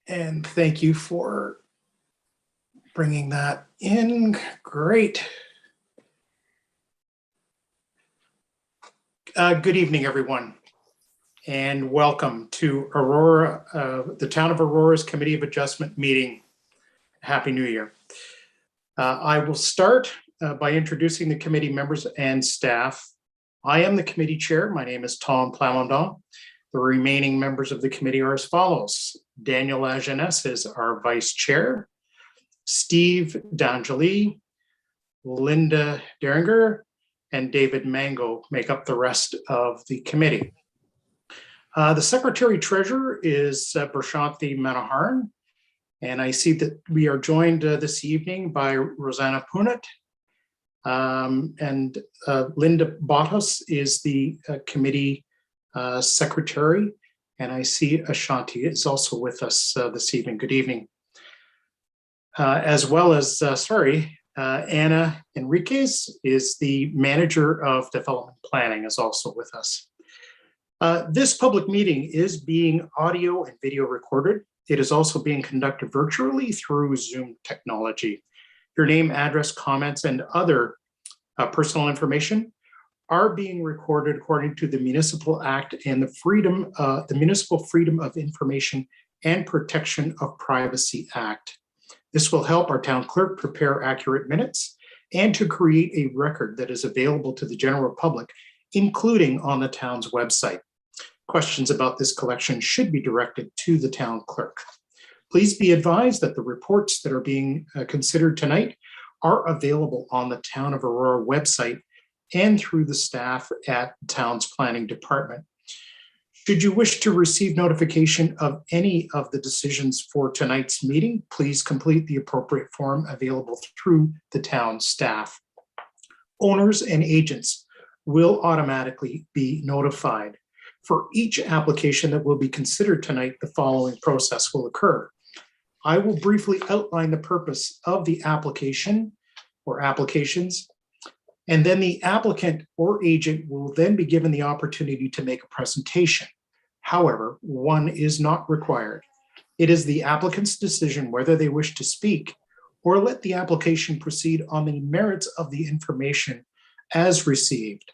And thank you for bringing that in. Great. Good evening, everyone, and welcome to Aurora, the Town of Aurora's Committee of Adjustment meeting. Happy New Year. I will start by introducing the committee members and staff. I am the committee chair. My name is Tom Plamondon. The remaining members of the committee are as follows. Daniel Lajeunesse is our vice chair. Steve D'Angeli, Linda Deringer, and David Mango make up the rest of the committee. The secretary treasurer is Prashanthi Manoharan, and I see that we are joined this evening by Rosanna Punit, and Linda Bottas is the committee secretary, and I see Ashanti is also with us this evening. Good evening. As well as, Anna Enriquez is the manager of development planning, is also with us. This public meeting is being audio and video recorded. It is also being conducted virtually through Zoom technology. Your name, address, comments, and other personal information are being recorded according to the Municipal Act and the Municipal Freedom of Information and Protection of Privacy Act. This will help our town clerk prepare accurate minutes and to create a record that is available to the general public, including on the town's website. Questions about this collection should be directed to the town clerk. Please be advised that the reports that are being considered tonight are available on the Town of Aurora website and through the staff at the town's planning department. Should you wish to receive notification of any of the decisions for tonight's meeting, please complete the appropriate form available through the town staff. Owners and agents will automatically be notified. For each application that will be considered tonight, the following process will occur. I will briefly outline the purpose of the application or applications, and then the applicant or agent will then be given the opportunity to make a presentation. However, one is not required. It is the applicant's decision whether they wish to speak or let the application proceed on the merits of the information as received.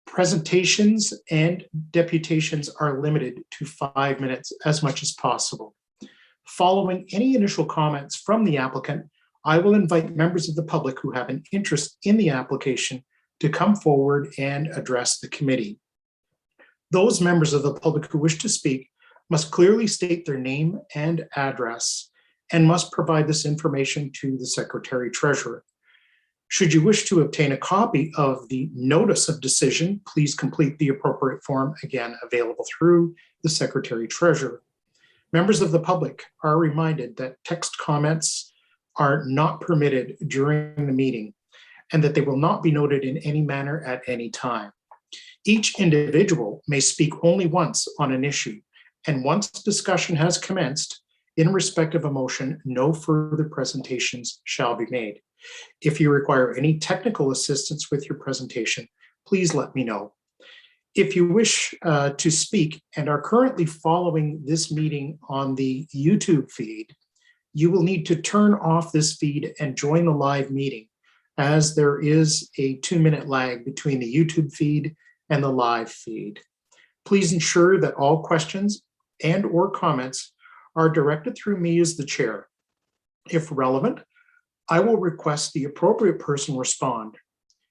Presentations and deputations are limited to 5 minutes as much as possible. Following any initial comments from the applicant, I will invite members of the public who have an interest in the application to come forward and address the committee. Those members of the public who wish to speak must clearly state their name and address and must provide this information to the secretary treasurer. Should you wish to obtain a copy of the notice of decision, please complete the appropriate form, again available through the secretary treasurer. Members of the public are reminded that text comments are not permitted during the meeting and that they will not be noted in any manner at any time. Each individual may speak only once on an issue, and once discussion has commenced, in respect of a motion, no further presentations shall be made. If you require any technical assistance with your presentation, please let me know. If you wish to speak and are currently following this meeting on the YouTube feed, you will need to turn off this feed and join the live meeting, as there is a 2-minute lag between the YouTube feed and the live feed. Please ensure that all questions and or comments are directed through me as the chair. If relevant, I will request the appropriate person respond.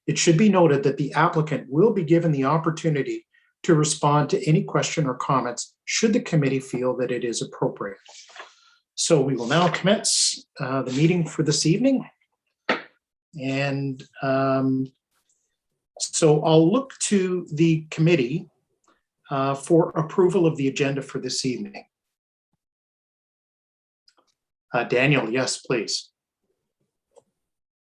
It should be noted that the applicant will be given the opportunity to respond to any question or comments should the committee feel that it is appropriate. So we will now commence the meeting for this evening. And so I'll look to the committee for approval of the agenda for this evening. Daniel, yes, please.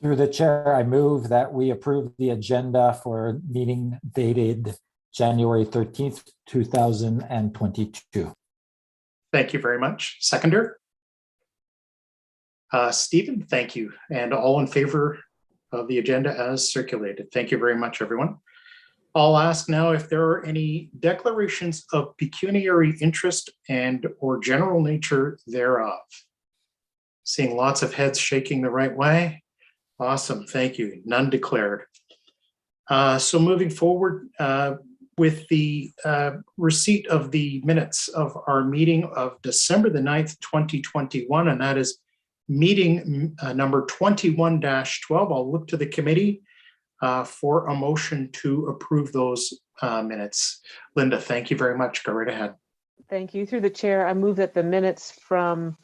Through the chair, I move that we approve the agenda for meeting dated January 13th, 2022. Thank you very much. Seconder? Stephen, thank you. And all in favor of the agenda as circulated. Thank you very much, everyone. I'll ask now if there are any declarations of pecuniary interest and or general nature thereof. Seeing lots of heads shaking the right way. Awesome, thank you. None declared. So moving forward with the receipt of the minutes of our meeting of December the 9th, 2021, and that is meeting number 21-12. I'll look to the committee for a motion to approve those minutes. Linda, thank you very much. Go right ahead. Thank you. Through the chair, I move that the minutes from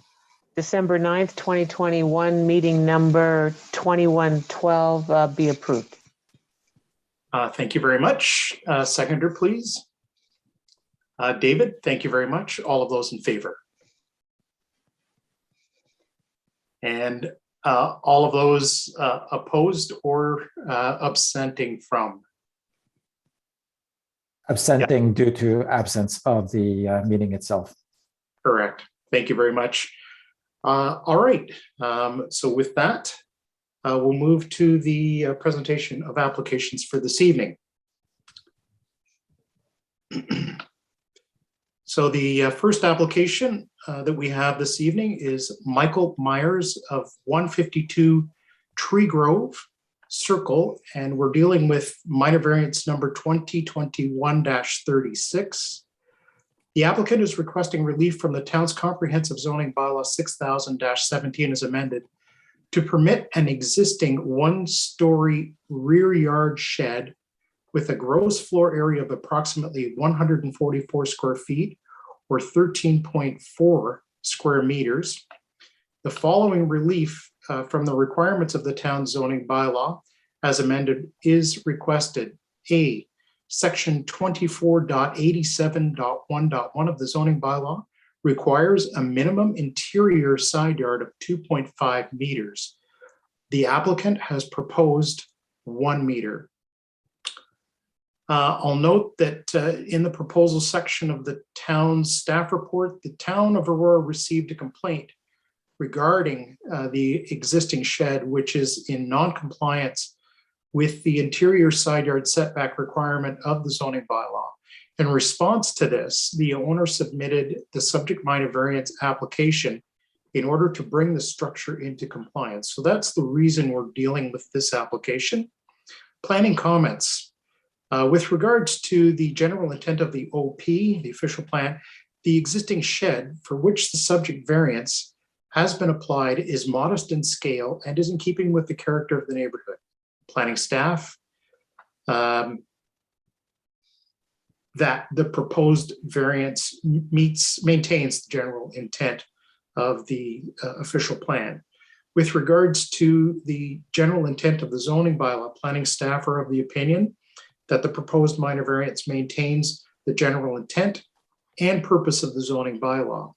December 9th, 2021, meeting number 21-12 be approved. Thank you very much. Seconder, please. David, thank you very much. All of those in favor. And all of those opposed or absenting from? Absenting due to absence of the meeting itself. Correct. Thank you very much. All right. So with that, we'll move to the presentation of applications for this evening. So the first application that we have this evening is Michael Myers of 152 Tree Grove Circle, and we're dealing with minor variance number 2021-36. The applicant is requesting relief from the town's comprehensive zoning bylaw 6000-17 as amended to permit an existing one-story rear yard shed with a gross floor area of approximately 144 square feet or 13.4 square meters. The following relief from the requirements of the town zoning bylaw as amended is requested. A, section 24.87.1.1 of the zoning bylaw requires a minimum interior side yard of 2.5 meters. The applicant has proposed 1 meter. I'll note that in the proposal section of the town's staff report, the town of Aurora received a complaint regarding the existing shed, which is in non-compliance with the interior side yard setback requirement of the zoning bylaw. In response to this, the owner submitted the subject minor variance application in order to bring the structure into compliance. So that's the reason we're dealing with this application. Planning comments. With regards to the general intent of the OP, the official plan, the existing shed for which the subject variance has been applied is modest in scale and is in keeping with the character of the neighborhood. Planning staff, that the proposed variance maintains the general intent of the official plan. With regards to the general intent of the zoning bylaw, planning staff are of the opinion that the proposed minor variance maintains the general intent and purpose of the zoning bylaw.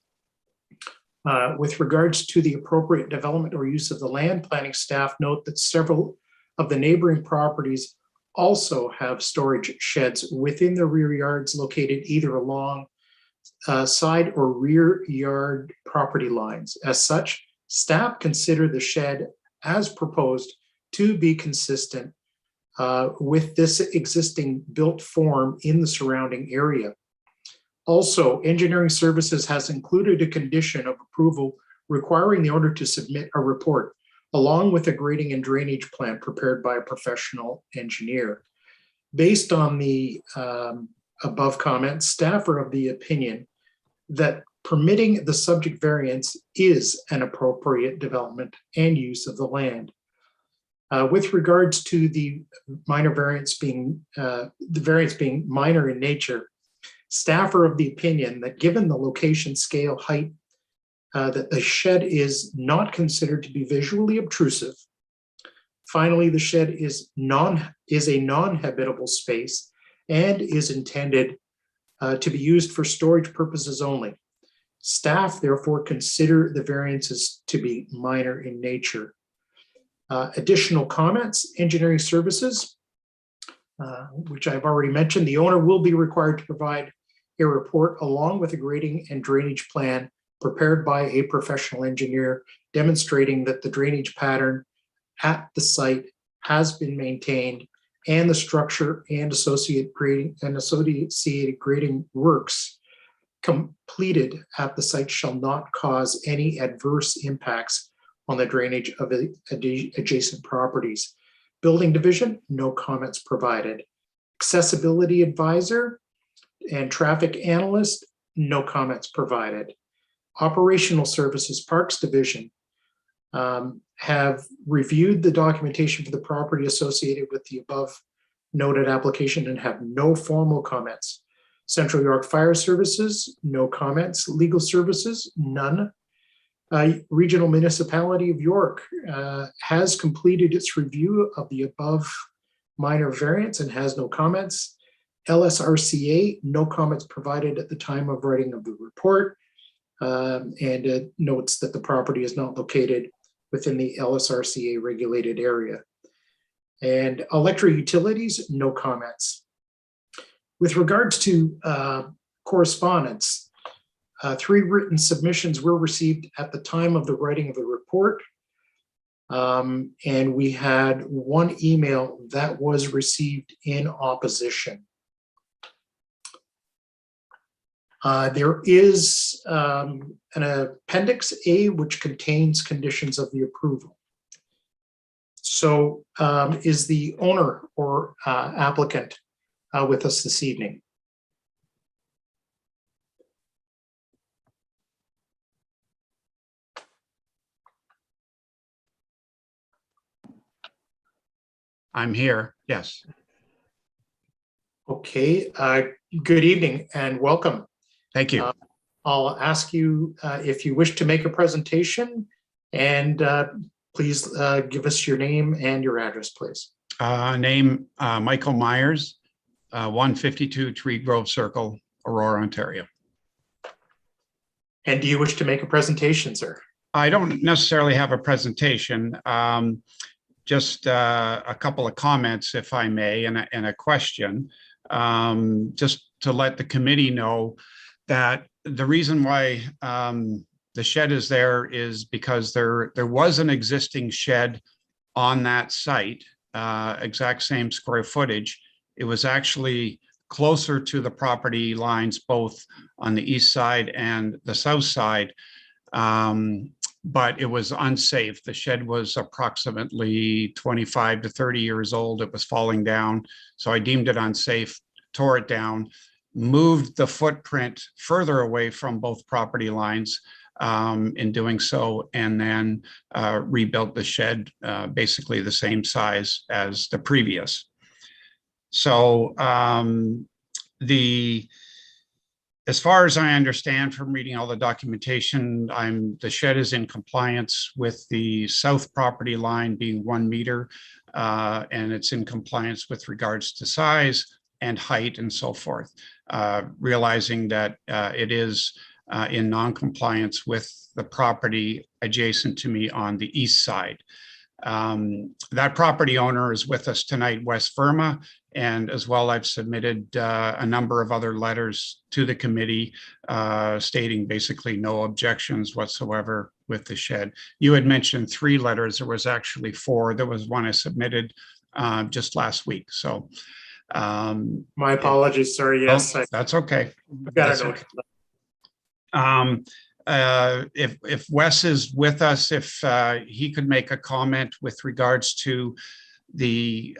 With regards to the appropriate development or use of the land, planning staff note that several of the neighboring properties also have storage sheds within the rear yards located either along side or rear yard property lines. As such, staff consider the shed as proposed to be consistent with this existing built form in the surrounding area. Also, engineering services has included a condition of approval requiring the owner to submit a report along with a grading and drainage plan prepared by a professional engineer. Based on the above comments, staff are of the opinion that permitting the subject variance is an appropriate development and use of the land. With regards to the minor variance being minor in nature, staff are of the opinion that given the location, scale, height, that the shed is not considered to be visually obtrusive. Finally, the shed is a non-habitable space and is intended to be used for storage purposes only. Staff therefore consider the variances to be minor in nature. Additional comments, engineering services, which I've already mentioned, the owner will be required to provide a report along with a grading and drainage plan prepared by a professional engineer demonstrating that the drainage pattern at the site has been maintained and the structure and associated grading works completed at the site shall not cause any adverse impacts on the drainage of the adjacent properties. Building division, no comments provided. Accessibility advisor and traffic analyst, no comments provided. Operational services, parks division, have reviewed the documentation for the property associated with the above noted application and have no formal comments. Central York Fire Services, no comments. Legal Services, none. Regional Municipality of York has completed its review of the above minor variance and has no comments. LSRCA, no comments provided at the time of writing of the report, and it notes that the property is not located within the LSRCA regulated area. And electric utilities, no comments. With regards to correspondence, 3 written submissions were received at the time of the writing of the report. And we had 1 email that was received in opposition. There is an Appendix A which contains conditions of the approval. So is the owner or applicant with us this evening? I'm here, yes. Okay, good evening and welcome. Thank you. I'll ask you if you wish to make a presentation, and please give us your name and your address, please. Name Michael Myers, 152 Tree Grove Circle, Aurora, Ontario. And do you wish to make a presentation, sir? I don't necessarily have a presentation, just a couple of comments, if I may, and a question, just to let the committee know that the reason why the shed is there is because there was an existing shed on that site, exact same square footage. It was actually closer to the property lines, both on the east side and the south side, but it was unsafe. The shed was approximately 25 to 30 years old. It was falling down, so I deemed it unsafe, tore it down, moved the footprint further away from both property lines in doing so, and then rebuilt the shed basically the same size as the previous. So as far as I understand from reading all the documentation, the shed is in compliance with the south property line being 1 meter, and it's in compliance with regards to size and height and so forth, realizing that it is in non-compliance with the property adjacent to me on the east side. That property owner is with us tonight, West Verma, and as well, I've submitted a number of other letters to the committee stating basically no objections whatsoever with the shed. You had mentioned 3 letters. There was actually 4. There was one I submitted just last week. So my apologies, sir. Yes, that's okay. Got a note. If Wes is with us, if he could make a comment with regards to the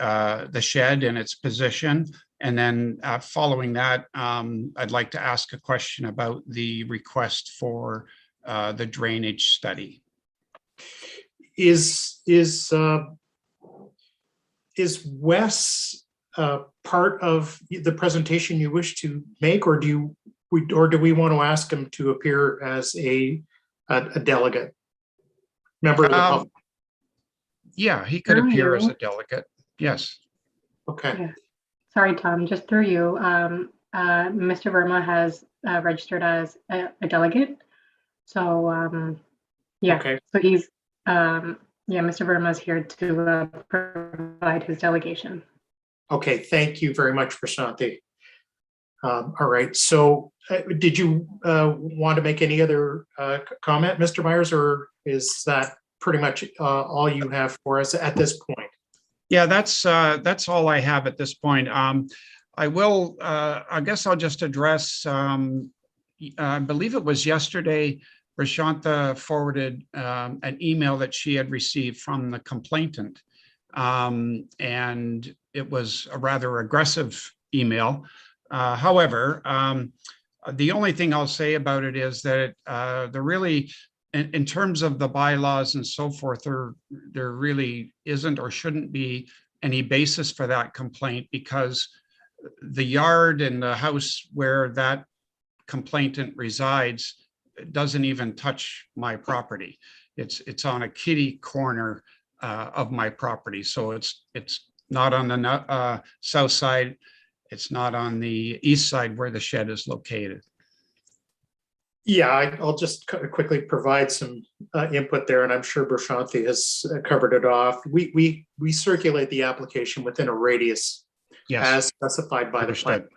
shed and its position, and then following that, I'd like to ask a question about the request for the drainage study. Is Wes part of the presentation you wish to make, or do we want to ask him to appear as a delegate, member of the public? Yeah, he could appear as a delegate. Yes. Okay. Yeah. Sorry, Tom, just through you. Mr. Verma has registered as a delegate. So, yeah, Okay. so he's, Mr. Verma is here to provide his delegation. Okay, thank you very much, Prashanthi. All right, so did you want to make any other comment, Mr. Myers, or is that pretty much all you have for us at this point? Yeah, that's all I have at this point. I guess I'll just address, I believe it was yesterday, Rashanta forwarded an email that she had received from the complainant. And it was a rather aggressive email. However, the only thing I'll say about it is that there really, in terms of the bylaws and so forth, there really isn't or shouldn't be any basis for that complaint, because the yard and the house where that complainant resides doesn't even touch my property. It's on a kitty corner of my property, so it's not on the south side. It's not on the east side where the shed is located. Yeah, I'll just quickly provide some input there, and I'm sure Prashanthi has covered it off. We circulate the application within a radius Yes, as specified by the plan. understood.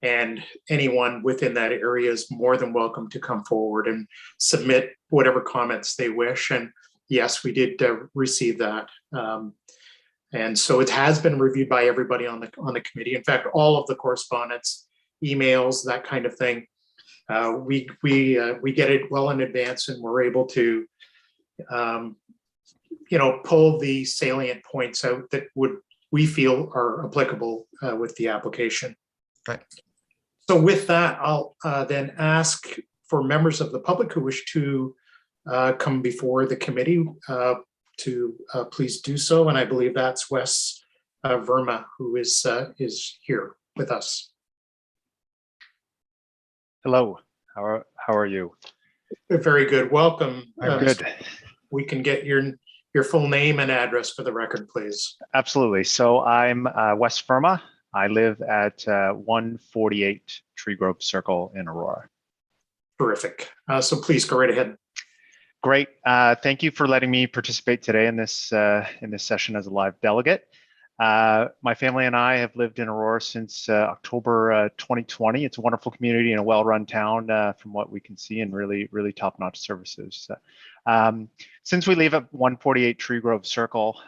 And anyone within that area is more than welcome to come forward and submit whatever comments they wish. And yes, we did receive that. And so it has been reviewed by everybody on the committee. In fact, all of the correspondence, emails, that kind of thing, we get it well in advance, and we're able to, pull the salient points out that we feel are applicable with the application. Okay. So with that, I'll then ask for members of the public who wish to come before the committee to please do so. And I believe that's Wes Verma, who is here with us. Hello, how are you? Very good. Welcome. Good. We can get your full name and address for the record, please. Absolutely. So I'm Wes Verma. I live at 148 Tree Grove Circle in Aurora. Terrific. So please go right ahead. Great. Thank you for letting me participate today in this session as a live delegate. My family and I have lived in Aurora since October 2020. It's a wonderful community and a well-run town from what we can see, and really, really top-notch services. Since we live at 148 Tree Grove Circle,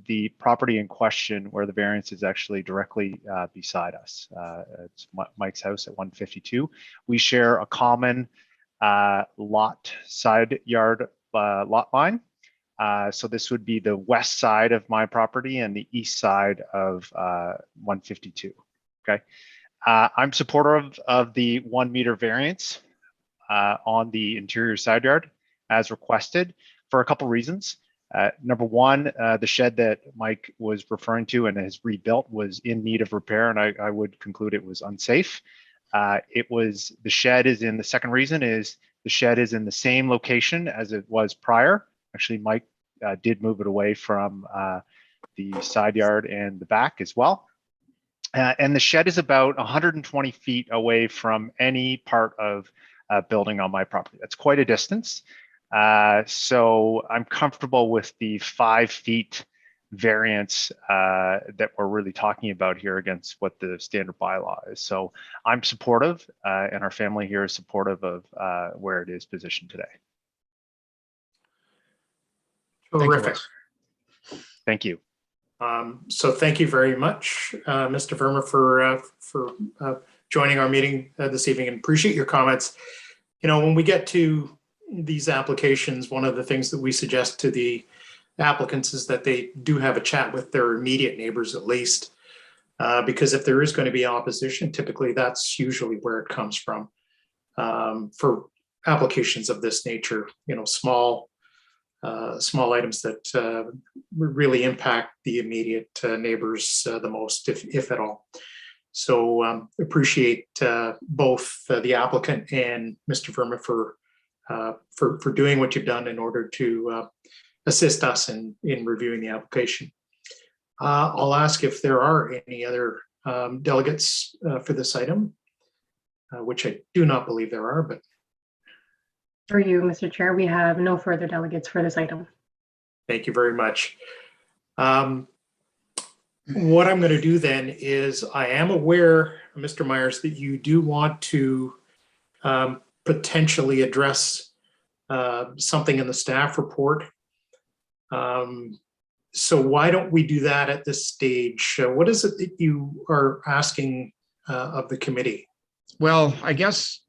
the property in question where the variance is actually directly beside us. It's Mike's house at 152. We share a common side yard lot line. So this would be the west side of my property and the east side of 152. Okay, I'm supportive of the 1 meter variance on the interior side yard as requested for a couple reasons. Number one, the shed that Mike was referring to and has rebuilt was in need of repair, and I would conclude it was unsafe. The shed is in, the second reason is the shed is in the same location as it was prior. Actually, Mike did move it away from the side yard and the back as well. And the shed is about 120 feet away from any part of building on my property. That's quite a distance. So I'm comfortable with the 5 feet variance that we're really talking about here against what the standard bylaw is. So I'm supportive, and our family here is supportive of where it is positioned today. Terrific. Thank you. So thank you very much, Mr. Verma, for joining our meeting this evening, and appreciate your comments. When we get to these applications, one of the things that we suggest to the applicants is that they do have a chat with their immediate neighbors at least, because if there is going to be opposition, typically that's usually where it comes from. For applications of this nature, small items that really impact the immediate neighbors the most, if at all. So appreciate both the applicant and Mr. Verma for doing what you've done in order to assist us in reviewing the application. I'll ask if there are any other delegates for this item, which I do not believe there are, but. For you, Mr. Chair, we have no further delegates for this item. Thank you very much. What I'm going to do then is, I am aware, Mr. Myers, that you do want to potentially address something in the staff report. So why don't we do that at this stage? What is it that you are asking of the committee? Well, I guess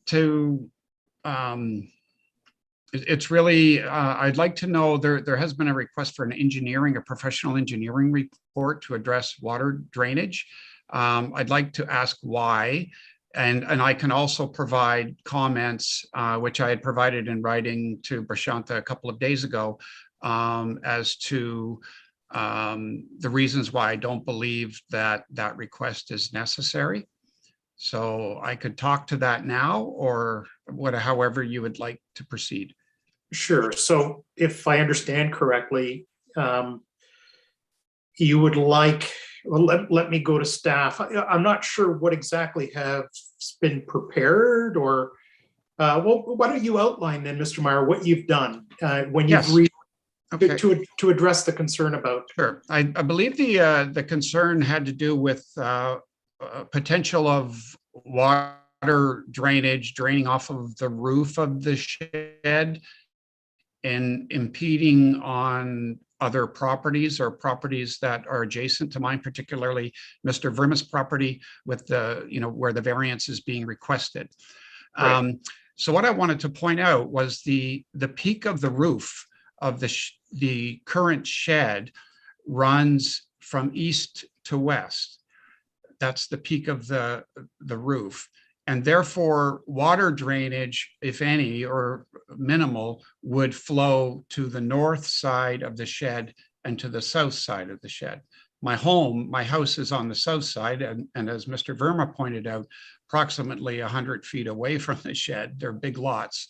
it's really, I'd like to know, there has been a request for a professional engineering report to address water drainage. I'd like to ask why, and I can also provide comments, which I had provided in writing to Prashanta a couple of days ago, as to the reasons why I don't believe that that request is necessary. So I could talk to that now, or however you would like to proceed. Sure. So if I understand correctly, you would like, well, let me go to staff. I'm not sure what exactly has been prepared, or well, why don't you outline then, Mr. Meyer, what you've done when you've Yes. Okay. to address the concern about. Sure. I believe the concern had to do with potential of water drainage draining off of the roof of the shed and impeding on other properties or properties that are adjacent to mine, particularly Mr. Verma's property with the, where the variance is being requested. Right. So what I wanted to point out was the peak of the roof of the current shed runs from east to west. That's the peak of the roof. And therefore, water drainage, if any, or minimal, would flow to the north side of the shed and to the south side of the shed. My house is on the south side, and as Mr. Verma pointed out, approximately 100 feet away from the shed. They're big lots,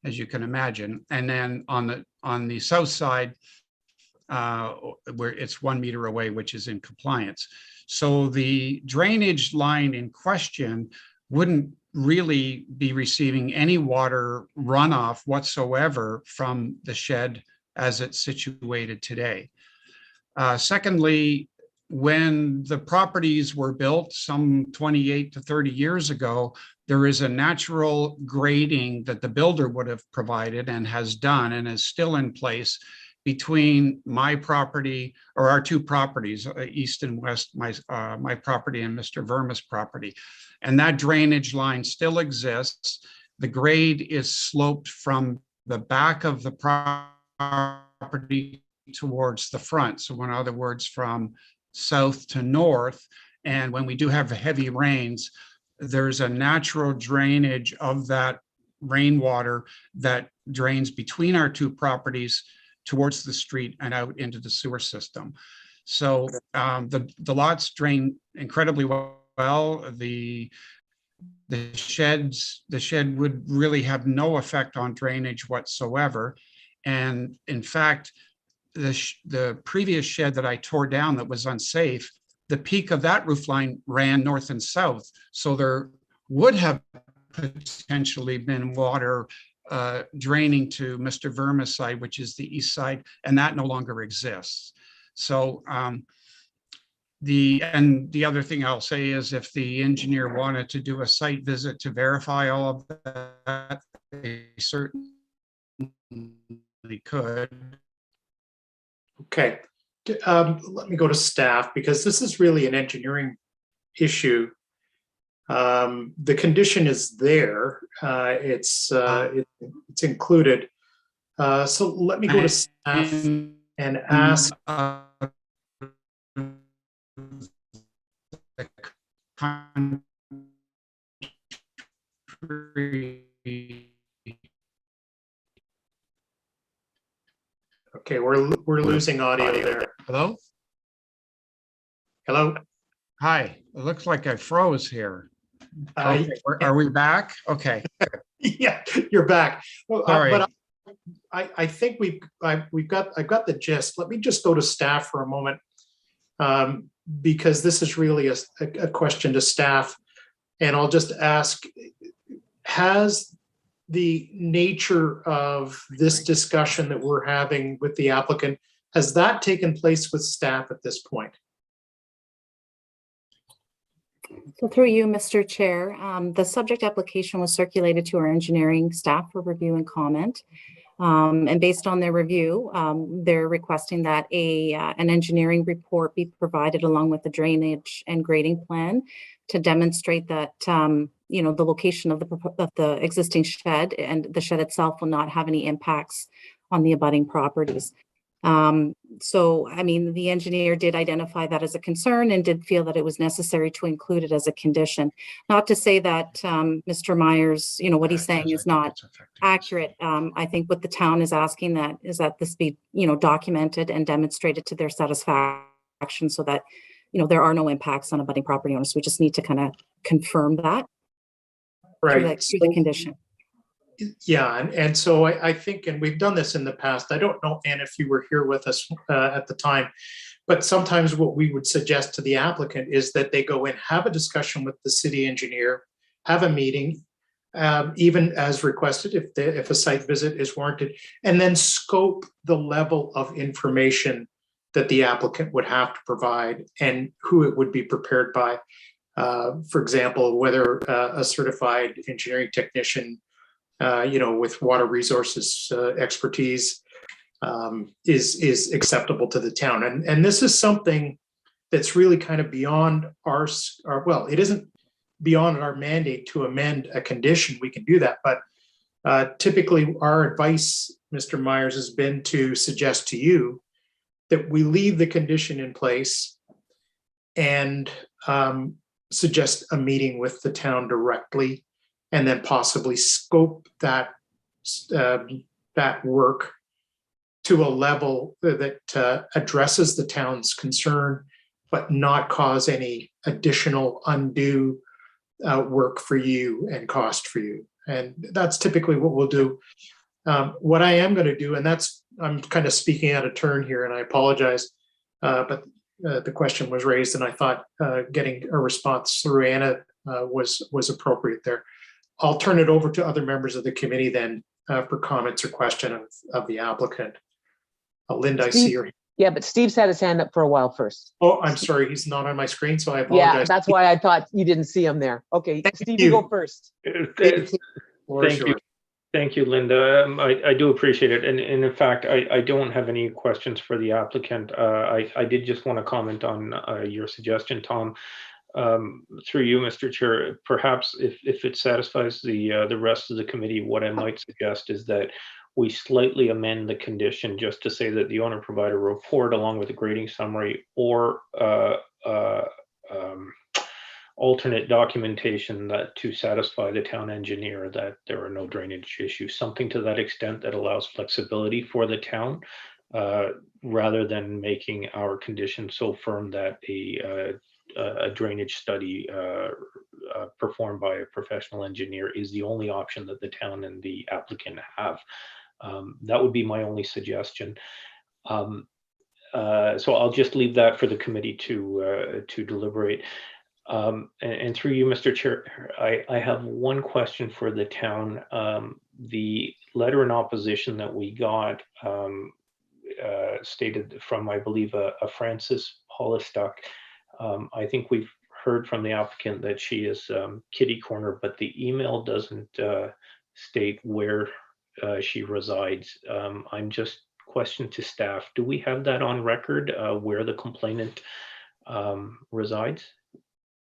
as you can imagine. And then on the south side, where it's 1 meter away, which is in compliance. So the drainage line in question wouldn't really be receiving any water runoff whatsoever from the shed as it's situated today. Secondly, when the properties were built some 28 to 30 years ago, there is a natural grading that the builder would have provided and has done and is still in place between my property, or our two properties, east and west, my property and Mr. Verma's property. And that drainage line still exists. The grade is sloped from the back of the property towards the front. So in other words, from south to north. And when we do have heavy rains, there's a natural drainage of that rainwater that drains between our two properties towards the street and out into the sewer system. So the lots drain incredibly well. The shed would really have no effect on drainage whatsoever. And in fact, the previous shed that I tore down that was unsafe, the peak of that roof line ran north and south. So there would have potentially been water draining to Mr. Verma's side, which is the east side, and that no longer exists. So the other thing I'll say is, if the engineer wanted to do a site visit to verify all of that, they certainly could. Okay, let me go to staff, because this is really an engineering issue. The condition is there. It's included. So let me go to staff and ask. Okay, we're losing audio there. Hello? Hello? Hi, it looks like I froze here. Okay, are we back? Okay. Yeah, you're back. Well, Sorry. but I think I've got the gist. Let me just go to staff for a moment, because this is really a question to staff, and I'll just ask: has the nature of this discussion that we're having with the applicant, has that taken place with staff at this point? So through you, Mr. Chair, the subject application was circulated to our engineering staff for review and comment. And based on their review, they're requesting that an engineering report be provided along with the drainage and grading plan to demonstrate that, the location of the existing shed and the shed itself will not have any impacts on the abutting properties. So, I mean, the engineer did identify that as a concern and did feel that it was necessary to include it as a condition. Not to say that Mr. Myers, what he's saying is not accurate. I think what the town is asking is that this be, documented and demonstrated to their satisfaction so that, there are no impacts on abutting property owners. We just need to kind of confirm that through the condition. Yeah, and so I think, and we've done this in the past, I don't know, Anne, if you were here with us at the time, but sometimes what we would suggest to the applicant is that they go in, have a discussion with the city engineer, have a meeting, even as requested, if a site visit is warranted, and then scope the level of information that the applicant would have to provide and who it would be prepared by. For example, whether a certified engineering technician with water resources expertise is acceptable to the town. And this is something that's really kind of beyond it isn't beyond our mandate to amend a condition. We can do that. But typically our advice, Mr. Myers, has been to suggest to you that we leave the condition in place and suggest a meeting with the town directly, and then possibly scope that work to a level that addresses the town's concern, but not cause any additional undue work for you and cost for you. And that's typically what we'll do. What I am going to do, and I'm kind of speaking out of turn here, and I apologize, but the question was raised, and I thought getting a response through Anna was appropriate there. I'll turn it over to other members of the committee then for comments or questions of the applicant. Linda, I see your. Yeah, but Steve's had his hand up for a while first. Oh, I'm sorry, he's not on my screen, so I apologize. Yeah, that's why I thought you didn't see him there. Okay, Steve, you go first. Thank you, Linda. I do appreciate it. And in fact, I don't have any questions for the applicant. I did just want to comment on your suggestion, Tom. Through you, Mr. Chair, perhaps if it satisfies the rest of the committee, what I might suggest is that we slightly amend the condition just to say that the owner provide a report along with a grading summary or alternate documentation that to satisfy the town engineer that there are no drainage issues, something to that extent that allows flexibility for the town, rather than making our condition so firm that a drainage study performed by a professional engineer is the only option that the town and the applicant have. That would be my only suggestion. So I'll just leave that for the committee to deliberate. And through you, Mr. Chair, I have one question for the town. The letter in opposition that we got stated from, I believe, a Frances Hollistuck. I think we've heard from the applicant that she is kitty corner, but the email doesn't state where she resides. I'm just questioning to staff, do we have that on record where the complainant resides?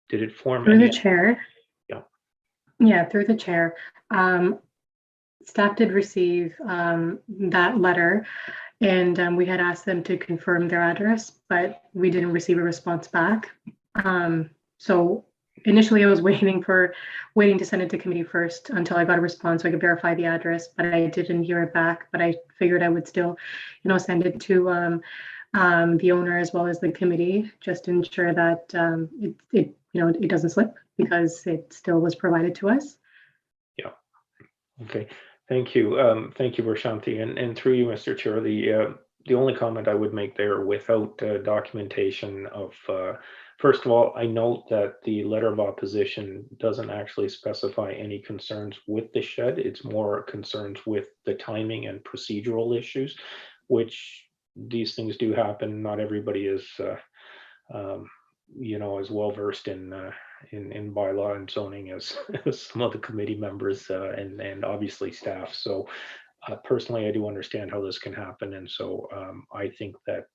Did it form through the chair? Yeah, through the chair. Staff did receive that letter, and we had asked them to confirm their address, but we didn't receive a response back. So initially I was waiting to send it to committee first until I got a response so I could verify the address, but I didn't hear it back. But I figured I would still, send it to the owner as well as the committee, just to ensure that it doesn't slip, because it still was provided to us. Yeah. Okay. Thank you. Thank you, Varshanti. And through you, Mr. Chair, the only comment I would make there without documentation of, first of all, I note that the letter of opposition doesn't actually specify any concerns with the shed. It's more concerns with the timing and procedural issues, which these things do happen. Not everybody is, as well versed in bylaw and zoning as some of the committee members and obviously staff. So Personally, I do understand how this can happen, and so I think that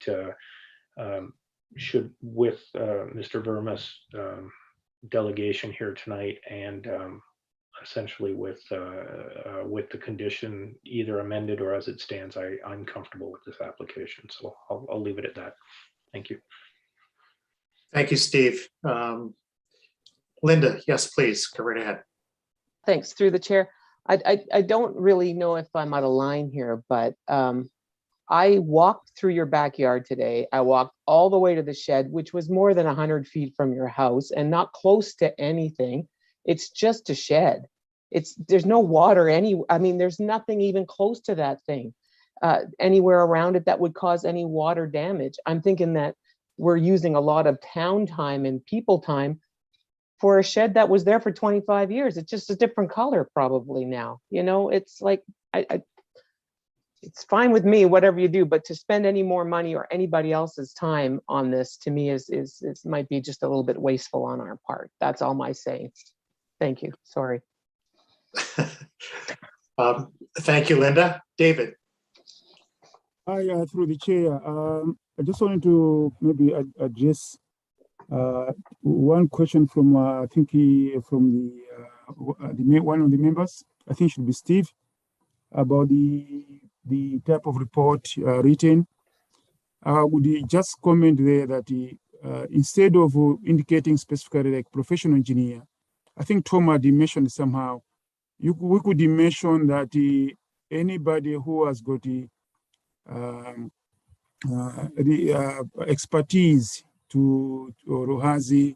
should, with Mr. Verma's delegation here tonight, and essentially with the condition either amended or as it stands, I'm comfortable with this application. So I'll leave it at that. Thank you. Thank you, Steve. Linda, yes, please, go right ahead. Thanks, through the chair. I don't really know if I'm out of line here, but I walked through your backyard today. I walked all the way to the shed, which was more than 100 feet from your house and not close to anything. It's just a shed. There's no water I mean, there's nothing even close to that thing anywhere around it that would cause any water damage. I'm thinking that we're using a lot of town time and people time for a shed that was there for 25 years. It's just a different color probably now. You know, it's like, it's fine with me, whatever you do, but to spend any more money or anybody else's time on this, to me, is might be just a little bit wasteful on our part. That's all my saying. Thank you. Sorry. Thank you, Linda. David. Hi, through the chair. I just wanted to maybe address one question from I think from one of the members. I think it should be Steve, about the type of report written. Would you just comment there that instead of indicating specifically like professional engineer, I think Tom had mentioned somehow, we could mention that anybody who has got the expertise or who has the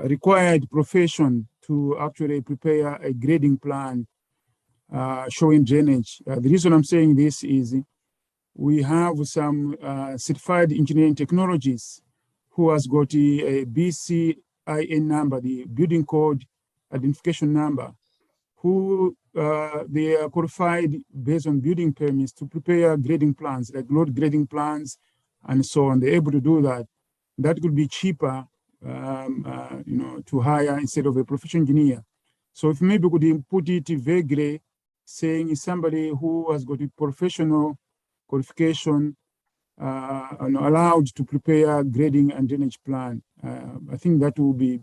required profession to actually prepare a grading plan showing drainage. The reason I'm saying this is we have some certified engineering technologies who has got a BCIN number, the building code identification number, who they are qualified based on building permits to prepare grading plans, like load grading plans and so on. They're able to do that. That could be cheaper, to hire instead of a professional engineer. So if maybe we could put it vaguely, saying somebody who has got a professional qualification and allowed to prepare grading and drainage plan. I think that will be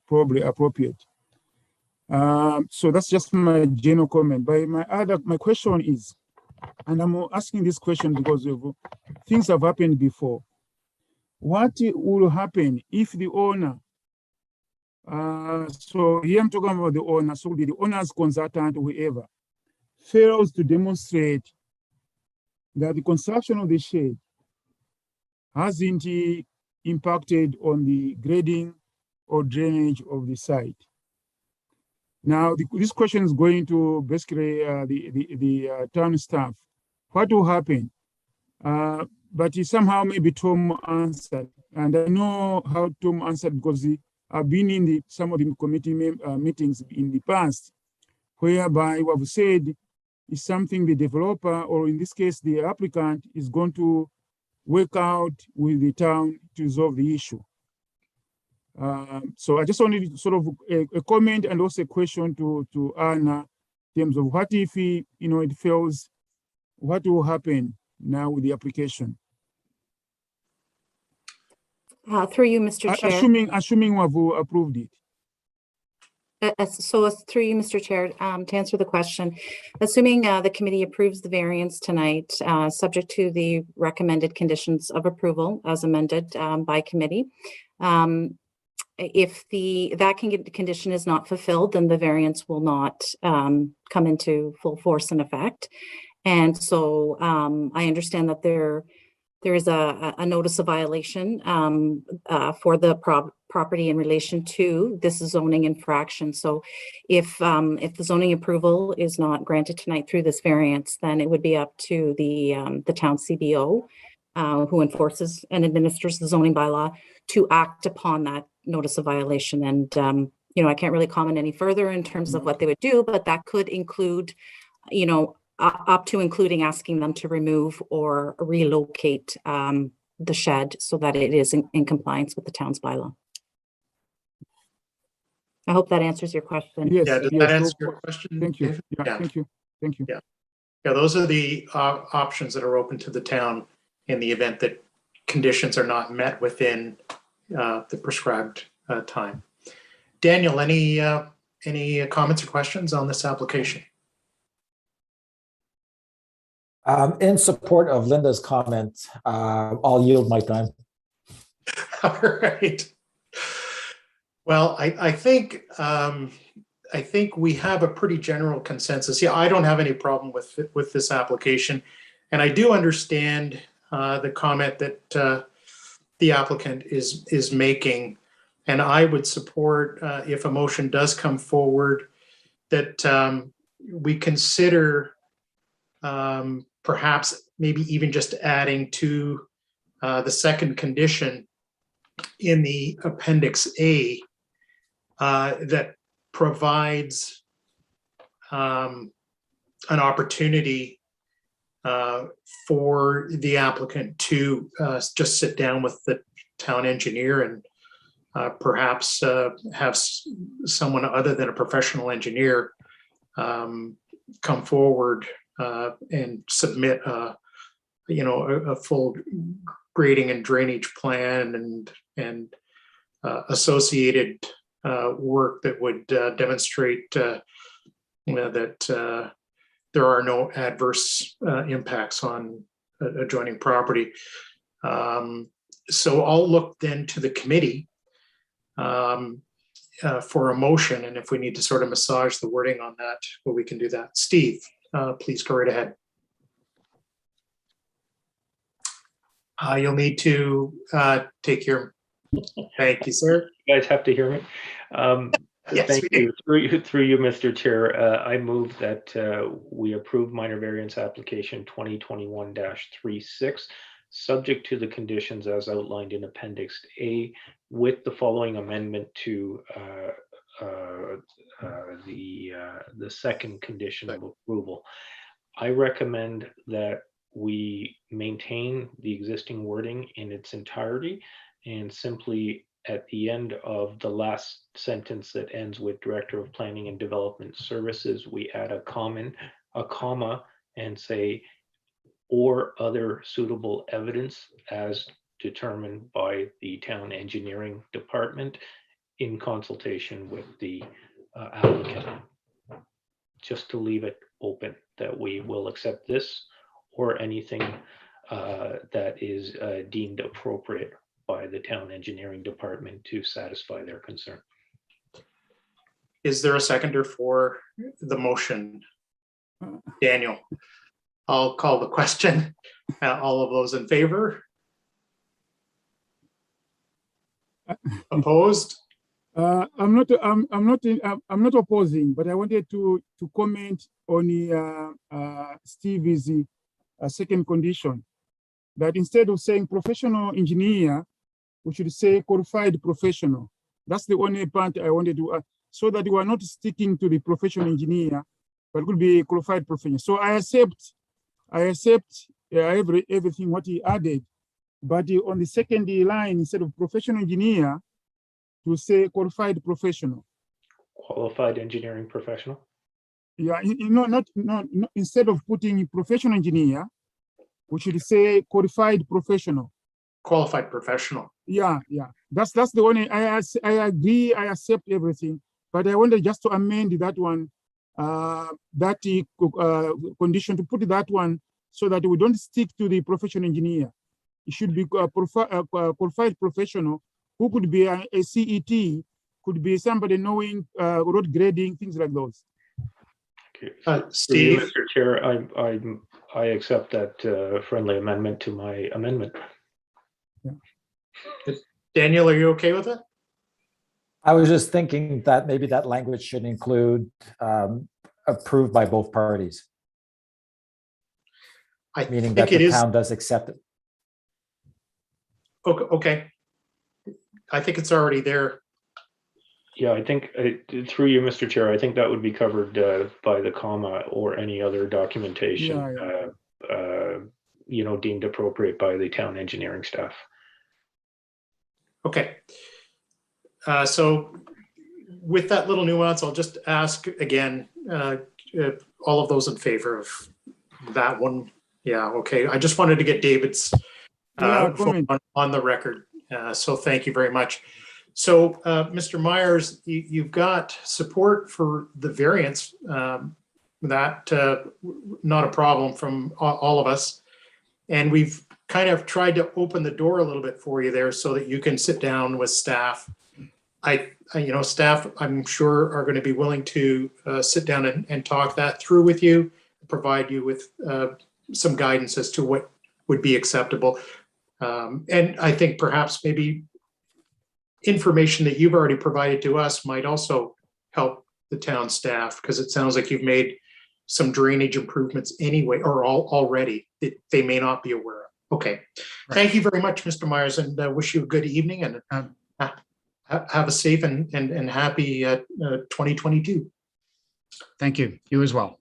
probably appropriate. So that's just my general comment. But my question is, and I'm asking this question because of things have happened before. What will happen if the owner, so here I'm talking about the owner, so the owner's consultant, whoever, fails to demonstrate that the construction of the shed hasn't impacted on the grading or drainage of the site. Now, this question is going to basically the town staff. What will happen? But somehow maybe Tom answered, and I know how Tom answered because I've been in some of the committee meetings in the past, whereby we have said is something the developer, or in this case, the applicant, is going to work out with the town to resolve the issue. So I just wanted sort of a comment and also a question to Anna in terms of what if it fails, what will happen now with the application? Through you, Mr. Chair. Assuming we have approved it. So through you, Mr. Chair, to answer the question, assuming the committee approves the variance tonight, subject to the recommended conditions of approval as amended by committee, if that condition is not fulfilled, then the variance will not come into full force and effect. And so I understand that there is a notice of violation for the property in relation to this zoning infraction. So if the zoning approval is not granted tonight through this variance, then it would be up to the town CBO, who enforces and administers the zoning bylaw, to act upon that notice of violation. And I can't really comment any further in terms of what they would do, but that could include, up to including asking them to remove or relocate the shed so that it is in compliance with the town's bylaw. I hope that answers your question. Yes, Yeah, does yes. that answer So, your question? thank you. David? Yeah, Yeah. thank you. Thank you. Yeah. Yeah, those are the options that are open to the town in the event that conditions are not met within the prescribed time. Daniel, any comments or questions on this application? In support of Linda's comment, I'll yield my time. All right. Well, I think we have a pretty general consensus. Yeah, I don't have any problem with this application, and I do understand the comment that the applicant is making, and I would support if a motion does come forward that we consider perhaps maybe even just adding to the second condition in the Appendix A that provides an opportunity for the applicant to just sit down with the town engineer and perhaps have someone other than a professional engineer come forward and submit a full grading and drainage plan and associated work that would demonstrate that there are no adverse impacts on adjoining property. So I'll look then to the committee for a motion, and if we need to sort of massage the wording on that, well, we can do that. Steve, please go right ahead. You'll need to take your. Thank you, sir. You guys have to hear me. Yes, Thank we do. you. Through you, Mr. Chair. I move that we approve minor variance application 2021-36, subject to the conditions as outlined in Appendix A, with the following amendment to the second condition of approval. I recommend that we maintain the existing wording in its entirety, and simply at the end of the last sentence that ends with Director of Planning and Development Services, we add a comma, and say, or other suitable evidence as determined by the town engineering department in consultation with the applicant. Just to leave it open that we will accept this or anything that is deemed appropriate by the town engineering department to satisfy their concern. Is there a seconder for the motion? Daniel, I'll call the question. All of those in favor? Opposed? I'm not opposing, but I wanted to comment on Steve's second condition, that instead of saying professional engineer, we should say qualified professional. That's the only part I wanted to, so that we are not sticking to the professional engineer, but it could be a qualified professional. So I accept everything what he added, but on the second line, instead of professional engineer, to say qualified professional. Qualified engineering professional? Yeah, not instead of putting professional engineer, we should say qualified professional. Qualified professional. Yeah. That's the only, I agree, I accept everything, but I wanted just to amend that one, condition, to put that one so that we don't stick to the professional engineer. It should be qualified professional, who could be a CET, could be somebody knowing road grading, things like those. Okay. Steve? Mr. Chair, I accept that friendly amendment to my amendment. Yeah. Daniel, are you okay with it? I was just thinking that maybe that language should include approved by both parties, meaning that the town does accept it. Okay. I think it's already there. Yeah, I think through you, Mr. Chair, I think that would be covered by the comma or any other documentation, deemed appropriate by the town engineering staff. Okay. So with that little nuance, I'll just ask again, all of those in favor of that one. Yeah, okay. I just wanted to get David's vote comment. on the record. So thank you very much. So, Mr. Myers, you've got support for the variance. That not a problem from all of us. And we've kind of tried to open the door a little bit for you there so that you can sit down with staff. Staff, I'm sure, are going to be willing to sit down and talk that through with you, provide you with some guidance as to what would be acceptable. And I think perhaps maybe information that you've already provided to us might also help the town staff, because it sounds like you've made some drainage improvements anyway, or already that they may not be aware of. Okay. Right. Thank you very much, Mr. Myers, and wish you a good evening and have a safe and happy 2022. Thank you. You as well.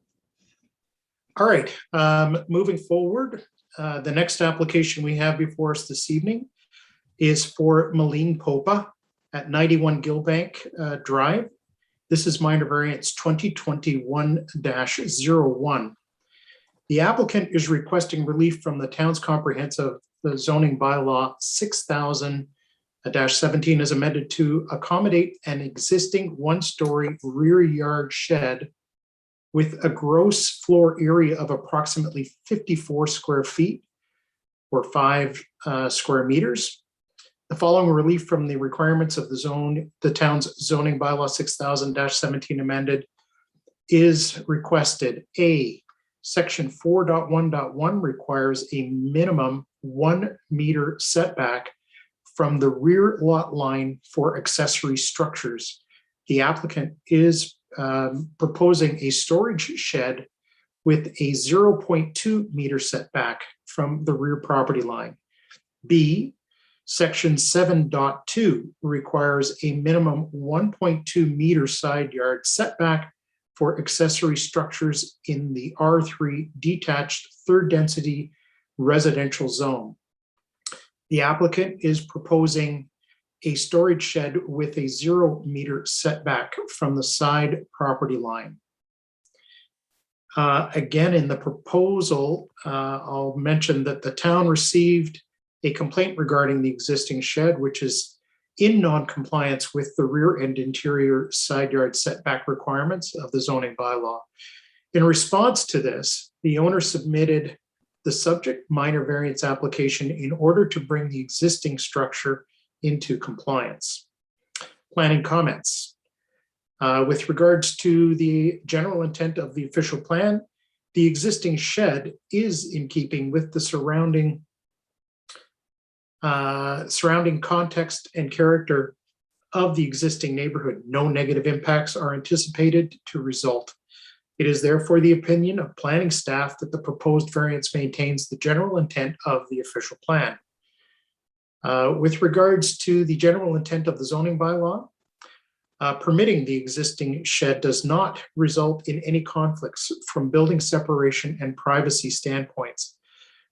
All right. Moving forward, the next application we have before us this evening is for Malene Popa at 91 Gilbank Drive. This is minor variance 2021-01. The applicant is requesting relief from the town's comprehensive zoning bylaw 6000-17 as amended to accommodate an existing one-story rear yard shed with a gross floor area of approximately 54 square feet or 5 square meters. The following relief from the requirements of the town's zoning bylaw 6000-17 amended is requested. A, section 4.1.1 requires a minimum 1 meter setback from the rear lot line for accessory structures. The applicant is proposing a storage shed with a 0.2 meter setback from the rear property line. B, section 7.2 requires a minimum 1.2 meter side yard setback for accessory structures in the R3 detached third density residential zone. The applicant is proposing a storage shed with a 0 meter setback from the side property line. Again, in the proposal, I'll mention that the town received a complaint regarding the existing shed, which is in non-compliance with the rear and interior side yard setback requirements of the zoning bylaw. In response to this, the owner submitted the subject minor variance application in order to bring the existing structure into compliance. Planning comments. With regards to the general intent of the official plan, the existing shed is in keeping with the surrounding context and character of the existing neighborhood. No negative impacts are anticipated to result. It is therefore the opinion of planning staff that the proposed variance maintains the general intent of the official plan. With regards to the general intent of the zoning bylaw, permitting the existing shed does not result in any conflicts from building separation and privacy standpoints.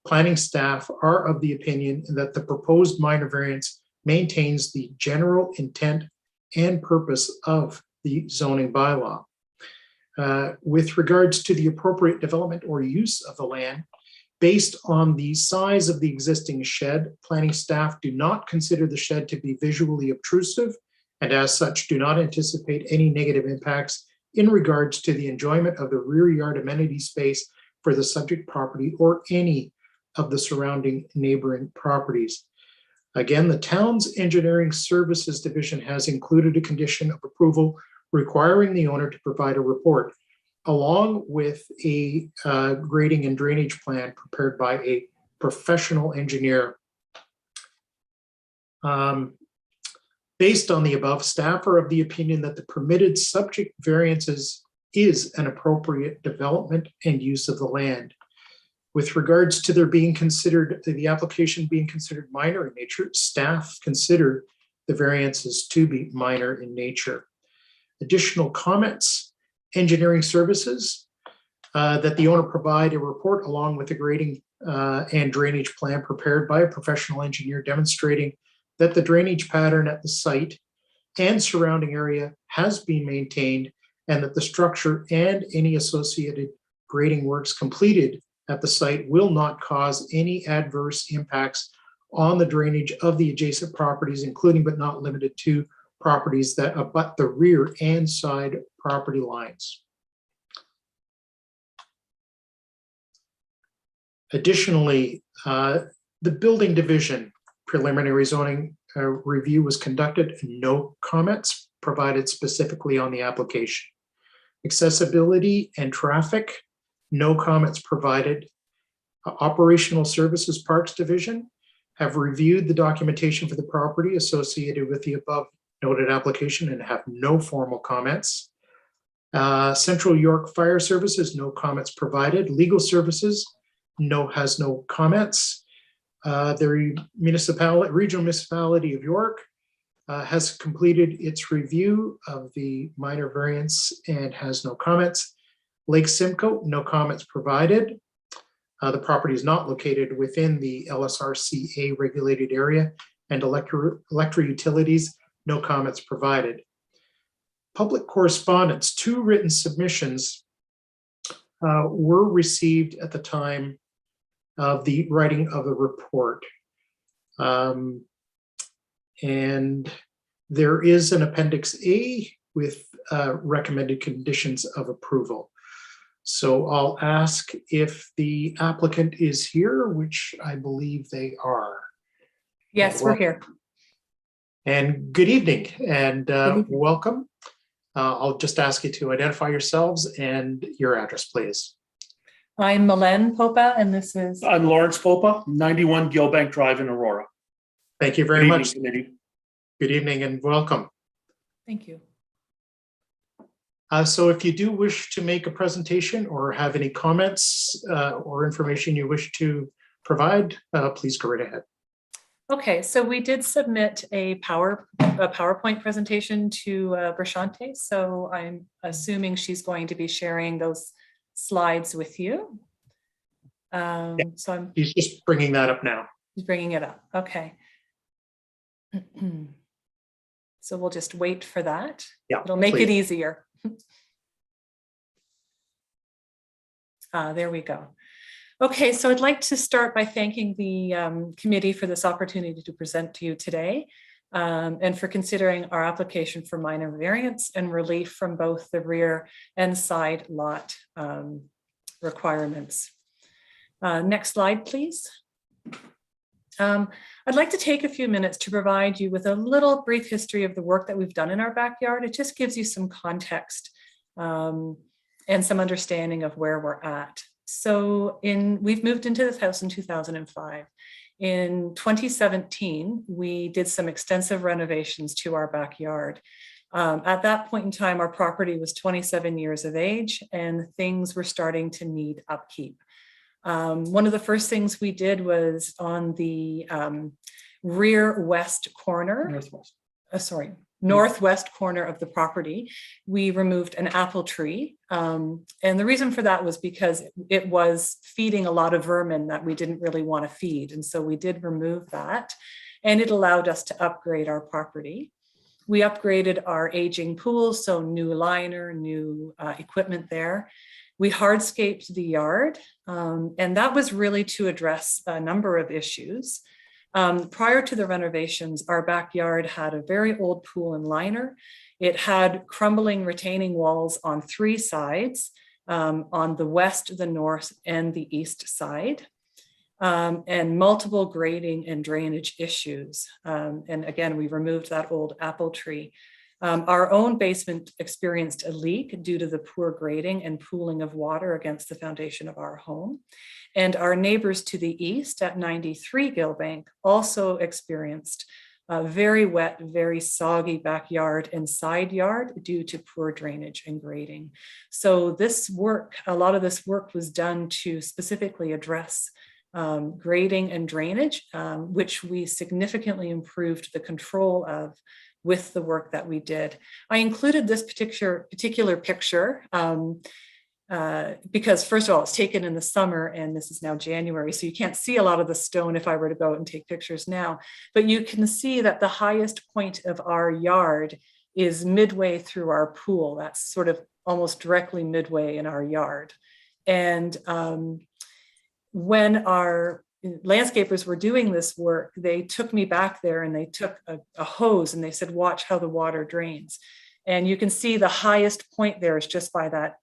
Planning staff are of the opinion that the proposed minor variance maintains the general intent and purpose of the zoning bylaw. With regards to the appropriate development or use of the land, based on the size of the existing shed, planning staff do not consider the shed to be visually obtrusive, and as such do not anticipate any negative impacts in regards to the enjoyment of the rear yard amenity space for the subject property or any of the surrounding neighboring properties. Again, the town's engineering services division has included a condition of approval requiring the owner to provide a report along with a grading and drainage plan prepared by a professional engineer. Based on the above, staff are of the opinion that the permitted subject variances is an appropriate development and use of the land. With regards to the application being considered minor in nature, staff consider the variances to be minor in nature. Additional comments, engineering services, that the owner provide a report along with the grading and drainage plan prepared by a professional engineer demonstrating that the drainage pattern at the site and surrounding area has been maintained, and that the structure and any associated grading works completed at the site will not cause any adverse impacts on the drainage of the adjacent properties, including but not limited to properties that abut the rear and side property lines. Additionally, the building division preliminary zoning review was conducted and no comments provided specifically on the application. Accessibility and traffic, no comments provided. Operational Services Parks Division have reviewed the documentation for the property associated with the above noted application and have no formal comments. Central York Fire Services, no comments provided. Legal Services, has no comments. The regional municipality of York has completed its review of the minor variance and has no comments. Lake Simcoe, no comments provided. The property is not located within the LSRCA regulated area, and electric utilities, no comments provided. Public correspondence, 2 written submissions were received at the time of the writing of the report. And there is an Appendix A with recommended conditions of approval. So I'll ask if the applicant is here, which I believe they are. Yes, we're here. And good evening and welcome. I'll just ask you to identify yourselves and your address, please. I'm Mylène Popa, and this is. I'm Lawrence Popa, 91 Gilbank Drive in Aurora. Thank you very much. Committee. Good evening and welcome. Thank you. So if you do wish to make a presentation or have any comments or information you wish to provide, please go right ahead. Okay, so we did submit a PowerPoint presentation to Brashante, so I'm assuming she's going to be sharing those slides with you. So He's just bringing that up now. He's bringing it up. Okay. So we'll just wait for that. Yeah, it'll make please. it easier. There we go. Okay, so I'd like to start by thanking the committee for this opportunity to present to you today and for considering our application for minor variance and relief from both the rear and side lot requirements. Next slide, please. I'd like to take a few minutes to provide you with a little brief history of the work that we've done in our backyard. It just gives you some context and some understanding of where we're at. So we've moved into this house in 2005. In 2017, we did some extensive renovations to our backyard. At that point in time, our property was 27 years of age and things were starting to need upkeep. One of the first things we did was on the rear west corner, northwest corner of the property, we removed an apple tree. And the reason for that was because it was feeding a lot of vermin that we didn't really want to feed. And so we did remove that, and it allowed us to upgrade our property. We upgraded our aging pool, so new liner, new equipment there. We hardscaped the yard, and that was really to address a number of issues. Prior to the renovations, our backyard had a very old pool and liner. It had crumbling retaining walls on 3 sides, on the west, the north, and the east side, and multiple grading and drainage issues. And again, we removed that old apple tree. Our own basement experienced a leak due to the poor grading and pooling of water against the foundation of our home. And our neighbors to the east at 93 Gilbank also experienced a very wet, very soggy backyard and side yard due to poor drainage and grading. So this work, a lot of this work was done to specifically address grading and drainage, which we significantly improved the control of with the work that we did. I included this particular picture. because first of all, it's taken in the summer and this is now January, so you can't see a lot of the stone if I were to go out and take pictures now, but you can see that the highest point of our yard is midway through our pool. That's sort of almost directly midway in our yard. And when our landscapers were doing this work, they took me back there and they took a hose and they said, watch how the water drains. And you can see the highest point there is just by that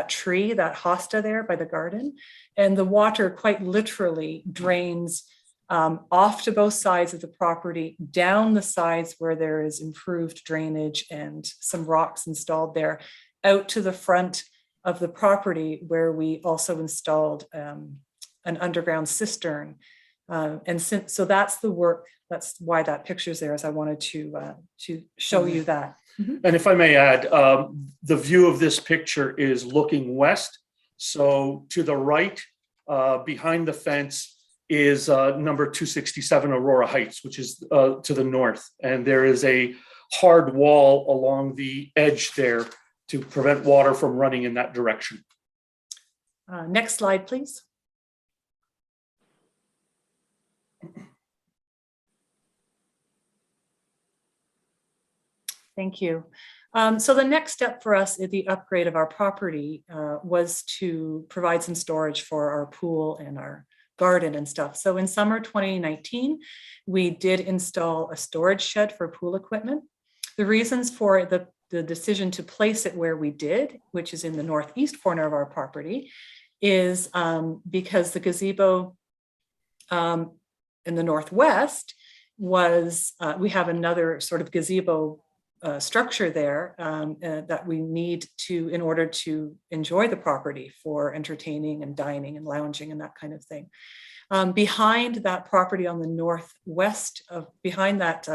tree, that hosta there by the garden. And the water quite literally drains off to both sides of the property, down the sides where there is improved drainage and some rocks installed there, out to the front of the property where we also installed an underground cistern. So that's the work, that's why that picture's there, as I wanted to show you that. And if I may add, the view of this picture is looking west. So to the right, behind the fence is number 267 Aurora Heights, which is to the north. And there is a hard wall along the edge there to prevent water from running in that direction. Next slide, please. Thank you. So the next step for us in the upgrade of our property was to provide some storage for our pool and our garden and stuff. So in summer 2019, we did install a storage shed for pool equipment. The reasons for the decision to place it where we did, which is in the northeast corner of our property, is because the gazebo in the northwest was, we have another sort of gazebo structure there that we need to, in order to enjoy the property for entertaining and dining and lounging and that kind of thing. Behind that property on the northwest of, behind that,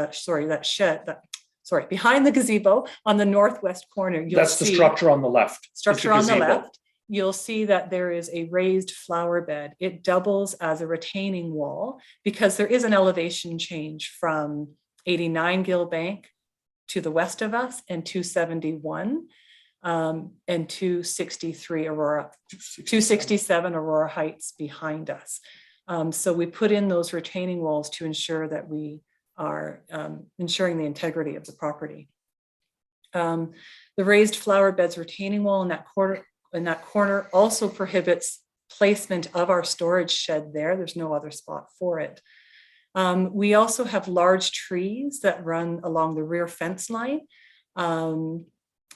behind the gazebo on the northwest corner, That's the structure on the left. Structure on the left. You'll see that there is a raised flower bed. It doubles as a retaining wall because there is an elevation change from 89 Gill Bank to the west of us, and 271 and 263 Aurora, 267 Aurora Heights behind us. So we put in those retaining walls to ensure that we are ensuring the integrity of the property. The raised flower beds retaining wall in that corner also prohibits placement of our storage shed there. There's no other spot for it. We also have large trees that run along the rear fence line, and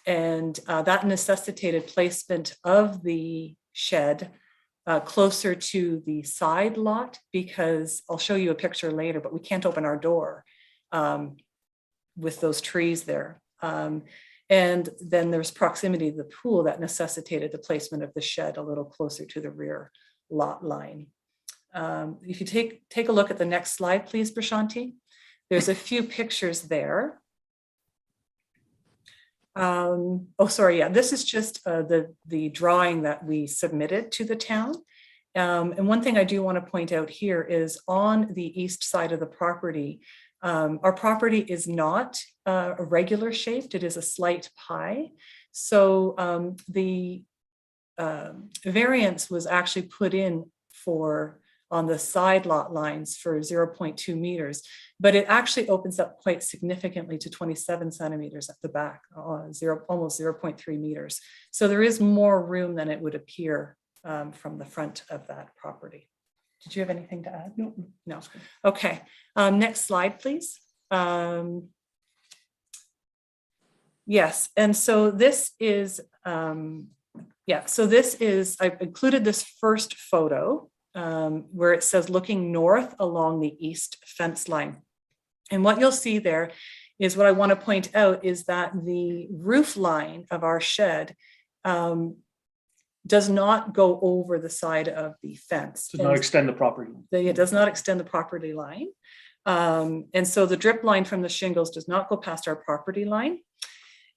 that necessitated placement of the shed closer to the side lot, because I'll show you a picture later, but we can't open our door with those trees there. And then there's proximity to the pool that necessitated the placement of the shed a little closer to the rear lot line. If you take a look at the next slide, please, Prashanti. There's a few pictures there. This is just the drawing that we submitted to the town. And one thing I do want to point out here is on the east side of the property, our property is not a regular shaped, it is a slight pie. So the variance was actually put in for on the side lot lines for 0.2 meters, but it actually opens up quite significantly to 27 centimeters at the back, almost 0.3 meters. So there is more room than it would appear from the front of that property. Did you have anything to add? No. No. Okay. Next slide, please. Yes. And so this is, I've included this first photo where it says looking north along the east fence line. And what you'll see there is, what I want to point out is that the roof line of our shed does not go over the side of the fence. Does not extend the property. It does not extend the property line. And so the drip line from the shingles does not go past our property line.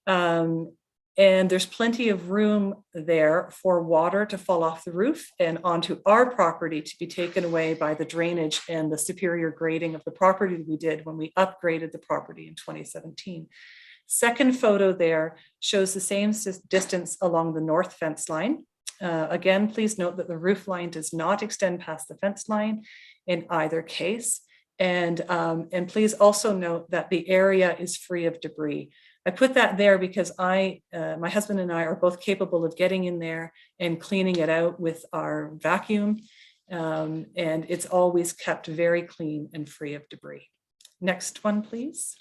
And there's plenty of room there for water to fall off the roof and onto our property to be taken away by the drainage and the superior grading of the property that we did when we upgraded the property in 2017. Second photo there shows the same distance along the north fence line. Again, please note that the roof line does not extend past the fence line in either case. And please also note that the area is free of debris. I put that there because my husband and I are both capable of getting in there and cleaning it out with our vacuum. And it's always kept very clean and free of debris. Next one, please.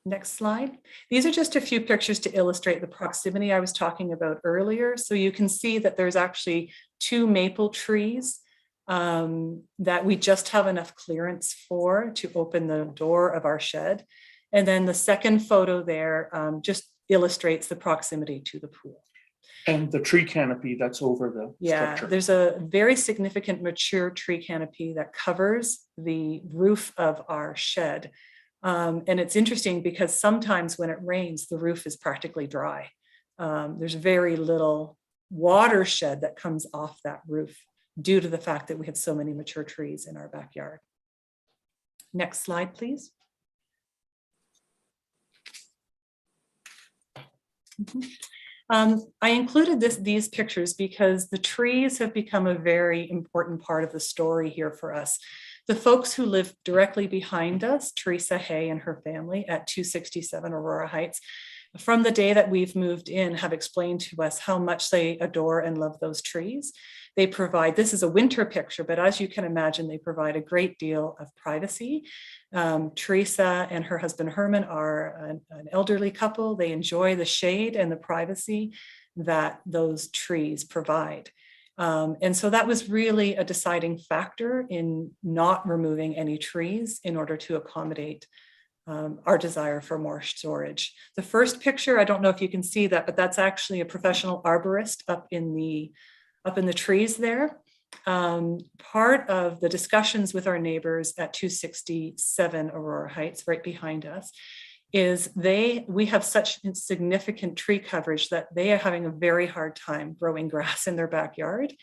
Next slide. These are just a few pictures to illustrate the proximity I was talking about earlier. So you can see that there's actually 2 maple trees that we just have enough clearance for to open the door of our shed. And then the second photo there just illustrates the proximity to the pool. And the tree canopy that's over the structure. There's a very significant mature tree canopy that covers the roof of our shed. And it's interesting because sometimes when it rains, the roof is practically dry. There's very little watershed that comes off that roof due to the fact that we have so many mature trees in our backyard. Next slide, please. I included these pictures because the trees have become a very important part of the story here for us. The folks who live directly behind us, Teresa Hay and her family at 267 Aurora Heights, from the day that we've moved in, have explained to us how much they adore and love those trees. They provide, this is a winter picture, but as you can imagine, they provide a great deal of privacy. Teresa and her husband Herman are an elderly couple. They enjoy the shade and the privacy that those trees provide. And so that was really a deciding factor in not removing any trees in order to accommodate our desire for more storage. The first picture, I don't know if you can see that, but that's actually a professional arborist up in the trees there. Part of the discussions with our neighbors at 267 Aurora Heights, right behind us, is we have such significant tree coverage that they are having a very hard time growing grass in their backyard.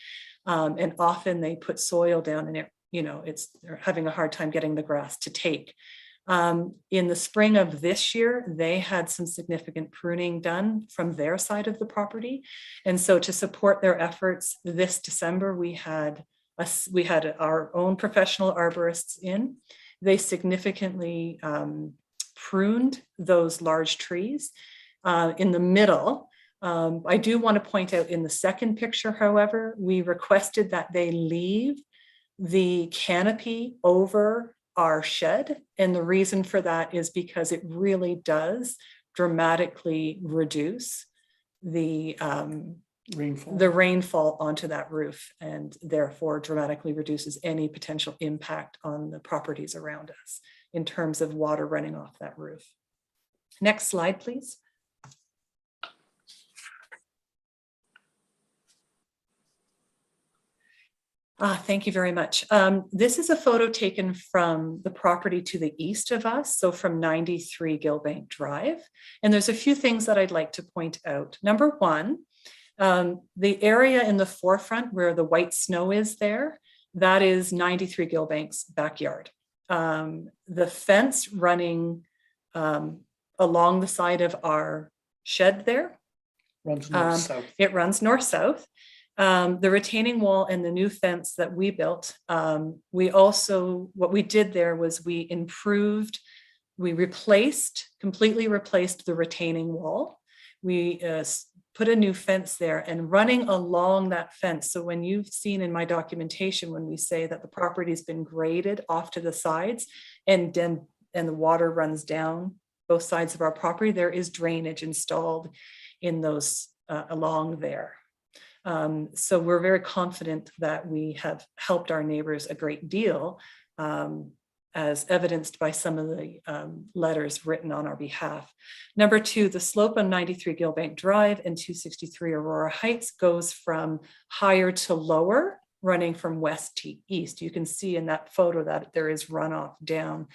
And often they put soil down and they're having a hard time getting the grass to take. In the spring of this year, they had some significant pruning done from their side of the property. And so to support their efforts this December, we had our own professional arborists in. They significantly pruned those large trees in the middle. I do want to point out in the second picture, however, we requested that they leave the canopy over our shed. And the reason for that is because it really does dramatically reduce the rainfall onto that roof, and therefore dramatically reduces any potential impact on the properties around us in terms of water running off that roof. Next slide, please. Thank you very much. This is a photo taken from the property to the east of us, so from 93 Gilbank Drive. And there's a few things that I'd like to point out. Number one, the area in the forefront where the white snow is there, that is 93 Gilbank's backyard. The fence running along the side of our shed there, Runs north-south. it runs north-south. The retaining wall and the new fence that we built, what we did there was we completely replaced the retaining wall. We put a new fence there, and running along that fence. So when you've seen in my documentation, when we say that the property's been graded off to the sides and the water runs down both sides of our property, there is drainage installed in those along there. So we're very confident that we have helped our neighbors a great deal, as evidenced by some of the letters written on our behalf. Number two, the slope on 93 Gilbank Drive and 263 Aurora Heights goes from higher to lower, running from west to east. You can see in that photo that there is runoff down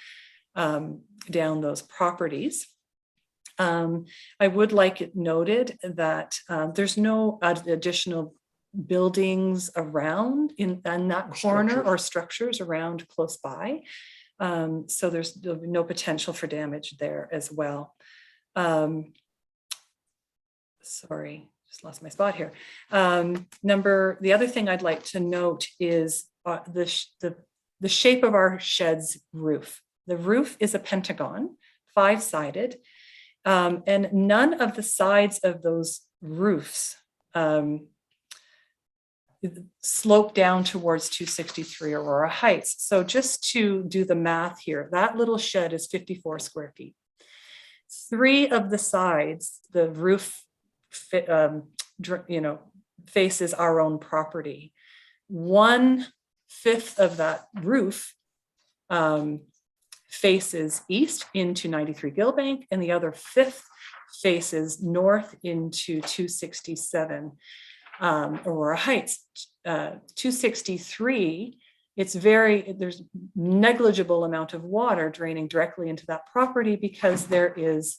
those properties. I would like it noted that there's no additional buildings around in that corner or structures around close by. So there'll be no potential for damage there as well. sorry, just lost my spot here. The other thing I'd like to note is the shape of our shed's roof. The roof is a pentagon, 5-sided, and none of the sides of those roofs slope down towards 263 Aurora Heights. So just to do the math here, that little shed is 54 square feet. 3 of the sides, the roof faces our own property. 1/5 of that roof faces east into 93 Gilbank, and the other 1/5 faces north into 267 Aurora Heights. 263, there's negligible amount of water draining directly into that property because there is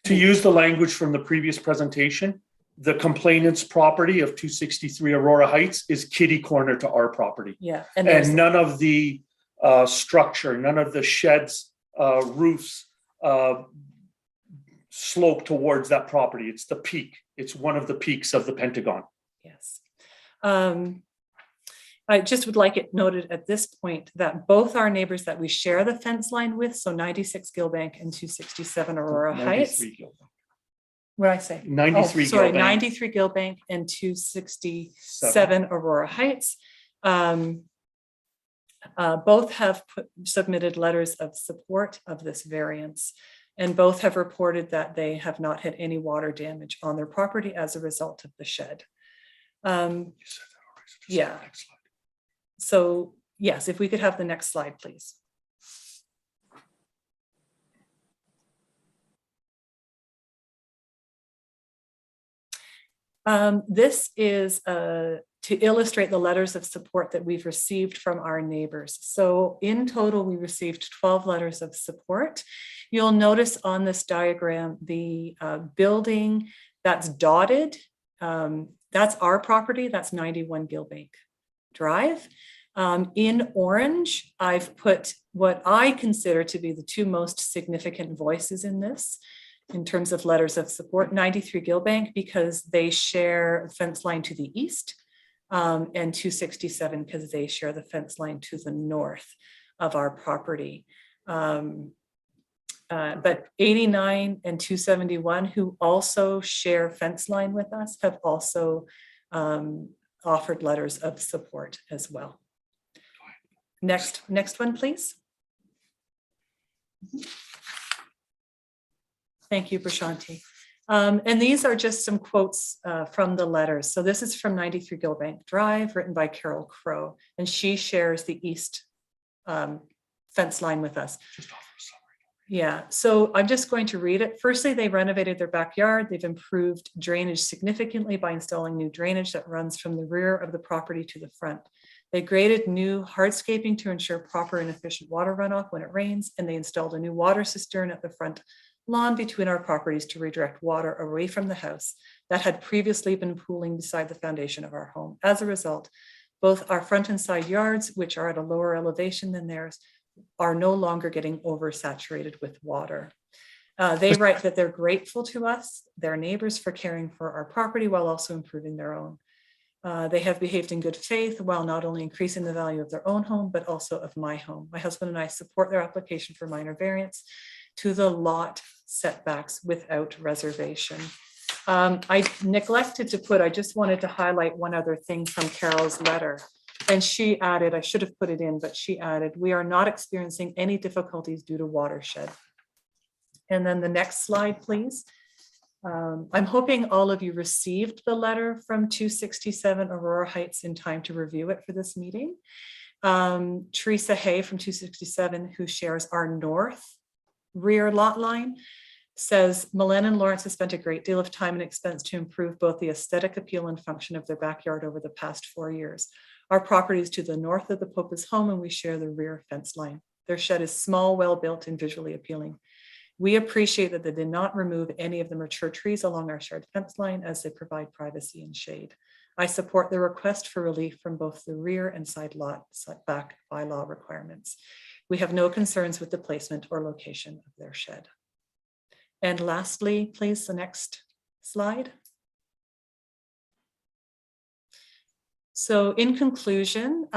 To use the language from the previous presentation, the complainant's property of 263 Aurora Heights is kitty corner to our property. Yeah. And none of the structure, none of the sheds, roofs slope towards that property. It's the peak. It's one of the peaks of the Pentagon. Yes. I just would like it noted at this point that both our neighbors that we share the fence line with, so 96 Gilbank and 267 Aurora Heights. What did I say? 93 sorry, Gilbank. 93 Gilbank and 267 Aurora Heights. Both have submitted letters of support of this variance, and both have reported that they have not had any water damage on their property as a result of the shed. Yeah. So yes, if we could have the next slide, please. This is to illustrate the letters of support that we've received from our neighbors. So in total, we received 12 letters of support. You'll notice on this diagram, the building that's dotted, that's our property, that's 91 Gilbank Drive. In orange, I've put what I consider to be the 2 most significant voices in this, in terms of letters of support. 93 Gilbank, because they share a fence line to the east, and 267 because they share the fence line to the north of our property. But 89 and 271, who also share fence line with us, have also offered letters of support as well. Next one, please. Thank you, Prashanti. And these are just some quotes from the letters. So this is from 93 Gilbank Drive, written by Carol Crow, and she shares the east fence line with us. Yeah, so I'm just going to read it. Firstly, they renovated their backyard. They've improved drainage significantly by installing new drainage that runs from the rear of the property to the front. They graded new hardscaping to ensure proper and efficient water runoff when it rains, and they installed a new water cistern at the front lawn between our properties to redirect water away from the house that had previously been pooling beside the foundation of our home. As a result, both our front and side yards, which are at a lower elevation than theirs, are no longer getting oversaturated with water. They write that they're grateful to us, their neighbors, for caring for our property while also improving their own. They have behaved in good faith while not only increasing the value of their own home, but also of my home. My husband and I support their application for minor variance to the lot setbacks without reservation. I neglected to put, I just wanted to highlight one other thing from Carol's letter. And she added, I should have put it in, but she added, we are not experiencing any difficulties due to watershed. And then the next slide, please. I'm hoping all of you received the letter from 267 Aurora Heights in time to review it for this meeting. Teresa Hay from 267, who shares our north rear lot line, says, Milan and Lawrence have spent a great deal of time and expense to improve both the aesthetic appeal and function of their backyard over the past 4 years. Our property is to the north of the Pope's home, and we share the rear fence line. Their shed is small, well-built, and visually appealing. We appreciate that they did not remove any of the mature trees along our shared fence line, as they provide privacy and shade. I support the request for relief from both the rear and side lot setback bylaw requirements. We have no concerns with the placement or location of their shed. And lastly, please, the next slide. So in conclusion,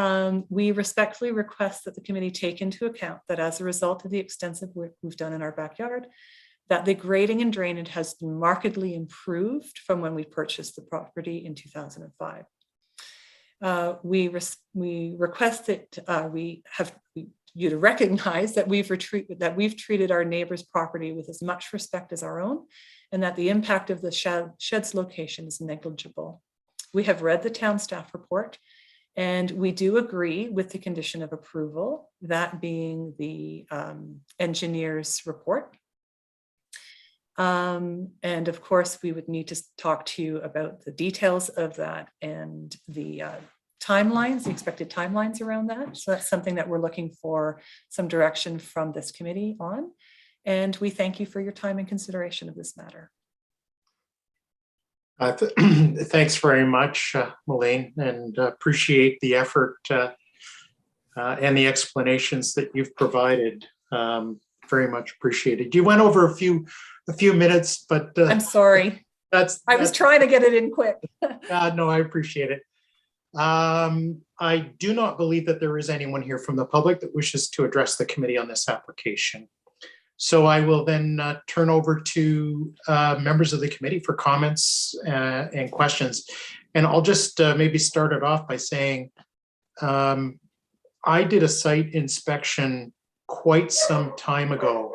we respectfully request that the committee take into account that as a result of the extensive work we've done in our backyard, that the grading and drainage has markedly improved from when we purchased the property in 2005. We request that you to recognize that we've treated our neighbor's property with as much respect as our own, and that the impact of the shed's location is negligible. We have read the town staff report, and we do agree with the condition of approval, that being the engineer's report. And of course, we would need to talk to you about the details of that and the timelines, the expected timelines around that. So that's something that we're looking for some direction from this committee on. And we thank you for your time and consideration of this matter. Thanks very much, Melaine, and appreciate the effort and the explanations that you've provided. Very much appreciated. You went over a few minutes, but I'm sorry. I was trying to get it in quick. No, I appreciate it. I do not believe that there is anyone here from the public that wishes to address the committee on this application. So I will then turn over to members of the committee for comments and questions. And I'll just maybe start it off by saying, I did a site inspection quite some time ago,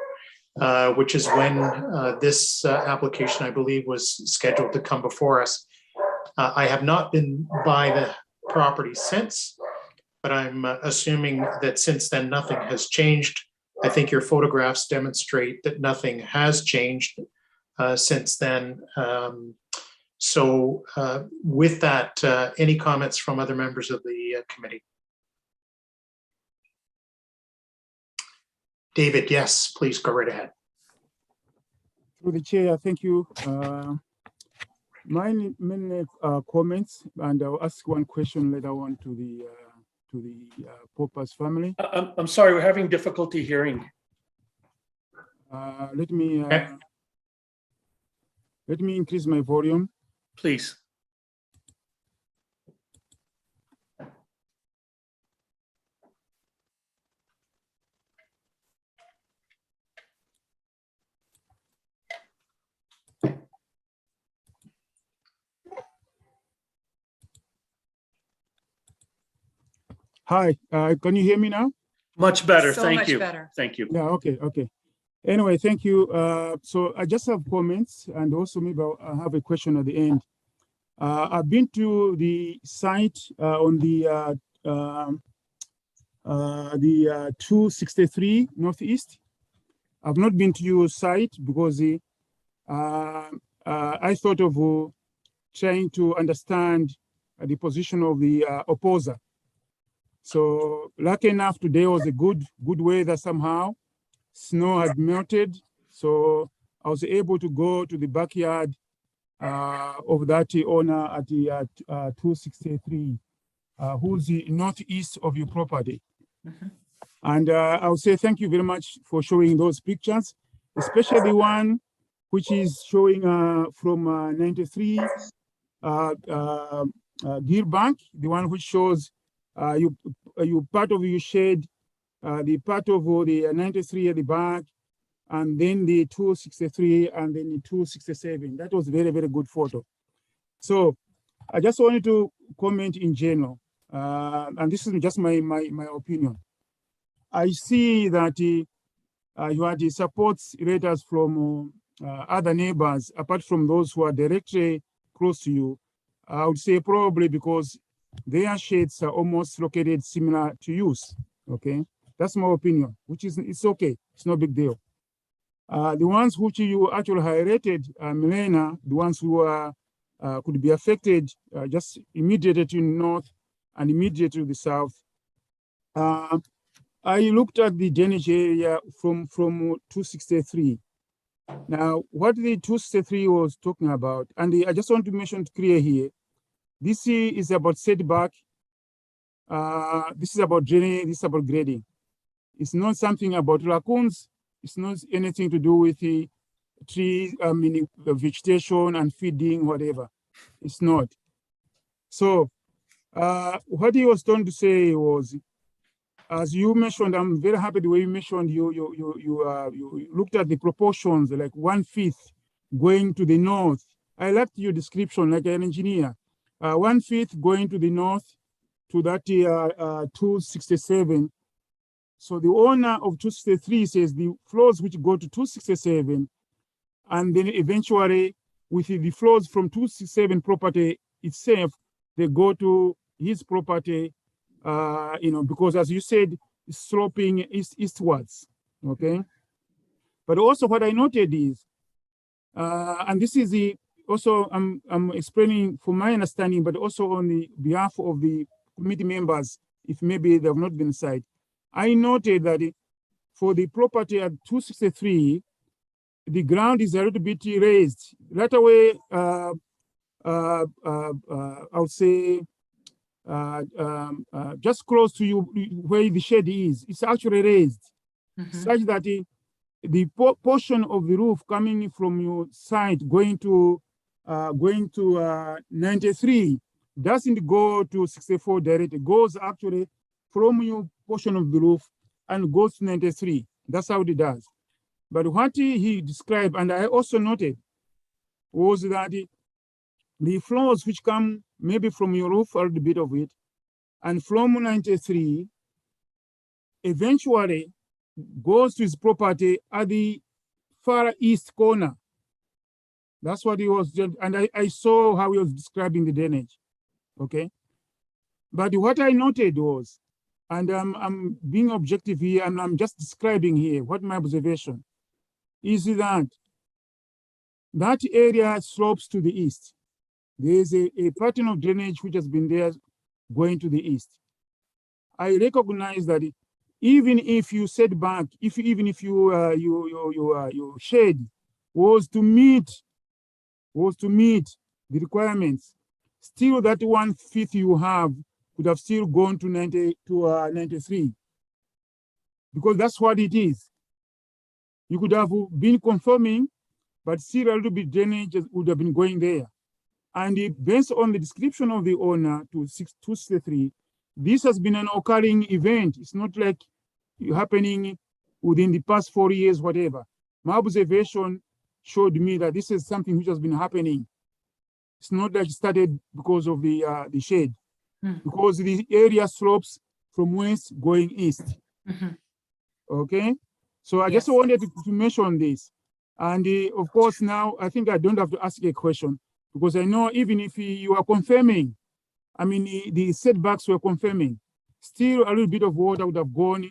which is when this application, I believe, was scheduled to come before us. I have not been by the property since, but I'm assuming that since then nothing has changed. I think your photographs demonstrate that nothing has changed since then. So with that, any comments from other members of the committee? David, yes, please go right ahead. Through the chair, thank you. Many comments, and I'll ask one question later on to the Popper's family. I'm sorry, we're having difficulty hearing. Let me increase my volume. Please. Hi, can you hear me now? Much better, So thank much you. better. Thank you. Yeah, okay. Anyway, thank you. So I just have comments, and also maybe I'll have a question at the end. I've been to the site on the 263 Northeast. I've not been to your site because I thought of trying to understand the position of the opposer. So lucky enough, today was a good weather somehow. Snow had melted, so I was able to go to the backyard of that owner at the 263, who's the northeast of your property. Mm-hmm. And I would say thank you very much for showing those pictures, especially the one which is showing from 93 Gear Bank, the one which shows you part of your shed, the part of the 93 at the back, and then the 263 and then the 267. That was very, very good photo. So I just wanted to comment in general, and this is just my opinion. I see that you had the support letters from other neighbors, apart from those who are directly close to you. I would say probably because their sheds are almost located similar to yours. Okay, that's my opinion, which is it's okay. It's no big deal. The ones which you actually highlighted, Milena, the ones who are could be affected just immediately to the north and immediately to the south. I looked at the drainage area from 263. Now, what the 263 was talking about, and I just want to mention it clear here, this is about setback. This is about draining, this is about grading. It's not something about raccoons. It's not anything to do with the tree, vegetation and feeding, whatever. It's not. So what he was trying to say was, as you mentioned, I'm very happy the way you mentioned you looked at the proportions, like 1/5 going to the north. I liked your description like an engineer. 1/5 going to the north to that 267. So the owner of 263 says the flows which go to 267, and then eventually with the flows from 267 property itself, they go to his property, because as you said, it's sloping eastwards, okay? But also what I noted is, and this is also I'm explaining from my understanding, but also on the behalf of the committee members, if maybe they have not been inside, I noted that for the property at 263, the ground is a little bit raised. Right away, I would say, just close to you where the shed is, it's actually raised, such that the portion of the roof coming from your side going to 93 doesn't go to 64 direct. It goes actually from your portion of the roof and goes to 93. That's how it does. But what he described, and I also noted, was that the flows which come maybe from your roof, a little bit of it, and from 93, eventually goes to his property at the far east corner. That's what he was, and I saw how he was describing the drainage, okay? But what I noted was, and I'm being objective here, and I'm just describing here what my observation is, that area slopes to the east. There is a pattern of drainage which has been there going to the east. I recognize that even if you set back, even if your shade was to meet the requirements, still that 1/5 you have could have still gone to 93, because that's what it is. You could have been conforming, but still a little bit drainage would have been going there. And based on the description of the owner to 263, this has been an occurring event. It's not like happening within the past 4 years, whatever. My observation showed me that this is something which has been happening. It's not like it started because of the shade, because the area slopes from west going east. Okay, so I just wanted to mention this. And of course, now I think I don't have to ask a question, because I know even if you are confirming, I mean, the setbacks were confirming, still a little bit of water would have gone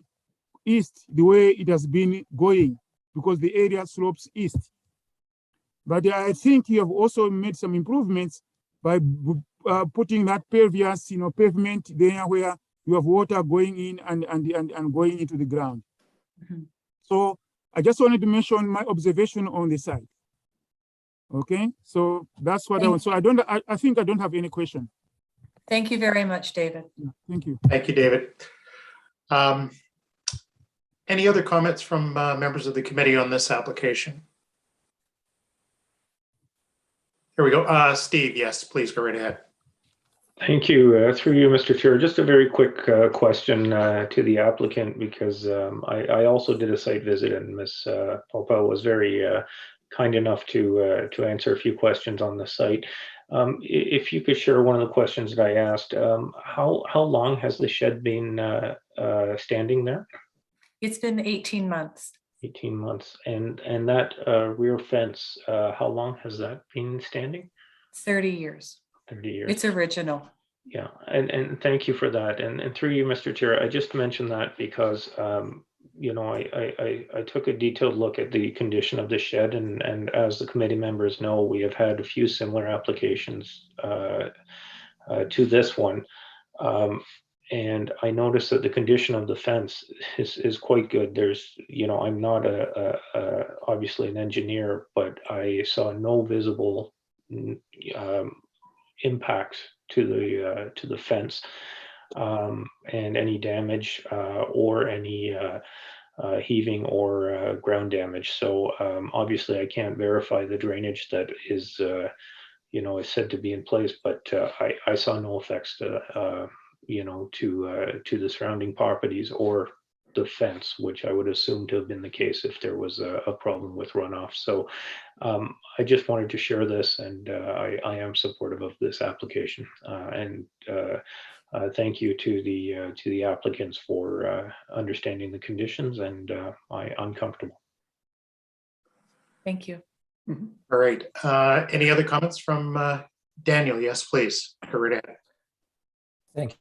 east the way it has been going, because the area slopes east. But I think you have also made some improvements by putting that pervious, pavement there where you have water going in and going into the ground. So I just wanted to mention my observation on the site. Okay, so that's what I want. So I think I don't have any question. Thank you very much, David. Yeah, thank you. Thank you, David. Any other comments from members of the committee on this application? Here we go. Steve, yes, please go right ahead. Thank you. Through you, Mr. Chair, just a very quick question to the applicant, because I also did a site visit, and Ms. Popa was very kind enough to answer a few questions on the site. If you could share one of the questions that I asked, how long has the shed been standing there? It's been 18 months. 18 months. And that rear fence, how long has that been standing? 30 years. 30 years. It's original. Yeah, and thank you for that. And through you, Mr. Chair, I just mentioned that because I took a detailed look at the condition of the shed, and as the committee members know, we have had a few similar applications to this one. And I noticed that the condition of the fence is quite good. There's, I'm not obviously an engineer, but I saw no visible impacts to the fence, and any damage or any heaving or ground damage. So obviously I can't verify the drainage that is, is said to be in place, but I saw no effects to, to the surrounding properties or the fence, which I would assume to have been the case if there was a problem with runoff. So I just wanted to share this, and I am supportive of this application. And thank you to the applicants for understanding the conditions, and I'm comfortable. Thank you. All right. Any other comments from Daniel? Yes, please. Go right ahead. Thank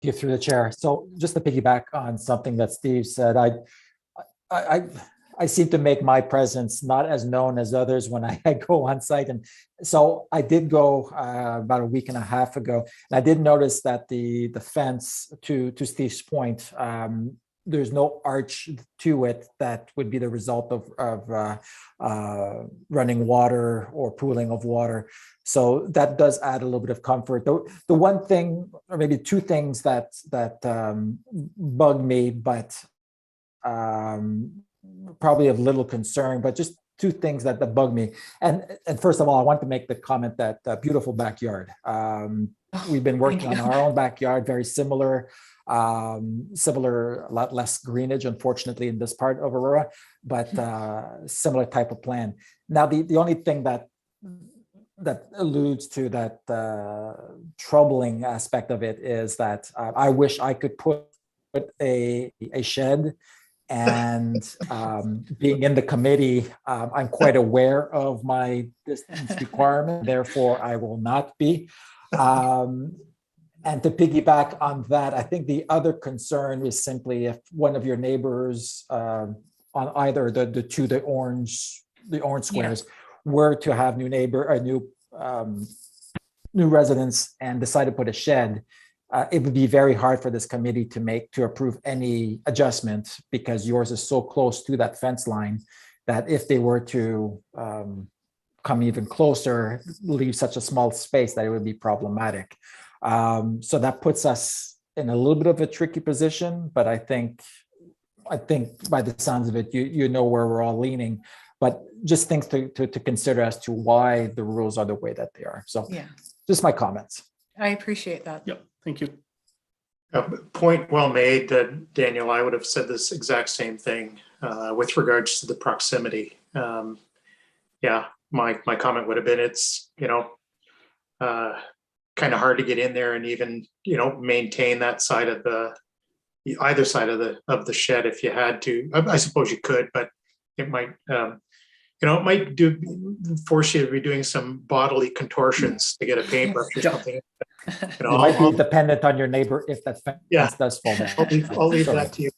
you through the chair. So just to piggyback on something that Steve said, I seem to make my presence not as known as others when I go on site. And so I did go about a week and a half ago, and I did notice that the fence, to Steve's point, there's no arch to it that would be the result of running water or pooling of water. So that does add a little bit of comfort. The one thing, or maybe two things that bug me, but probably of little concern, but just two things that bug me. And first of all, I want to make the comment that beautiful backyard. We've been working on our own backyard, very similar, a lot less greenage, unfortunately, in this part of Aurora, but similar type of plan. Now, the only thing that alludes to that troubling aspect of it is that I wish I could put a shed. And being in the committee, I'm quite aware of my distance requirement, therefore I will not be. And to piggyback on that, I think the other concern is simply if one of your neighbors on either the orange squares were to have new residents and decide to put a shed. It would be very hard for this committee to approve any adjustment, because yours is so close to that fence line that if they were to come even closer, leave such a small space, that it would be problematic. So that puts us in a little bit of a tricky position, but I think by the sounds of it, you know where we're all leaning, but just things to consider as to why the rules are the way that they are. So just my comments. I appreciate that. Yep, thank you. Point well made, Daniel. I would have said this exact same thing with regards to the proximity. My comment would have been, it's kind of hard to get in there and even maintain that side of either side of the shed if you had to. I suppose you could, but it might it might force you to be doing some bodily contortions to get a paintbrush or something. It might be dependent on your neighbor if that fence does fall down. I'll leave that to you.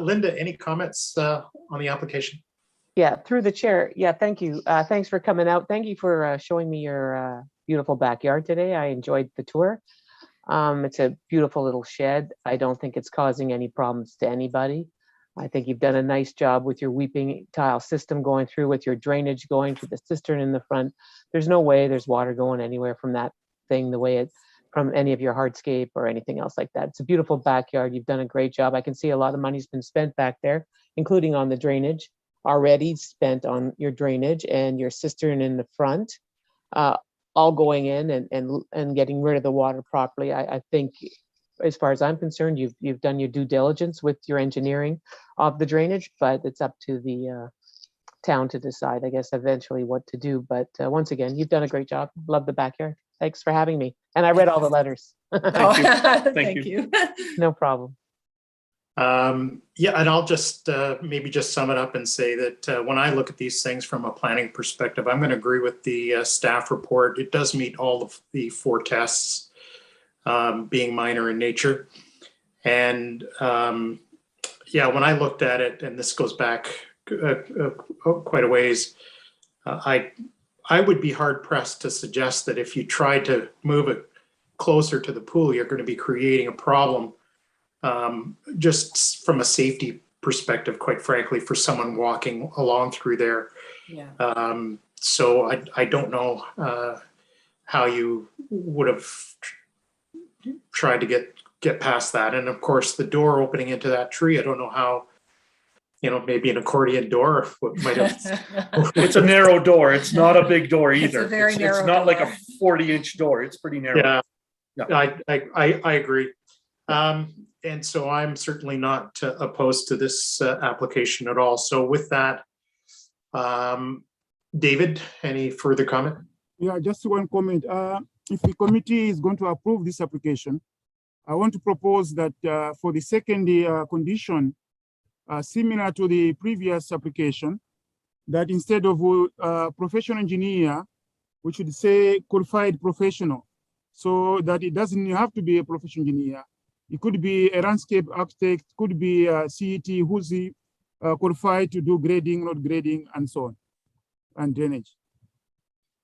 Linda, any comments on the application? Yeah, through the chair. Yeah, thank you. Thanks for coming out. Thank you for showing me your beautiful backyard today. I enjoyed the tour. It's a beautiful little shed. I don't think it's causing any problems to anybody. I think you've done a nice job with your weeping tile system going through, with your drainage going to the cistern in the front. There's no way there's water going anywhere from that thing, the way it from any of your hardscape or anything else like that. It's a beautiful backyard. You've done a great job. I can see a lot of money's been spent back there, including on the drainage, already spent on your drainage and your cistern in the front, all going in and getting rid of the water properly. I think, as far as I'm concerned, you've done your due diligence with your engineering of the drainage, but it's up to the town to decide, I guess, eventually what to do. But once again, you've done a great job. Love the backyard. Thanks for having me. And I read all the letters. Thank you. Thank you. No problem. And I'll just maybe just sum it up and say that when I look at these things from a planning perspective, I'm going to agree with the staff report. It does meet all of the 4 tests, being minor in nature. And when I looked at it, and this goes back quite a ways, I would be hard pressed to suggest that if you tried to move it closer to the pool, you're going to be creating a problem, just from a safety perspective, quite frankly, for someone walking along through there. So I don't know how you would have tried to get past that. And of course, the door opening into that tree, I don't know how maybe an accordion door might have. It's a narrow door. It's not a big door It's a either. very It's narrow not like a door. 40-inch door. It's pretty narrow. Yeah, Yeah. I agree. And so I'm certainly not opposed to this application at all. So with that, David, any further comment? Yeah, just one comment. If the committee is going to approve this application, I want to propose that for the second condition, similar to the previous application, that instead of professional engineer, we should say qualified professional, so that it doesn't have to be a professional engineer. It could be a landscape architect, could be a CET who's qualified to do grading, road grading, and so on, and drainage.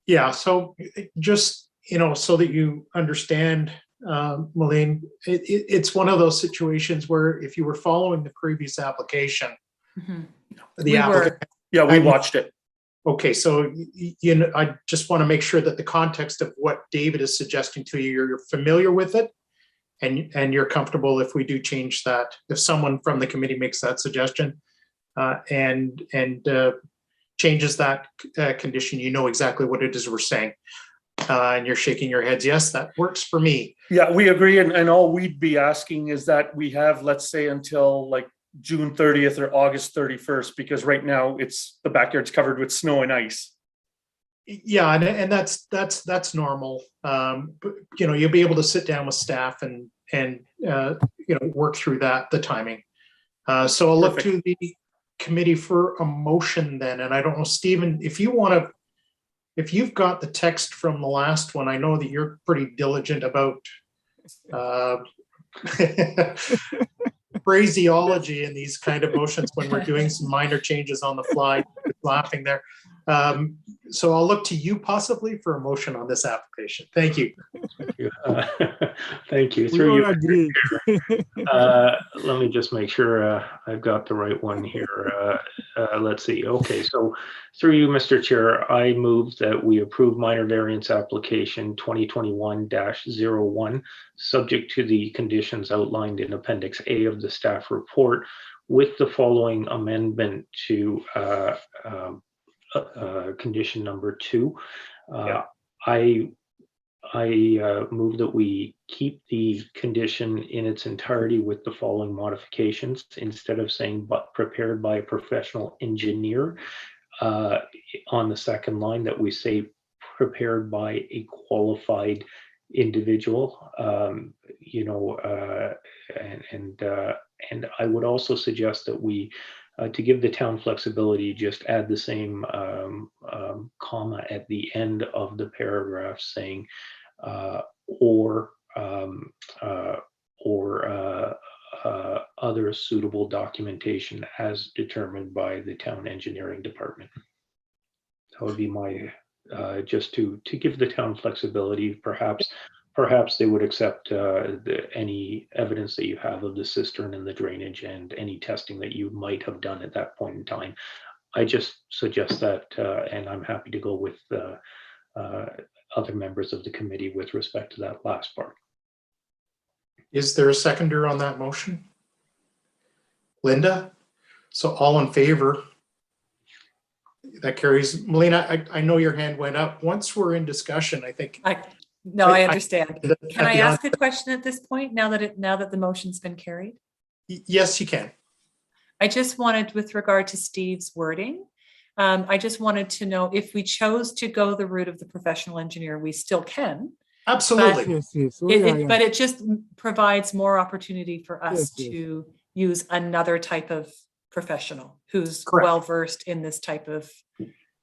Yeah, so just, so that you understand, Malene, it's one of those situations where if you were following the previous application, Mhm. the We applicant. were. Yeah, we watched it. Okay, so I just want to make sure that the context of what David is suggesting to you, you're familiar with it, and you're comfortable if we do change that, if someone from the committee makes that suggestion and changes that condition, you know exactly what it is we're saying. And you're shaking your heads. Yes, that works for me. Yeah, we agree. And all we'd be asking is that we have, let's say, until like June 30th or August 31st, because right now the backyard's covered with snow and ice. Yeah, and that's normal. But you'll be able to sit down with staff and work through the timing. So I'll look to the committee for a motion then. And I don't know, Stephen, if you've got the text from the last one, I know that you're pretty diligent about phraseology in these kind of motions when we're doing some minor changes on the fly. Laughing there. So I'll look to you possibly for a motion on this application. Thank you. Thank you. We Through all you, agree. let me just make sure I've got the right one here. Let's see. Okay, so through you, Mr. Chair, I move that we approve minor variance application 2021-01, subject to the conditions outlined in Appendix A of the staff report, with the following amendment to condition number 2. I move that we keep the condition in its entirety with the following modifications. Instead of saying but prepared by a professional engineer on the second line, that we say prepared by a qualified individual. And I would also suggest that we to give the town flexibility, just add the same comma at the end of the paragraph saying or other suitable documentation as determined by the town engineering department. That would be my just to give the town flexibility. Perhaps they would accept any evidence that you have of the cistern and the drainage and any testing that you might have done at that point in time. I just suggest that, and I'm happy to go with other members of the committee with respect to that last part. Is there a seconder on that motion? Linda? So all in favor? That carries. Melina, I know your hand went up. Once we're in discussion, I think. I understand. Can I ask the a question at this point, now that the motion's been carried? Yes, you can. I just wanted, with regard to Steve's wording, I just wanted to know if we chose to go the route of the professional engineer, we still can. Absolutely. Yes. Oh, But it just provides more opportunity for us to use another type of professional who's Correct. well-versed in this type of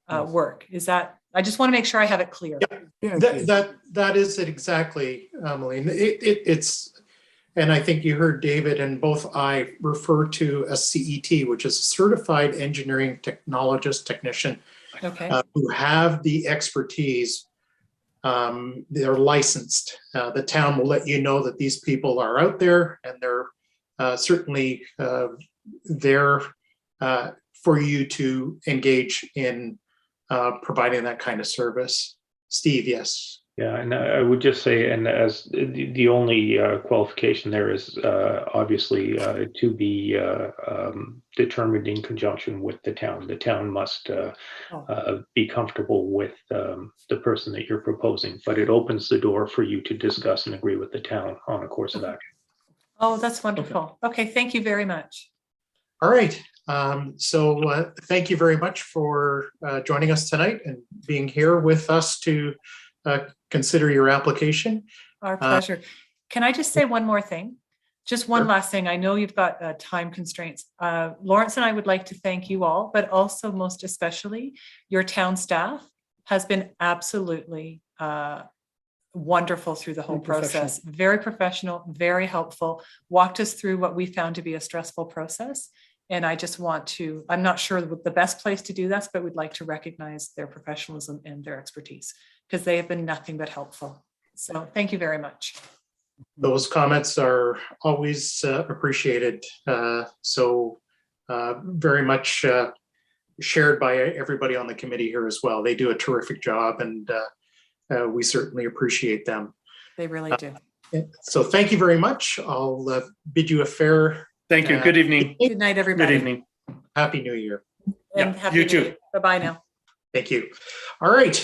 work. Is that, I just want to make sure I have it clear. That is it exactly, Melina. It's, and I think you heard David and both I refer to a CET, which is a certified engineering technologist technician, Okay. who have the expertise. They're licensed. The town will let you know that these people are out there, and they're certainly there for you to engage in providing that kind of service. Steve, yes. Yeah, and I would just say, and as the only qualification there is obviously to be determined in conjunction with the town. The town must be comfortable with the person that you're proposing, but it opens the door for you to discuss and agree with the town on a course of action. Oh, that's wonderful. Okay, thank you very much. All right. So thank you very much for joining us tonight and being here with us to consider your application. Our pleasure. Can I just say one more thing? Just one last thing. I know you've got time constraints. Lawrence and I would like to thank you all, but also most especially your town staff has been absolutely wonderful through the whole process. Very professional, very helpful, walked us through what we found to be a stressful process. And I just want to, I'm not sure the best place to do this, but we'd like to recognize their professionalism and their expertise because they have been nothing but helpful. So thank you very much. Those comments are always appreciated. Very much shared by everybody on the committee here as well. They do a terrific job and we certainly appreciate them. They really do. So thank you very much. I'll bid you a fair. Thank you. Good evening. Good night, everybody. Good evening. Happy New Year. And Yeah, happy you New too. Year. Bye-bye now. Thank you. All right.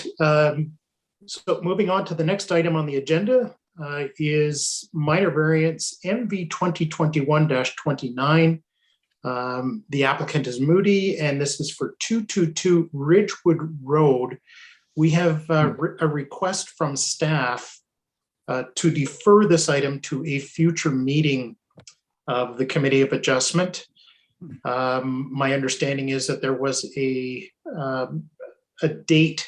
So moving on to the next item on the agenda is minor variance MV 2021-29. The applicant is Moody, and this is for 222 Ridgewood Road. We have a request from staff to defer this item to a future meeting of the Committee of Adjustment. My understanding is that there was a date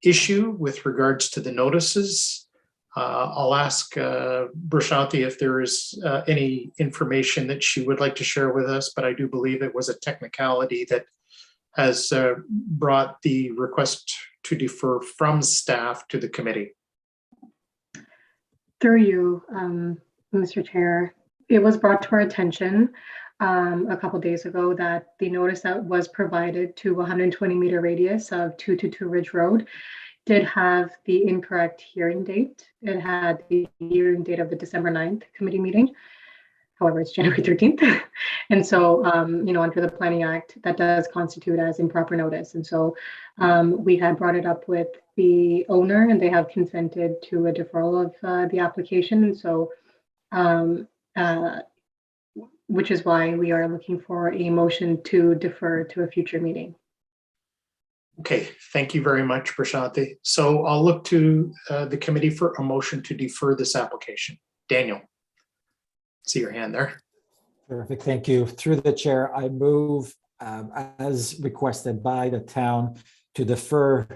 issue with regards to the notices. I'll ask Prashanthi if there is any information that she would like to share with us, but I do believe it was a technicality that has brought the request to defer from staff to the committee. Through you, Mr. Chair, it was brought to our attention a couple days ago that the notice that was provided to 120-meter radius of 222 Ridge Road did have the incorrect hearing date. It had the hearing date of the December 9th committee meeting. However, it's January 13th. And so, under the Planning Act, that does constitute as improper notice. And so we had brought it up with the owner and they have consented to a deferral of the application. And so, which is why we are looking for a motion to defer to a future meeting. Okay, thank you very much, Prashanthi. So I'll look to the committee for a motion to defer this application. Daniel, see your hand there. Terrific, thank you. Through the chair, I move as requested by the town to defer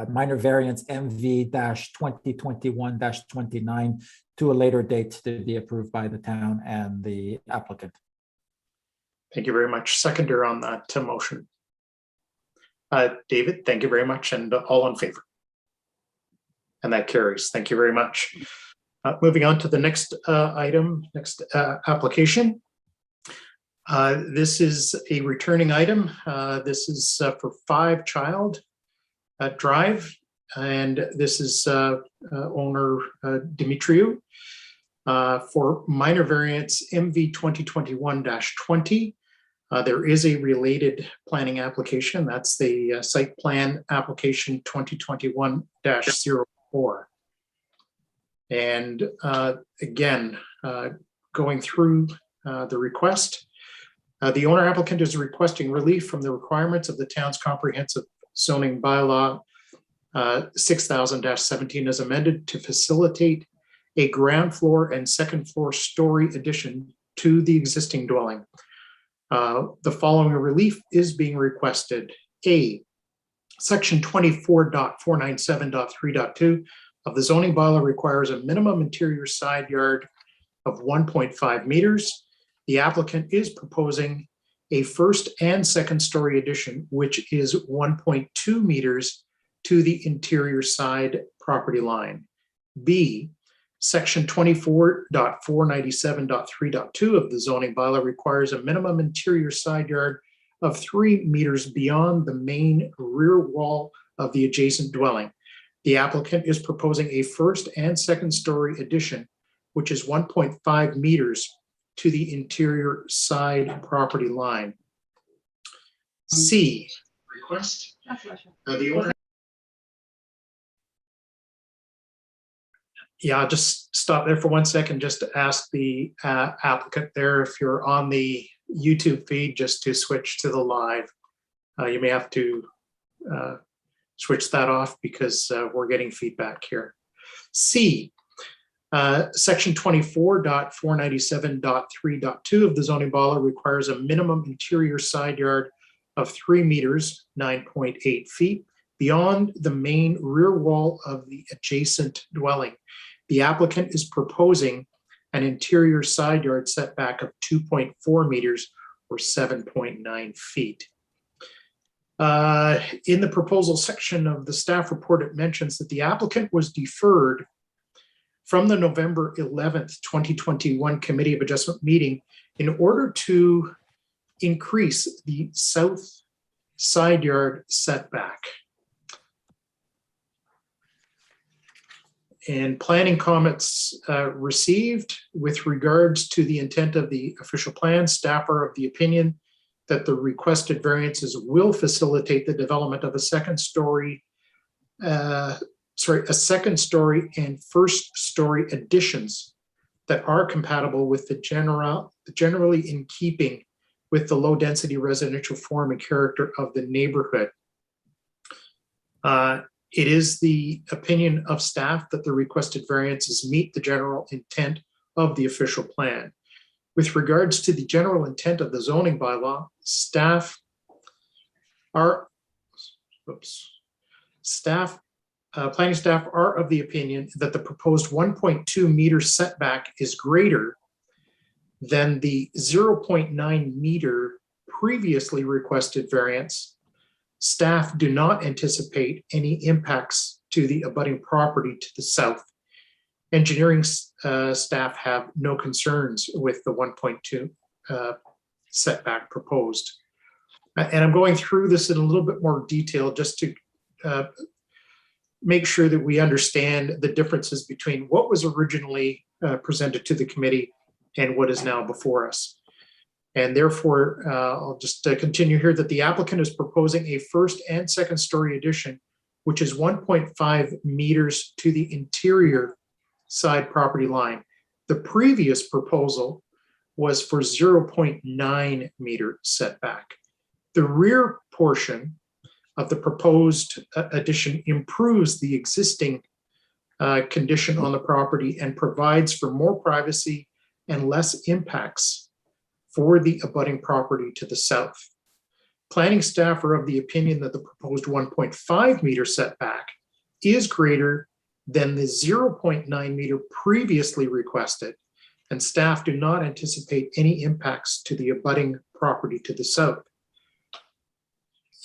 minor variance MV-2021-29 to a later date to be approved by the town and the applicant. Thank you very much. Seconder on that motion. David, thank you very much, and all in favor. And that carries. Thank you very much. Moving on to the next item, next application. This is a returning item. This is for 5 Child Drive, and this is owner Dimitriou for minor variance MV 2021-20. There is a related planning application. That's the site plan application 2021-04. And again, going through the request, the owner applicant is requesting relief from the requirements of the town's comprehensive zoning bylaw 6000-17 as amended to facilitate a ground floor and second floor story addition to the existing dwelling. The following relief is being requested. A, section 24.497.3.2 of the zoning bylaw requires a minimum interior side yard of 1.5 meters. The applicant is proposing a first and second story addition, which is 1.2 meters to the interior side property line. B, section 24.497.3.2 of the zoning bylaw requires a minimum interior side yard of 3 meters beyond the main rear wall of the adjacent dwelling. The applicant is proposing a first and second story addition, which is 1.5 meters to the interior side property line. C, request. The owner. Yeah, I'll just stop there for 1 second just to ask the applicant there, if you're on the YouTube feed, just to switch to the live. You may have to switch that off because we're getting feedback here. C, section 24.497.3.2 of the zoning bylaw requires a minimum interior side yard of 3 meters, 9.8 feet beyond the main rear wall of the adjacent dwelling. The applicant is proposing an interior side yard setback of 2.4 meters or 7.9 feet. In the proposal section of the staff report, it mentions that the applicant was deferred from the November 11th, 2021 Committee of Adjustment meeting in order to increase the south side yard setback. And planning comments received with regards to the intent of the official plan, staff are of the opinion that the requested variances will facilitate the development of a second story and first story additions that are compatible with the generally in keeping with the low density residential form and character of the neighborhood. It is the opinion of staff that the requested variances meet the general intent of the official plan. With regards to the general intent of the zoning bylaw, planning staff are of the opinion that the proposed 1.2 meter setback is greater than the 0.9 meter previously requested variance. Staff do not anticipate any impacts to the abutting property to the south. Engineering staff have no concerns with the 1.2 setback proposed. And I'm going through this in a little bit more detail just to make sure that we understand the differences between what was originally presented to the committee and what is now before us. And therefore, I'll just continue here that the applicant is proposing a first and second story addition, which is 1.5 meters to the interior side property line. The previous proposal was for 0.9 meter setback. The rear portion of the proposed addition improves the existing condition on the property and provides for more privacy and less impacts for the abutting property to the south. Planning staff are of the opinion that the proposed 1.5 meter setback is greater than the 0.9 meter previously requested, and staff do not anticipate any impacts to the abutting property to the south.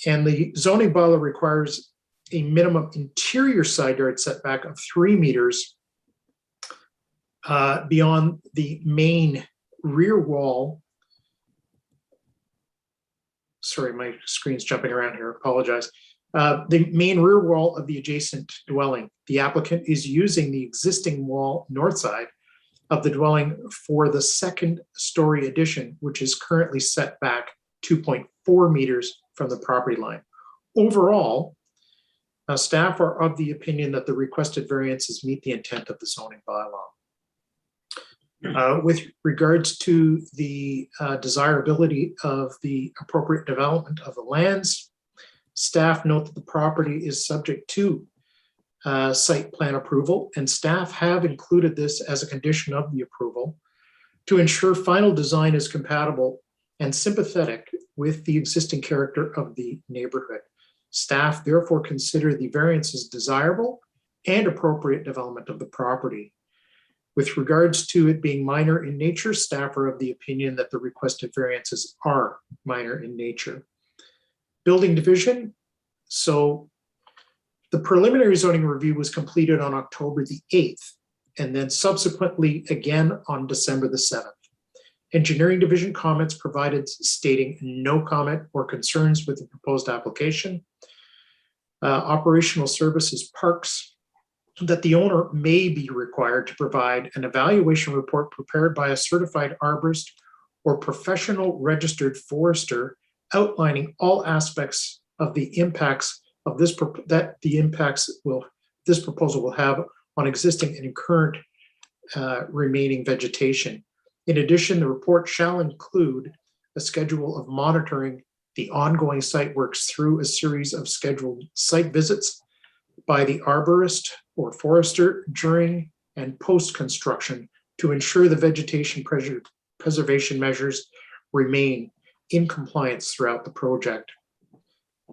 And the zoning bylaw requires a minimum interior side yard setback of 3 meters beyond the main rear wall. Sorry, my screen's jumping around here, apologize. The main rear wall of the adjacent dwelling. The applicant is using the existing wall north side of the dwelling for the second story addition, which is currently set back 2.4 meters from the property line. Overall, staff are of the opinion that the requested variances meet the intent of the zoning bylaw. With regards to the desirability of the appropriate development of the lands, staff note that the property is subject to site plan approval, and staff have included this as a condition of the approval to ensure final design is compatible and sympathetic with the existing character of the neighborhood. Staff therefore consider the variances desirable and appropriate development of the property. With regards to it being minor in nature, staff are of the opinion that the requested variances are minor in nature. Building division. So the preliminary zoning review was completed on October the 8th, and then subsequently again on December the 7th. Engineering division comments provided stating no comment or concerns with the proposed application. Operational services parks that the owner may be required to provide an evaluation report prepared by a certified arborist or professional registered forester outlining all aspects of the impacts of this this proposal will have on existing and current remaining vegetation. In addition, the report shall include a schedule of monitoring the ongoing site works through a series of scheduled site visits by the arborist or forester during and post-construction to ensure the vegetation preservation measures remain in compliance throughout the project.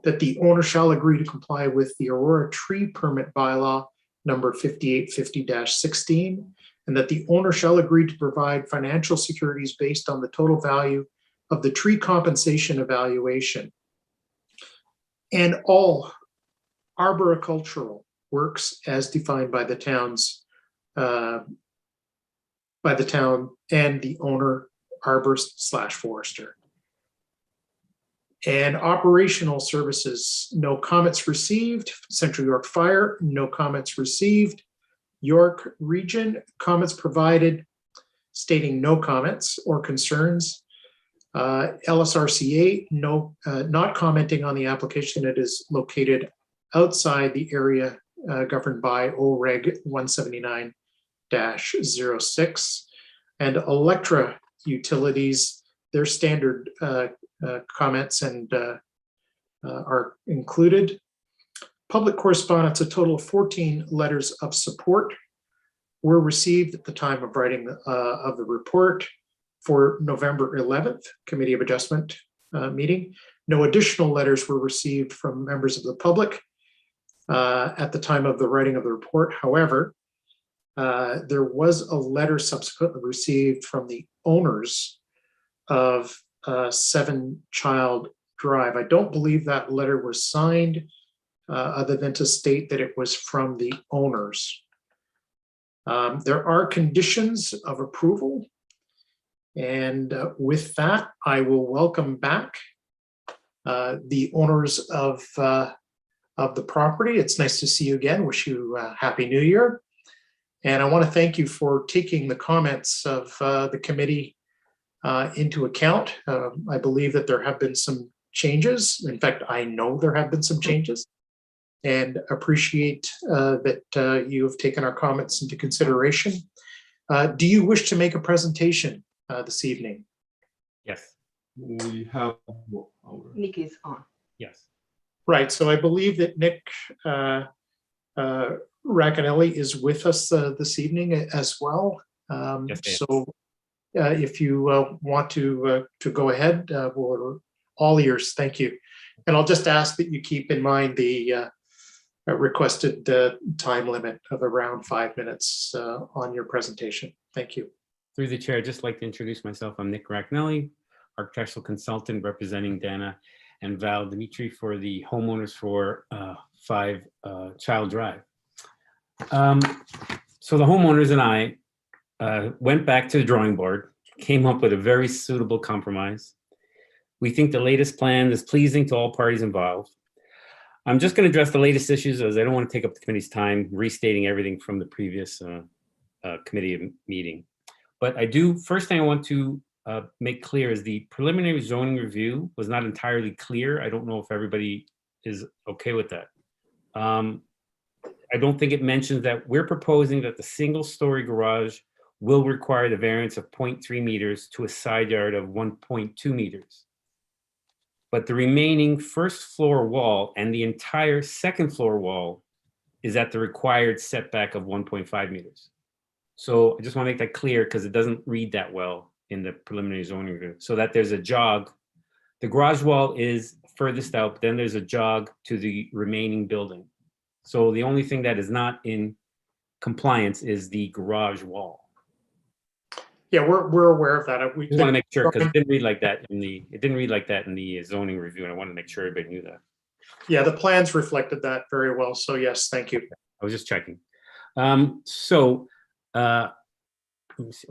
That the owner shall agree to comply with the Aurora Tree Permit Bylaw number 5850-16, and that the owner shall agree to provide financial securities based on the total value of the tree compensation evaluation. And all arboricultural works as defined by the town's by the town and the owner, arborist / forester. And operational services, no comments received. Central York Fire, no comments received. York Region, comments provided, stating no comments or concerns. LSRCA, no, not commenting on the application. It is located outside the area governed by OREG 179-06. And Electra Utilities, their standard comments and are included. Public correspondence, a total of 14 letters of support were received at the time of writing of the report for November 11th, Committee of Adjustment meeting. No additional letters were received from members of the public at the time of the writing of the report. However, there was a letter subsequently received from the owners of 7 Child Drive. I don't believe that letter was signed other than to state that it was from the owners. There are conditions of approval. And with that, I will welcome back the owners of the property. It's nice to see you again. Wish you a Happy New Year. And I want to thank you for taking the comments of the committee into account. I believe that there have been some changes. In fact, I know there have been some changes, and appreciate that you have taken our comments into consideration. Do you wish to make a presentation this evening? Yes. We have Nick is on. yes. Right, so I believe that Nick Racanelli is with us this evening as well. Yes, So if you want to go ahead, we're all ears. Thank you. And I'll just ask that you keep in mind the requested time limit of around 5 minutes on your presentation. Thank you. Through the chair, I'd just like to introduce myself. I'm Nick Racanelli, architectural consultant representing Dana and Val Dimitri for the homeowners for 5 Child Drive. So the homeowners and I went back to the drawing board, came up with a very suitable compromise. We think the latest plan is pleasing to all parties involved. I'm just going to address the latest issues as I don't want to take up the committee's time restating everything from the previous committee meeting. But I do, first thing I want to make clear is the preliminary zoning review was not entirely clear. I don't know if everybody is okay with that. I don't think it mentions that we're proposing that the single-story garage will require the variance of 0.3 meters to a side yard of 1.2 meters. But the remaining first floor wall and the entire second floor wall is at the required setback of 1.5 meters. So I just want to make that clear because it doesn't read that well in the preliminary zoning review. So that there's a jog. The garage wall is furthest out, but then there's a jog to the remaining building. So the only thing that is not in compliance is the garage wall. Yeah, we're aware of that. We just want to make sure because it didn't read like that in the zoning review, and I want to make sure everybody knew that. Yeah, the plans reflected that very well. So yes, thank you. I was just checking. So let me see.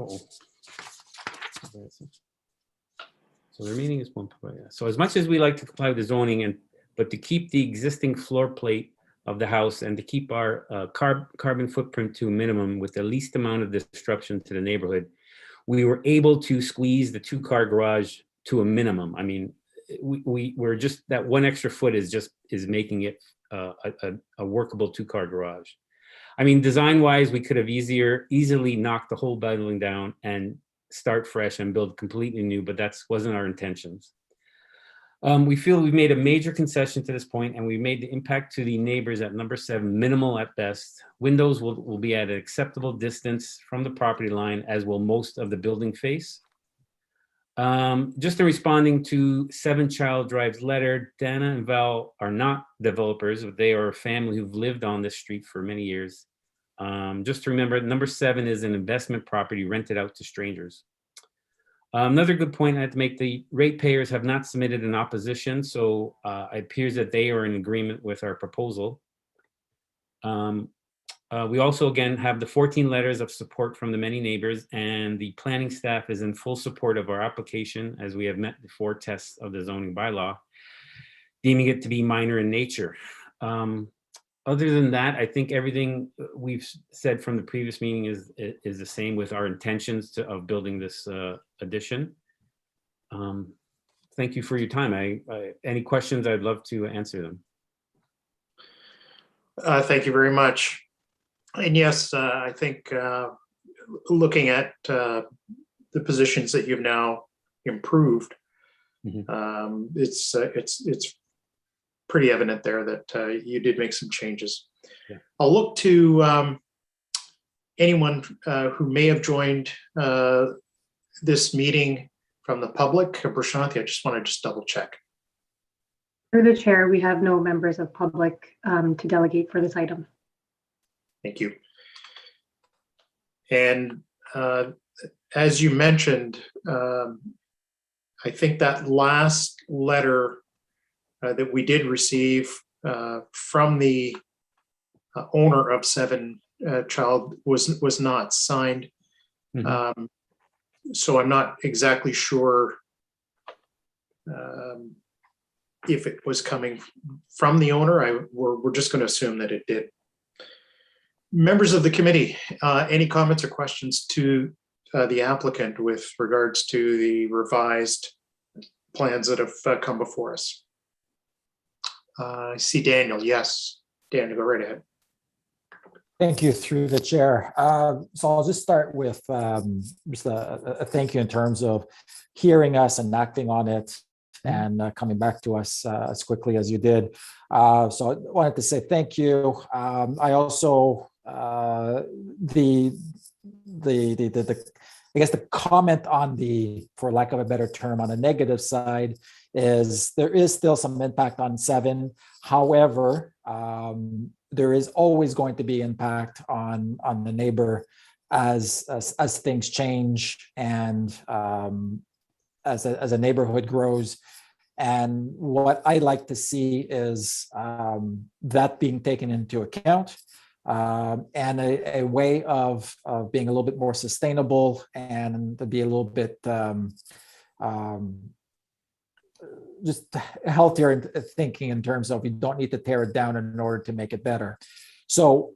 So the remaining is 1. So as much as we like to comply with the zoning but to keep the existing floor plate of the house and to keep our carbon footprint to a minimum with the least amount of disruption to the neighborhood, we were able to squeeze the 2-car garage to a minimum. I mean, we're just, that one extra foot is making it a workable 2-car garage. I mean, design-wise, we could have easily knocked the whole building down and start fresh and build completely new, but that wasn't our intentions. We feel we've made a major concession to this point, and we made the impact to the neighbors at number 7 minimal at best. Windows will be at an acceptable distance from the property line, as will most of the building face. Just in responding to 7 Child Drive's letter, Dana and Val are not developers, but they are a family who've lived on this street for many years. Just to remember, number 7 is an investment property rented out to strangers. Another good point I had to make, the ratepayers have not submitted an opposition, so it appears that they are in agreement with our proposal. We also, again, have the 14 letters of support from the many neighbors, and the planning staff is in full support of our application, as we have met the 4 tests of the zoning bylaw, deeming it to be minor in nature. Other than that, I think everything we've said from the previous meeting is the same with our intentions of building this addition. Thank you for your time. Any questions, I'd love to answer them. Thank you very much. And yes, I think looking at the positions that you've now improved, it's pretty evident there that you did make some changes. Yeah. I'll look to anyone who may have joined this meeting from the public. Prashanthi, I just want to double check. Through the chair, we have no members of public to delegate for this item. Thank you. And as you mentioned, I think that last letter that we did receive from the owner of 7 Child was not signed. So I'm not exactly sure if it was coming from the owner. We're just going to assume that it did. Members of the committee, any comments or questions to the applicant with regards to the revised plans that have come before us? I see Daniel. Yes, Daniel, go right ahead. Thank you, through the chair. So I'll just start with just a thank you in terms of hearing us and acting on it and coming back to us as quickly as you did. So I wanted to say thank you. I also I guess the comment on the, for lack of a better term, on the negative side is there is still some impact on 7. However, there is always going to be impact on the neighbor as things change and as a neighborhood grows. And what I like to see is that being taken into account, and a way of being a little bit more sustainable and to be a little bit just healthier in thinking in terms of you don't need to tear it down in order to make it better. So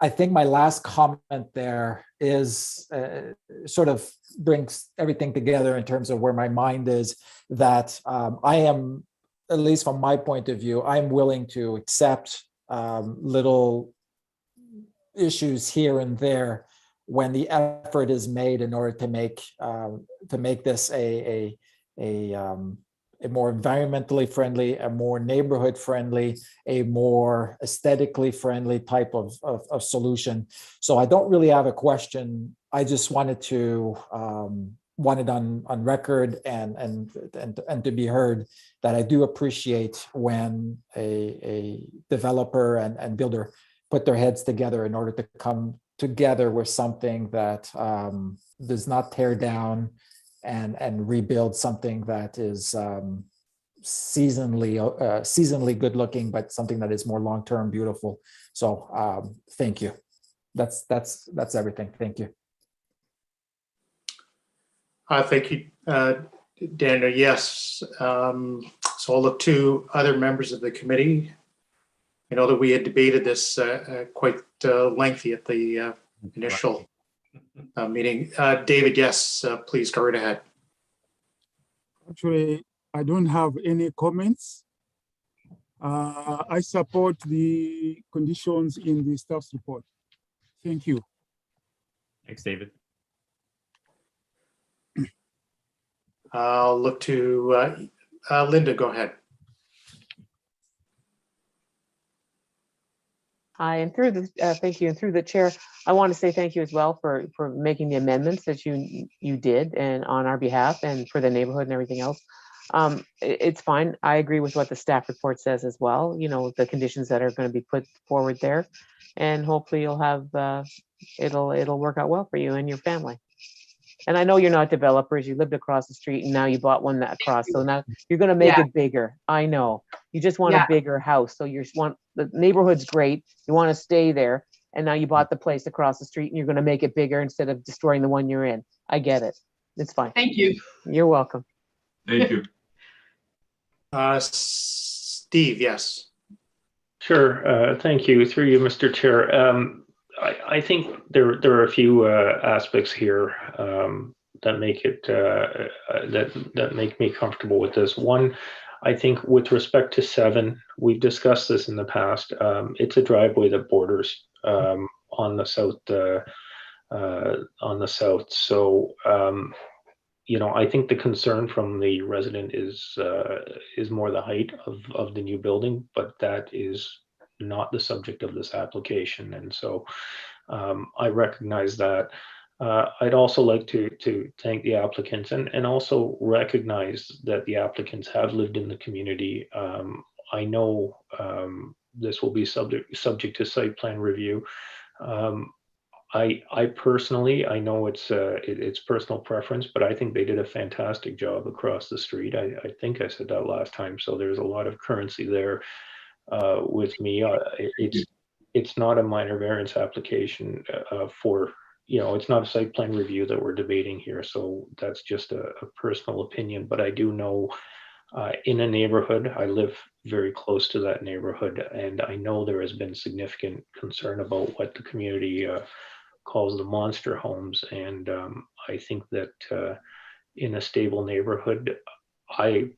I think my last comment there is sort of brings everything together in terms of where my mind is, that I am, at least from my point of view, I'm willing to accept little issues here and there when the effort is made in order to make this a more environmentally friendly, a more neighborhood friendly, a more aesthetically friendly type of solution. So I don't really have a question. I just wanted to want it on record and to be heard that I do appreciate when a developer and builder put their heads together in order to come together with something that does not tear down and rebuild something that is seasonally good looking, but something that is more long-term beautiful. So thank you. That's everything. Thank you. Thank you, Daniel. Yes. So I'll look to other members of the committee. I know that we had debated this quite lengthy at the initial meeting. David, yes, please go right ahead. Actually, I don't have any comments. I support the conditions in the staff's report. Thank you. Thanks, David. I'll look to Linda, go ahead. Hi, and through the thank you, and through the chair, I want to say thank you as well for making the amendments that you did and on our behalf and for the neighborhood and everything else. It's fine. I agree with what the staff report says as well. You know, the conditions that are going to be put forward there, and hopefully you'll have it'll work out well for you and your family. And I know you're not developers. You lived across the street and now you bought one that across. So now you're going to make it bigger. I know. You just want a bigger house. So you just want, the neighborhood's great. You want to stay there. And now you bought the place across the street and you're going to make it bigger instead of destroying the one you're in. I get it. It's fine. Thank you. You're welcome. Thank you. Steve, yes. Sure. Thank you. Through you, Mr. Chair. I think there are a few aspects here that make it that make me comfortable with this. One, I think with respect to 7, we've discussed this in the past. It's a driveway that borders on the south. So you know, I think the concern from the resident is more the height of the new building, but that is not the subject of this application. And so I recognize that. I'd also like to thank the applicants and also recognize that the applicants have lived in the community. I know this will be subject to site plan review. I personally, I know it's personal preference, but I think they did a fantastic job across the street. I think I said that last time. So there's a lot of currency there with me. It's not a minor variance application for, you know, it's not a site plan review that we're debating here. So that's just a personal opinion, but I do know in a neighborhood, I live very close to that neighborhood, and I know there has been significant concern about what the community calls the monster homes. And I think that in a stable neighborhood, I've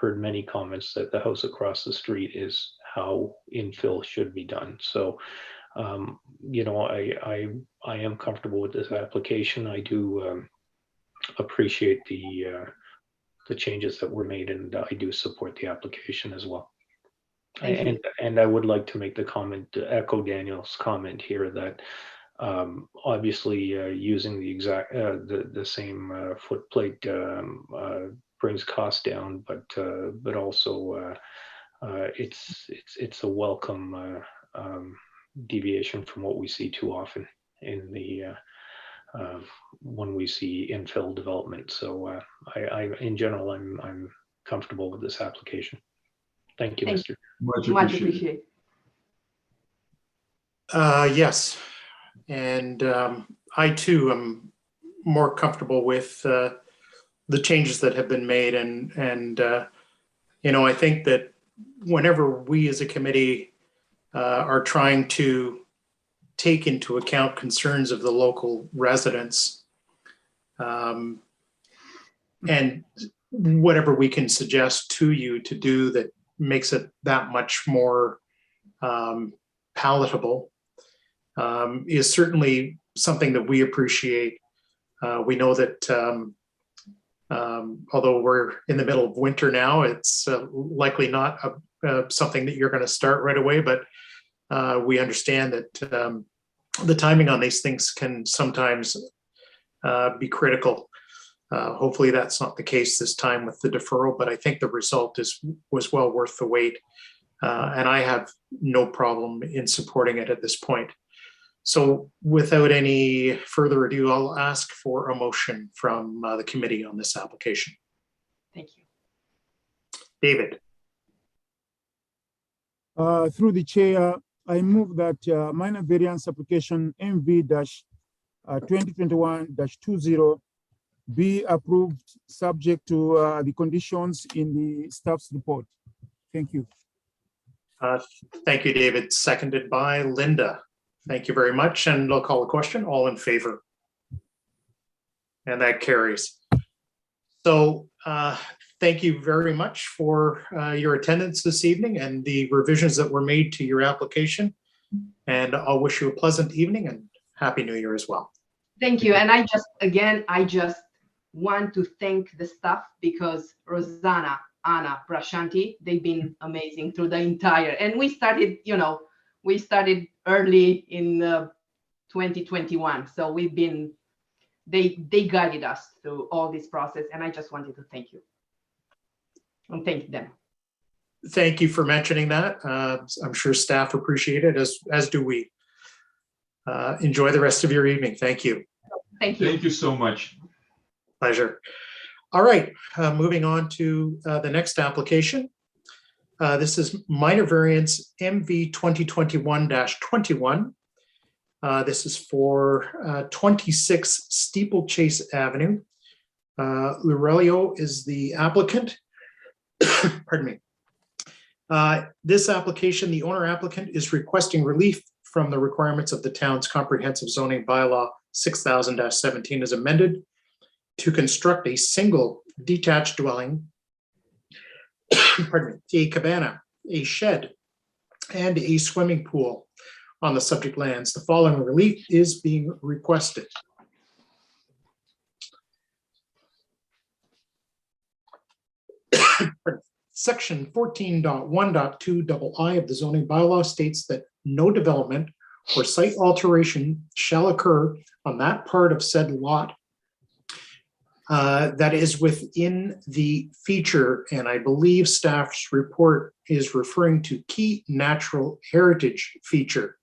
heard many comments that the house across the street is how infill should be done. So, you know, I am comfortable with this application. I do appreciate the changes that were made, and I do support the application as well. And I would like to make the comment, to echo Daniel's comment here, that obviously using the exact the same footplate brings costs down, but also it's a welcome deviation from what we see too often in the when we see infill development. So I in general, I'm comfortable with this application. Thank you, Mr. Much appreciated. Yes, and I too am more comfortable with the changes that have been made, and you know, I think that whenever we as a committee are trying to take into account concerns of the local residents, and whatever we can suggest to you to do that makes it that much more palatable is certainly something that we appreciate. We know that although we're in the middle of winter now, it's likely not something that you're going to start right away, but we understand that the timing on these things can sometimes be critical. Hopefully that's not the case this time with the deferral, but I think the result was well worth the wait. And I have no problem in supporting it at this point. So without any further ado, I'll ask for a motion from the committee on this application. Thank you. David. Through the chair, I move that minor variance application MV-2021-20 be approved subject to the conditions in the staff's report. Thank you. Thank you, David. Seconded by Linda. Thank you very much. And I'll call a question. All in favor? And that carries. So thank you very much for your attendance this evening and the revisions that were made to your application. And I'll wish you a pleasant evening and Happy New Year as well. Thank you. And I just want to thank the staff because Rosanna, Anna, Prashanti, they've been amazing through the entire, and we started early in 2021. So they guided us through all this process, and I just wanted to thank you and thank them. Thank you for mentioning that. I'm sure staff appreciate it, as do we. Enjoy the rest of your evening. Thank you. Thank you. Thank you so much. Pleasure. All right, moving on to the next application. This is minor variance MV 2021-21. This is for 26 Steeplechase Avenue. Lurelio is the applicant. Pardon me. This application, the owner applicant is requesting relief from the requirements of the town's comprehensive zoning bylaw 6000-17 as amended to construct a single detached dwelling, pardon me, a cabana, a shed, and a swimming pool on the subject lands. The following relief is being requested. Section 14.1.2 of the zoning bylaw states that no development or site alteration shall occur on that part of said lot that is within the feature, and I believe staff's report is referring to key natural heritage feature,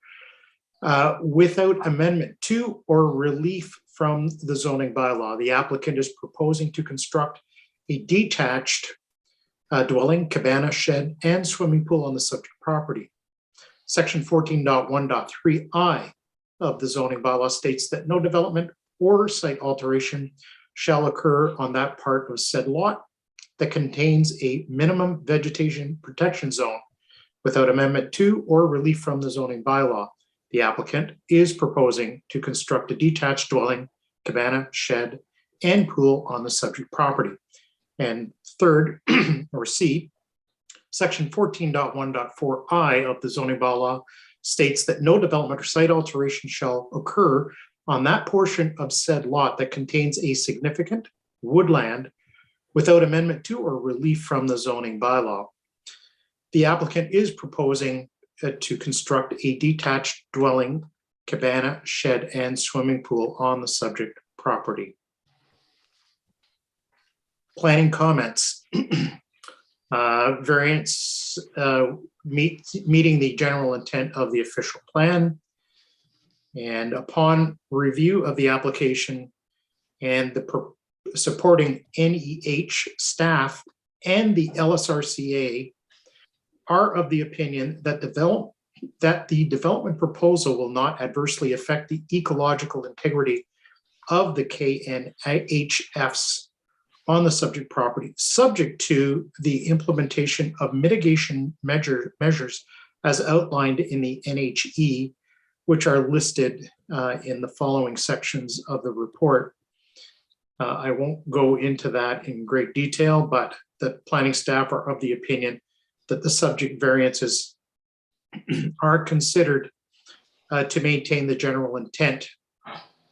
without amendment to or relief from the zoning bylaw. The applicant is proposing to construct a detached dwelling, cabana, shed, and swimming pool on the subject property. Section 14.1.3I of the zoning bylaw states that no development or site alteration shall occur on that part of said lot that contains a minimum vegetation protection zone without amendment to or relief from the zoning bylaw. The applicant is proposing to construct a detached dwelling, cabana, shed, and pool on the subject property. And third, or C, section 14.1.4I of the zoning bylaw states that no development or site alteration shall occur on that portion of said lot that contains a significant woodland without amendment to or relief from the zoning bylaw. The applicant is proposing to construct a detached dwelling, cabana, shed, and swimming pool on the subject property. Planning comments. Variance meeting the general intent of the official plan. And upon review of the application and the supporting NEH staff and the LSRCA are of the opinion that the development proposal will not adversely affect the ecological integrity of the KNHFs on the subject property, subject to the implementation of mitigation measures as outlined in the NHE, which are listed in the following sections of the report. I won't go into that in great detail, but the planning staff are of the opinion that the subject variances are considered to maintain the general intent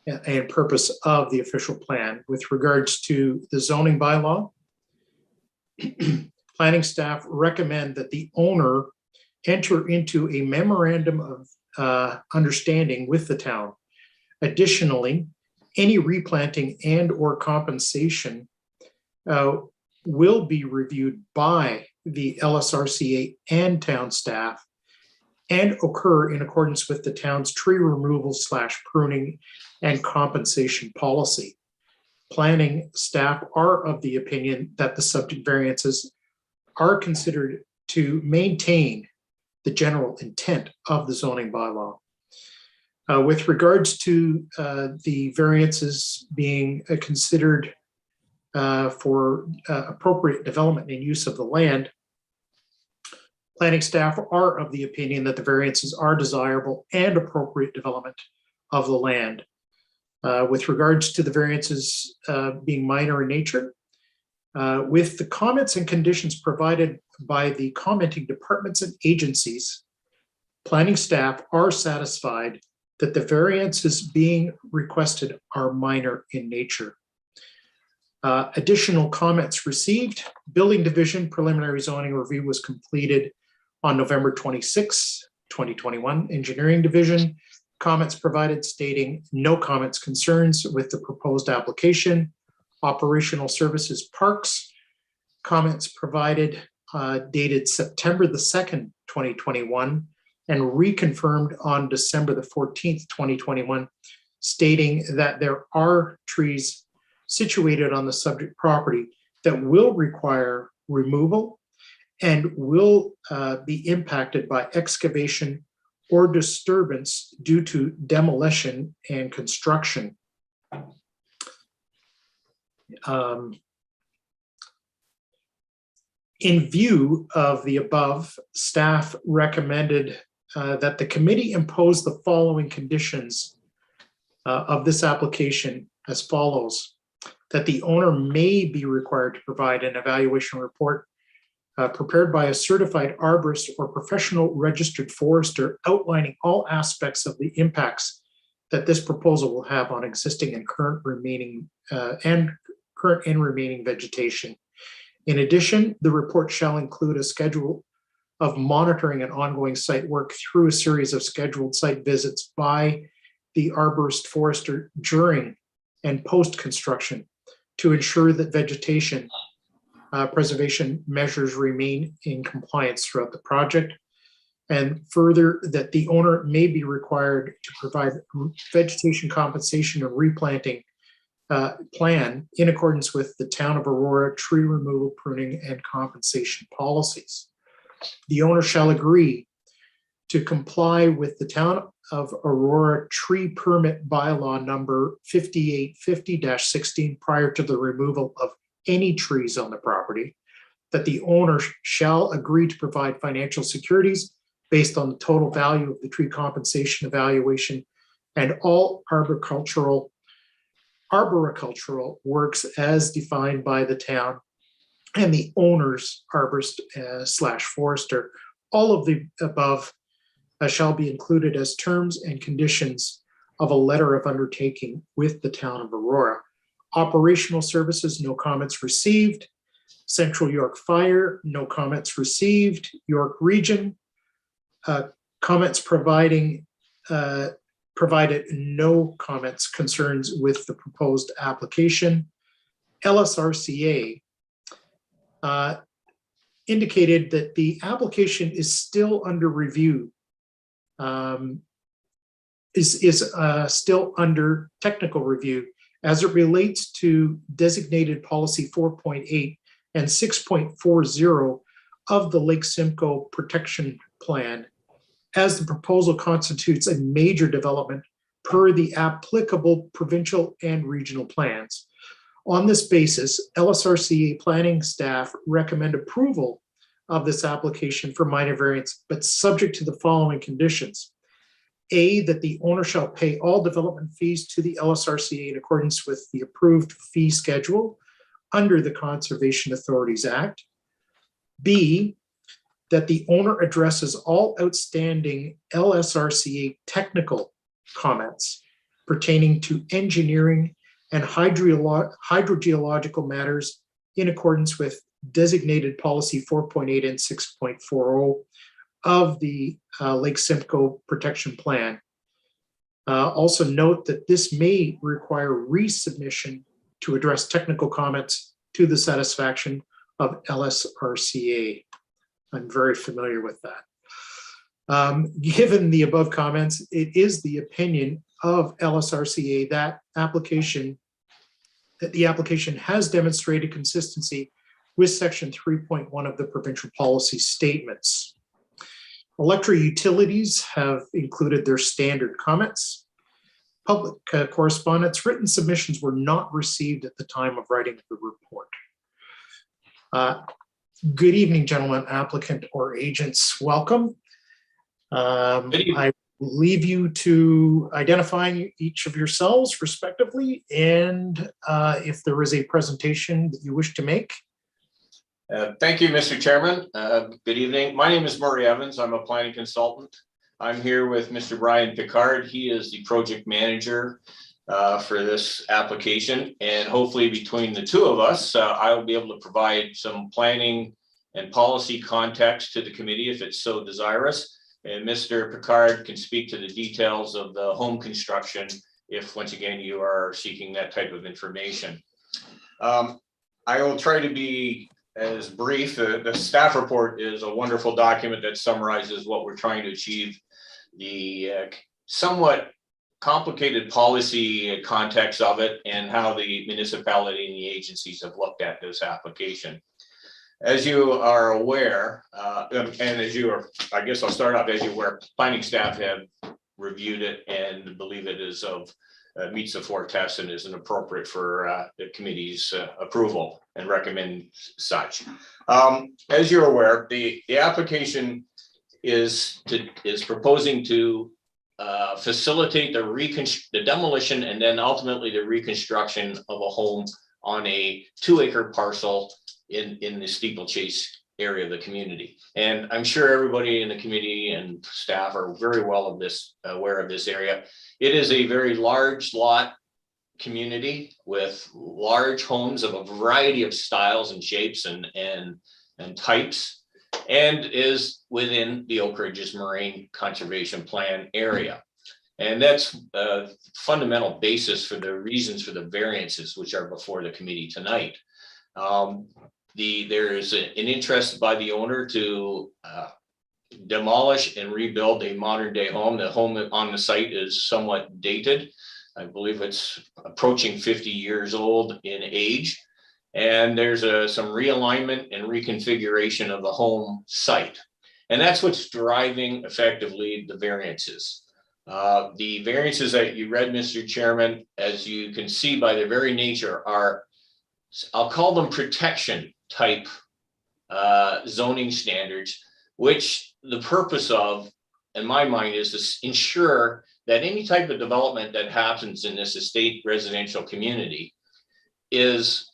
and purpose of the official plan. With regards to the zoning bylaw, planning staff recommend that the owner enter into a memorandum of understanding with the town. Additionally, any replanting and or compensation will be reviewed by the LSRCA and town staff and occur in accordance with the town's tree removal / pruning and compensation policy. Planning staff are of the opinion that the subject variances are considered to maintain the general intent of the zoning bylaw. With regards to the variances being considered for appropriate development and use of the land, Planning staff are of the opinion that the variances are desirable and appropriate development of the land. With regards to the variances being minor in nature, with the comments and conditions provided by the commenting departments and agencies, planning staff are satisfied that the variances being requested are minor in nature. Additional comments received. Building Division preliminary zoning review was completed on November 26, 2021. Engineering Division comments provided stating no comments concerns with the proposed application. Operational Services Parks comments provided dated September the 2nd, 2021 and reconfirmed on December the 14th, 2021, stating that there are trees situated on the subject property that will require removal and will be impacted by excavation or disturbance due to demolition and construction. In view of the above, staff recommended that the committee impose the following conditions of this application as follows: that the owner may be required to provide an evaluation report prepared by a certified arborist or professional registered forester outlining all aspects of the impacts that this proposal will have on existing and current and remaining vegetation. In addition, the report shall include a schedule of monitoring and ongoing site work through a series of scheduled site visits by the arborist forester during and post-construction to ensure that vegetation preservation measures remain in compliance throughout the project. And further, that the owner may be required to provide vegetation compensation and replanting plan in accordance with the Town of Aurora tree removal, pruning, and compensation policies. The owner shall agree to comply with the Town of Aurora tree permit bylaw number 5850-16 prior to the removal of any trees on the property, that the owner shall agree to provide financial securities based on the total value of the tree compensation evaluation and all arboricultural works as defined by the town and the owner's arborist / forester. All of the above shall be included as terms and conditions of a letter of undertaking with the Town of Aurora. Operational services, no comments received. Central York Fire, no comments received. York Region, comments provided no comments concerns with the proposed application. LSRCA indicated that the application is still under review, still under technical review as it relates to designated policy 4.8 and 6.40 of the Lake Simcoe Protection Plan, as the proposal constitutes a major development per the applicable provincial and regional plans. On this basis, LSRCA planning staff recommend approval of this application for minor variance, but subject to the following conditions. A, that the owner shall pay all development fees to the LSRCA in accordance with the approved fee schedule under the Conservation Authorities Act. B, that the owner addresses all outstanding LSRCA technical comments pertaining to engineering and hydrogeological matters in accordance with designated policy 4.8 and 6.40 of the Lake Simcoe Protection Plan. Also note that this may require resubmission to address technical comments to the satisfaction of LSRCA. I'm very familiar with that. Given the above comments, it is the opinion of LSRCA that the application has demonstrated consistency with section 3.1 of the provincial policy statements. Electric utilities have included their standard comments. Public correspondence, written submissions were not received at the time of writing the report. Good evening, gentlemen, applicant or agents. Welcome. I leave you to identify each of yourselves respectively, and if there is a presentation that you wish to make. Thank you, Mr. Chairman. Good evening. My name is Murray Evans. I'm a planning consultant. I'm here with Mr. Brian Picard. He is the project manager for this application, and hopefully between the two of us, I will be able to provide some planning and policy context to the committee if it's so desirous. And Mr. Picard can speak to the details of the home construction if, once again, you are seeking that type of information. I will try to be as brief. The staff report is a wonderful document that summarizes what we're trying to achieve. The somewhat complicated policy context of it and how the municipality and the agencies have looked at this application. As you are aware, and as you are, I guess I'll start off, as you're aware, planning staff have reviewed it and believe it is of meets the 4 tests and is appropriate for the committee's approval and recommend such. As you're aware, the application is proposing to facilitate the demolition and then ultimately the reconstruction of a home on a 2-acre parcel in the steeplechase area of the community. And I'm sure everybody in the committee and staff are very well aware of this area. It is a very large lot community with large homes of a variety of styles and shapes and types, and is within the Oak Ridges Moraine Conservation Plan area. And that's a fundamental basis for the reasons for the variances which are before the committee tonight. There is an interest by the owner to demolish and rebuild a modern day home. The home on the site is somewhat dated. I believe it's approaching 50 years old in age. And there's some realignment and reconfiguration of the home site. And that's what's driving effectively the variances. The variances that you read, Mr. Chairman, as you can see by their very nature are, I'll call them protection type zoning standards, which the purpose of, in my mind, is to ensure that any type of development that happens in this estate residential community is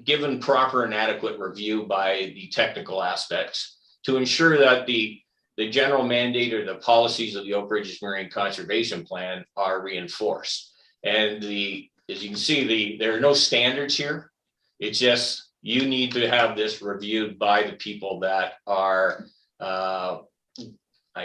given proper and adequate review by the technical aspects to ensure that the general mandate or the policies of the Oak Ridges Marine Conservation Plan are reinforced. And as you can see, there are no standards here. It's just you need to have this reviewed by the people that are, I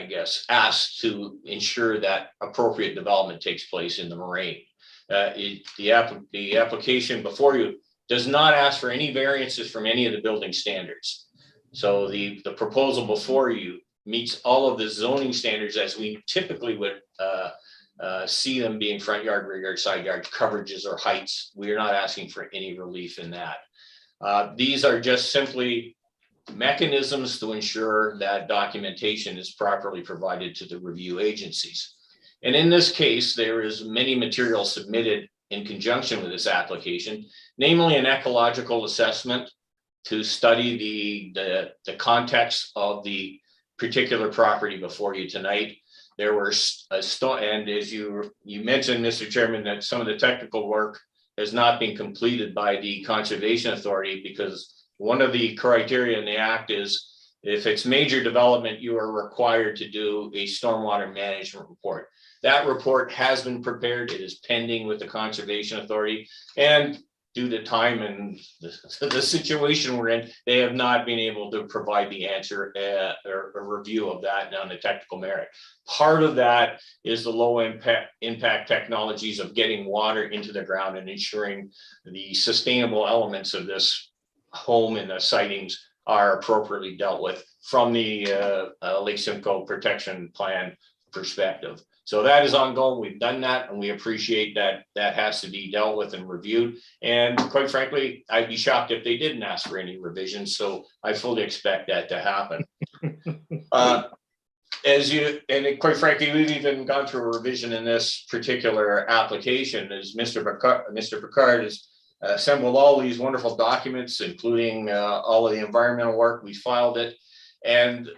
guess, asked to ensure that appropriate development takes place in the moraine. The application before you does not ask for any variances from any of the building standards. So the proposal before you meets all of the zoning standards as we typically would see them being front yard, rear yard, side yard coverages or heights. We are not asking for any relief in that. These are just simply mechanisms to ensure that documentation is properly provided to the review agencies. And in this case, there is many materials submitted in conjunction with this application, namely an ecological assessment to study the context of the particular property before you tonight. There were and as you mentioned, Mr. Chairman, that some of the technical work has not been completed by the Conservation Authority, because one of the criteria in the Act is if it's major development, you are required to do a stormwater management report. That report has been prepared. It is pending with the Conservation Authority, and due to time and the situation we're in, they have not been able to provide the answer or a review of that on the technical merit. Part of that is the low impact technologies of getting water into the ground and ensuring the sustainable elements of this home and the sightings are appropriately dealt with from the Lake Simcoe Protection Plan perspective. So that is ongoing. We've done that, and we appreciate that that has to be dealt with and reviewed. And quite frankly, I'd be shocked if they didn't ask for any revisions. So I fully expect that to happen. Quite frankly, we've even gone through a revision in this particular application, as Mr. Picard has assembled all these wonderful documents, including all of the environmental work. We filed it, and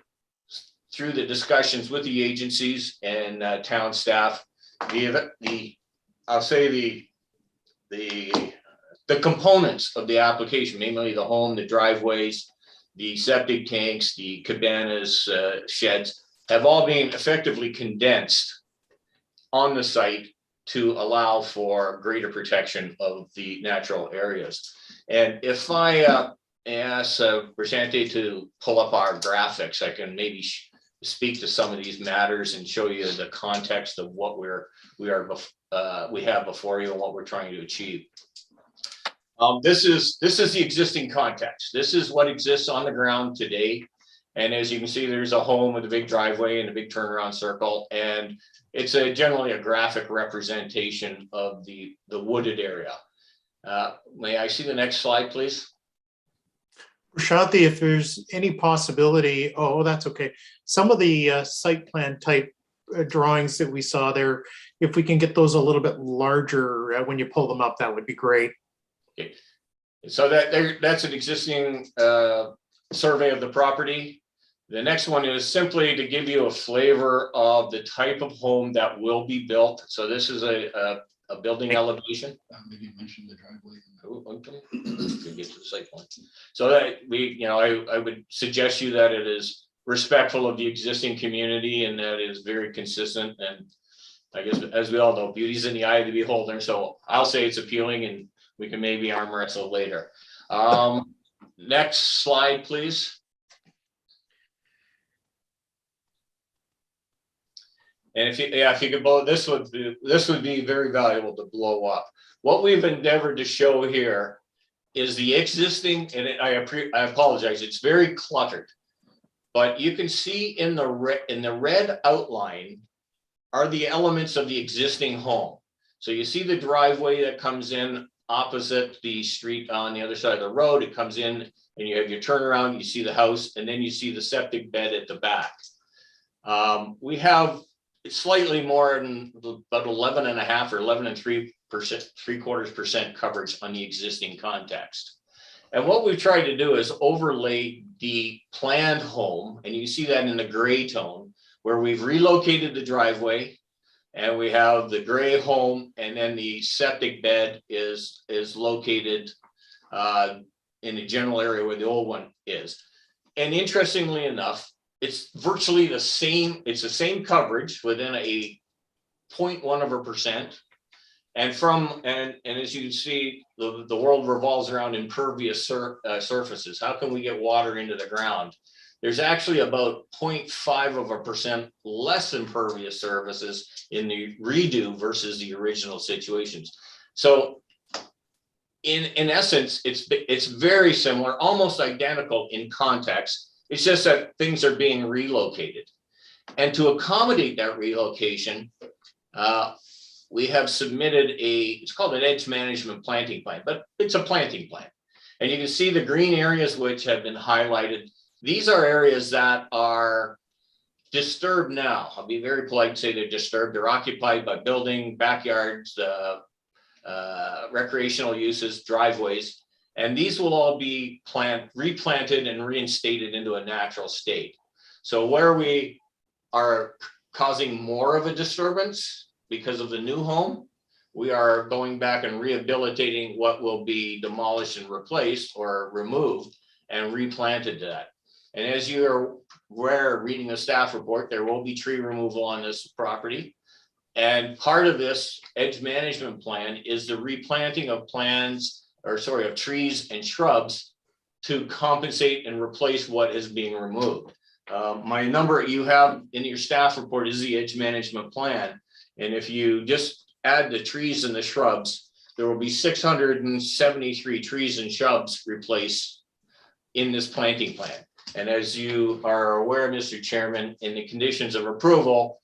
through the discussions with the agencies and town staff, I'll say the components of the application, mainly the home, the driveways, the septic tanks, the cabanas, sheds, have all been effectively condensed on the site to allow for greater protection of the natural areas. And if I ask Prashante to pull up our graphics, I can maybe speak to some of these matters and show you the context of what we have before you and what we're trying to achieve. This is the existing context. This is what exists on the ground today. And as you can see, there's a home with a big driveway and a big turnaround circle. And it's generally a graphic representation of the wooded area. May I see the next slide, please? Prashanti, if there's any possibility, oh, that's okay. Some of the site plan type drawings that we saw there, if we can get those a little bit larger when you pull them up, that would be great. Okay. So that's an existing survey of the property. The next one is simply to give you a flavor of the type of home that will be built. So this is a building elevation. Maybe mention the driveway. Get to the site plan. So that I would suggest you that it is respectful of the existing community and that is very consistent. And I guess, as we all know, beauty's in the eye of the beholder. So I'll say it's appealing, and we can maybe arm wrestle later. Next slide, please. And if you could blow, this would be very valuable to blow up. What we've endeavored to show here is the existing, and I apologize, it's very cluttered, but you can see in the red outline are the elements of the existing home. So you see the driveway that comes in opposite the street on the other side of the road. It comes in and you have your turnaround, you see the house, and then you see the septic bed at the back. We have slightly more than about 11.5 or 11.75% coverage on the existing context. And what we've tried to do is overlay the planned home, and you see that in the gray tone, where we've relocated the driveway, and we have the gray home, and then the septic bed is located in the general area where the old one is. And interestingly enough, it's virtually the same. It's the same coverage within a 0.1%. And as you can see, the world revolves around impervious surfaces. How can we get water into the ground? There's actually about 0.5% less impervious surfaces in the redo versus the original situations. So in essence, it's very similar, almost identical in context. It's just that things are being relocated. And to accommodate that relocation, we have submitted it's called an edge management planting plan, but it's a planting plan. And you can see the green areas which have been highlighted. These are areas that are disturbed now. I'll be very polite and say they're disturbed. They're occupied by building, backyards, recreational uses, driveways. And these will all be replanted and reinstated into a natural state. So where we are causing more of a disturbance because of the new home, we are going back and rehabilitating what will be demolished and replaced or removed and replanted to that. And as you're aware, reading the staff report, there will be tree removal on this property. And part of this edge management plan is the replanting of of trees and shrubs to compensate and replace what is being removed. My number you have in your staff report is the edge management plan. And if you just add the trees and the shrubs, there will be 673 trees and shrubs replaced in this planting plan. And as you are aware, Mr. Chairman, in the conditions of approval,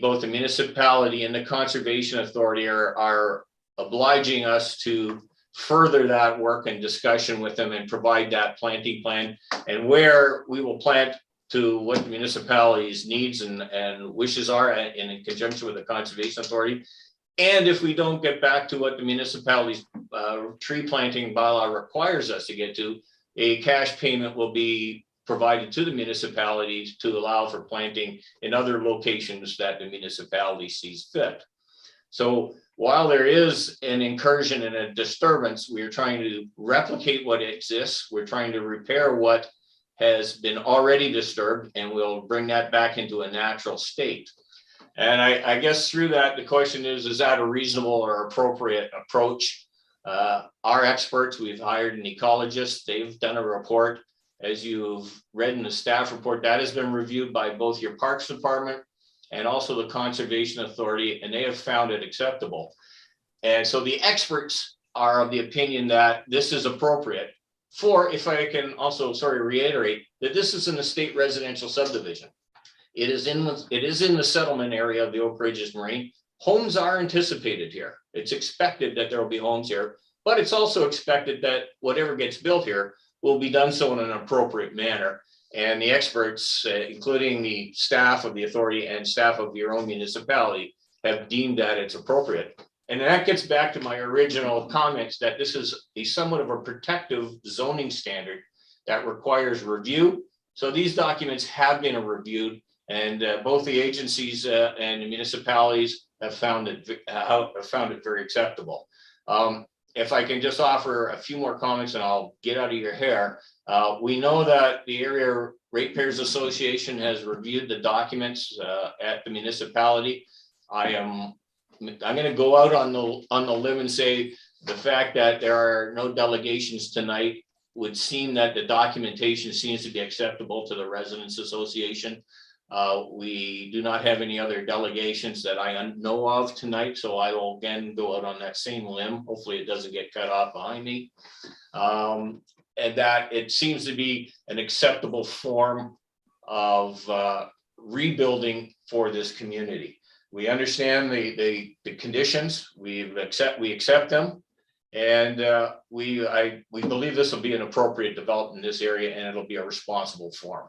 both the municipality and the conservation authority are obliging us to further that work and discussion with them and provide that planting plan, and where we will plant to what the municipality's needs and wishes are in conjunction with the conservation authority. And if we don't get back to what the municipality's tree planting bylaw requires us to get to, a cash payment will be provided to the municipalities to allow for planting in other locations that the municipality sees fit. So while there is an incursion and a disturbance, we are trying to replicate what exists. We're trying to repair what has been already disturbed, and we'll bring that back into a natural state. And I guess through that, the question is that a reasonable or appropriate approach? Our experts, we've hired an ecologist. They've done a report. As you've read in the staff report, that has been reviewed by both your Parks Department and also the Conservation Authority, and they have found it acceptable. And so the experts are of the opinion that this is appropriate for, if I can also reiterate, that this is in the state residential subdivision. It is in the settlement area of the Oak Ridges Marine. Homes are anticipated here. It's expected that there will be homes here, but it's also expected that whatever gets built here will be done so in an appropriate manner. And the experts, including the staff of the authority and staff of your own municipality, have deemed that it's appropriate. And that gets back to my original comments that this is a somewhat of a protective zoning standard that requires review. So these documents have been reviewed, and both the agencies and the municipalities have found it very acceptable. If I can just offer a few more comments and I'll get out of your hair. We know that the Area Ratepayers Association has reviewed the documents at the municipality. I'm going to go out on the limb and say the fact that there are no delegations tonight would seem that the documentation seems to be acceptable to the Residents Association. We do not have any other delegations that I know of tonight, so I will again go out on that same limb. Hopefully it doesn't get cut off behind me. And that it seems to be an acceptable form of rebuilding for this community. We understand the conditions, we accept them, and we believe this will be an appropriate development in this area, and it'll be a responsible form.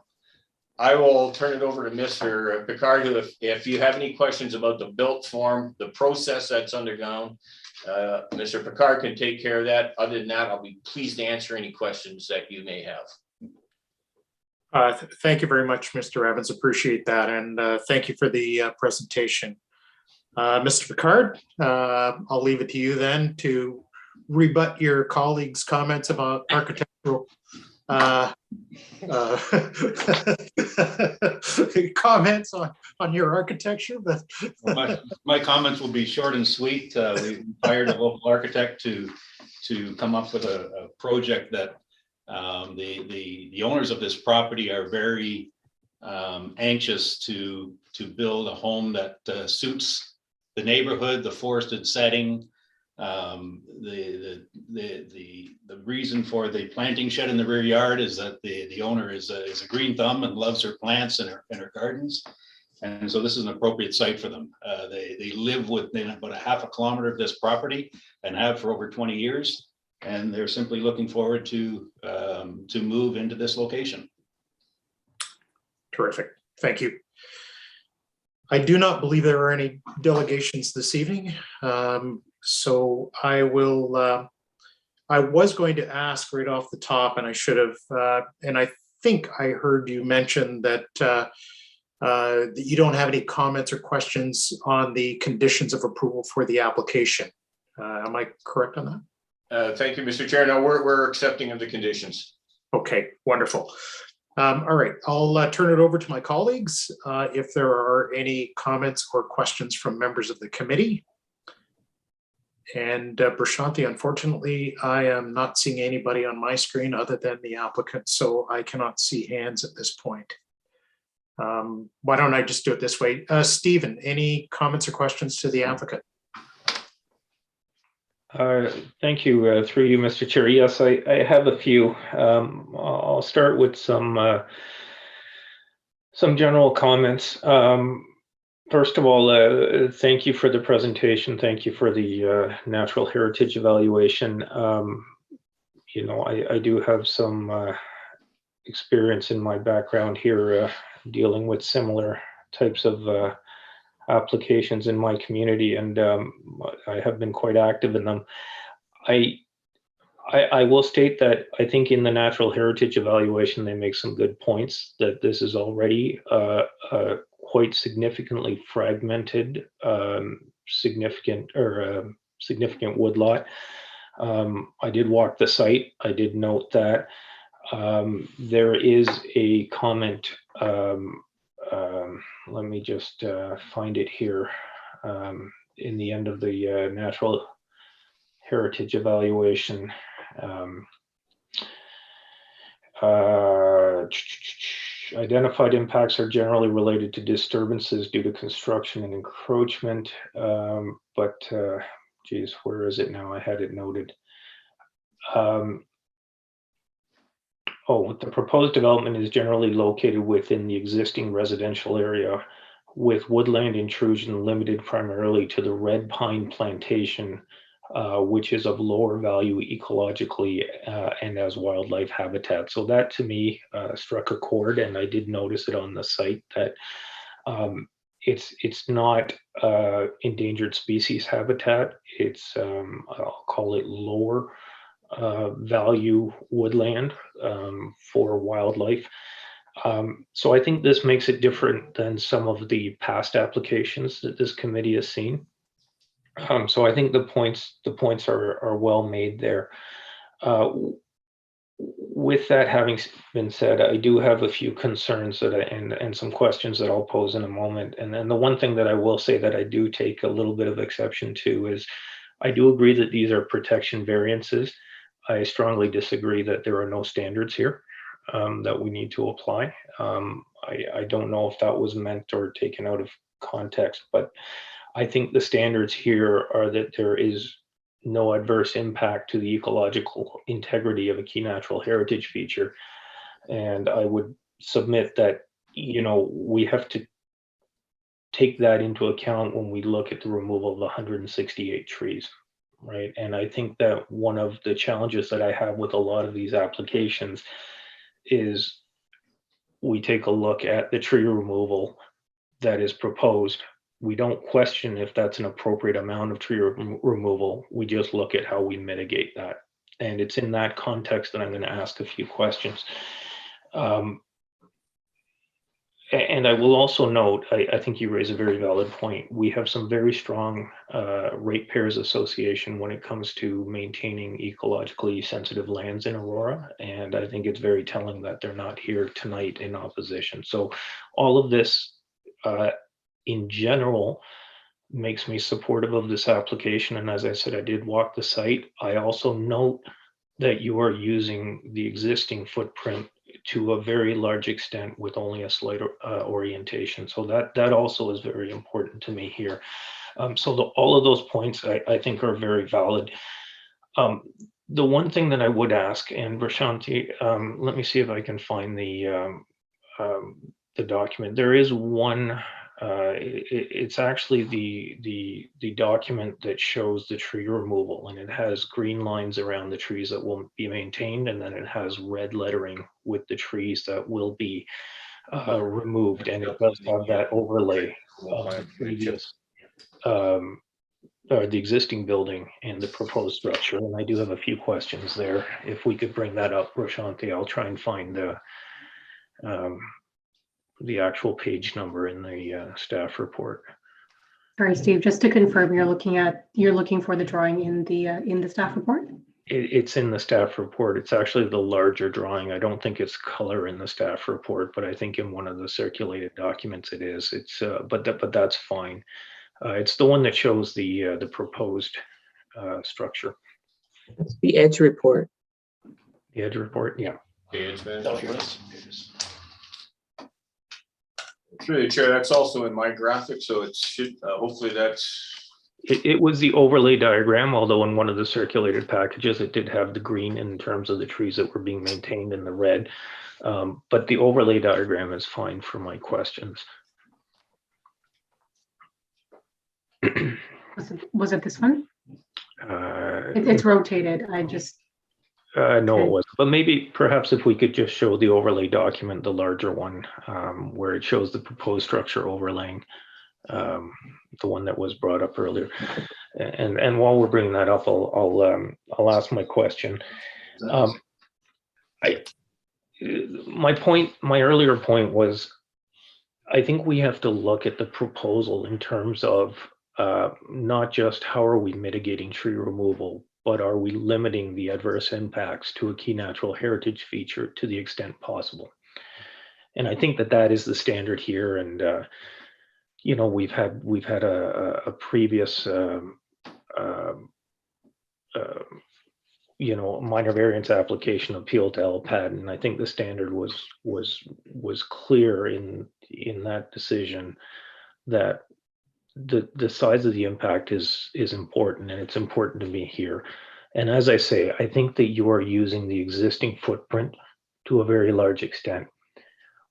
I will turn it over to Mr. Picard, who, if you have any questions about the built form, the process that's undergone, Mr. Picard can take care of that. Other than that, I'll be pleased to answer any questions that you may have. Thank you very much, Mr. Evans. Appreciate that. And thank you for the presentation. Mr. Picard, I'll leave it to you then to rebut your colleagues' comments about architectural comments on your architecture, but my comments will be short and sweet. We hired a local architect to come up with a project that the owners of this property are very anxious to build a home that suits the neighborhood, the forested setting. The reason for the planting shed in the rear yard is that the owner is a green thumb and loves her plants and her gardens, and so this is an appropriate site for them. They live within about a half a kilometer of this property and have for over 20 years, and they're simply looking forward to move into this location. Terrific, thank you. I do not believe there are any delegations this evening. So I will, I was going to ask right off the top, and I should have, and I think I heard you mention that you don't have any comments or questions on the conditions of approval for the application. Am I correct on that? Thank you, Mr. Chair. No, we're accepting of the conditions. Okay, wonderful. All right, I'll turn it over to my colleagues if there are any comments or questions from members of the committee. And Prashanti, unfortunately, I am not seeing anybody on my screen other than the applicant, so I cannot see hands at this point. Why don't I just do it this way? Stephen, any comments or questions to the applicant? Thank you, through you, Mr. Chair. Yes, I have a few. I'll start with some general comments. First of all, thank you for the presentation. Thank you for the natural heritage evaluation. You know, I do have some experience in my background here dealing with similar types of applications in my community, and I have been quite active in them. I will state that I think in the natural heritage evaluation, they make some good points, that this is already quite significantly fragmented, significant woodlot. I did walk the site. I did note that there is a comment. Let me just find it here. In the end of the natural heritage evaluation. Identified impacts are generally related to disturbances due to construction and encroachment, geez, where is it now? I had it noted. The proposed development is generally located within the existing residential area, with woodland intrusion limited primarily to the red pine plantation, which is of lower value ecologically and as wildlife habitat. So that to me struck a chord, and I did notice it on the site that it's not endangered species habitat. It's I'll call it lower value woodland for wildlife. So I think this makes it different than some of the past applications that this committee has seen. So I think the points are well made there. With that having been said, I do have a few concerns and some questions that I'll pose in a moment. And then the one thing that I will say that I do take a little bit of exception to is I do agree that these are protection variances. I strongly disagree that there are no standards here that we need to apply. I don't know if that was meant or taken out of context, but I think the standards here are that there is no adverse impact to the ecological integrity of a key natural heritage feature. And I would submit that, we have to take that into account when we look at the removal of 168 trees, right? And I think that one of the challenges that I have with a lot of these applications is we take a look at the tree removal that is proposed. We don't question if that's an appropriate amount of tree removal. We just look at how we mitigate that. And it's in that context that I'm going to ask a few questions. And I will also note, I think you raise a very valid point. We have some very strong ratepayers association when it comes to maintaining ecologically sensitive lands in Aurora. And I think it's very telling that they're not here tonight in opposition. So all of this in general makes me supportive of this application. And as I said, I did walk the site. I also note that you are using the existing footprint to a very large extent with only a slight orientation. So that also is very important to me here. So all of those points I think are very valid. The one thing that I would ask, and Prashanti, let me see if I can find the document. There is one, it's actually the document that shows the tree removal, and it has green lines around the trees that will be maintained, and then it has red lettering with the trees that will be removed, and it does have that overlay of the previous or the existing building and the proposed structure. And I do have a few questions there. If we could bring that up, Prashanti, I'll try and find the actual page number in the staff report. Sorry, Steve, just to confirm, you're looking for the drawing in the staff report? It's in the staff report. It's actually the larger drawing. I don't think it's color in the staff report, but I think in one of the circulated documents it is. It's but that's fine. It's the one that shows the proposed structure. It's the edge report. The edge report, yeah. Through the chair, that's also in my graphic, so it should hopefully that's. It was the overlay diagram, although in one of the circulated packages it did have the green in terms of the trees that were being maintained in the red. But the overlay diagram is fine for my questions. Was it this one? It's rotated. I just. No, it wasn't. But maybe perhaps if we could just show the overlay document, the larger one, where it shows the proposed structure overlaying. the one that was brought up earlier. And while we're bringing that up, I'll ask my question. My earlier point was, I think we have to look at the proposal in terms of not just how are we mitigating tree removal, but are we limiting the adverse impacts to a key natural heritage feature to the extent possible? And I think that is the standard here. And you know, we've had a previous you know, minor variance application appeal to LPAD, and I think the standard was clear in that decision that the size of the impact is important, and it's important to me here. And as I say, I think that you are using the existing footprint to a very large extent.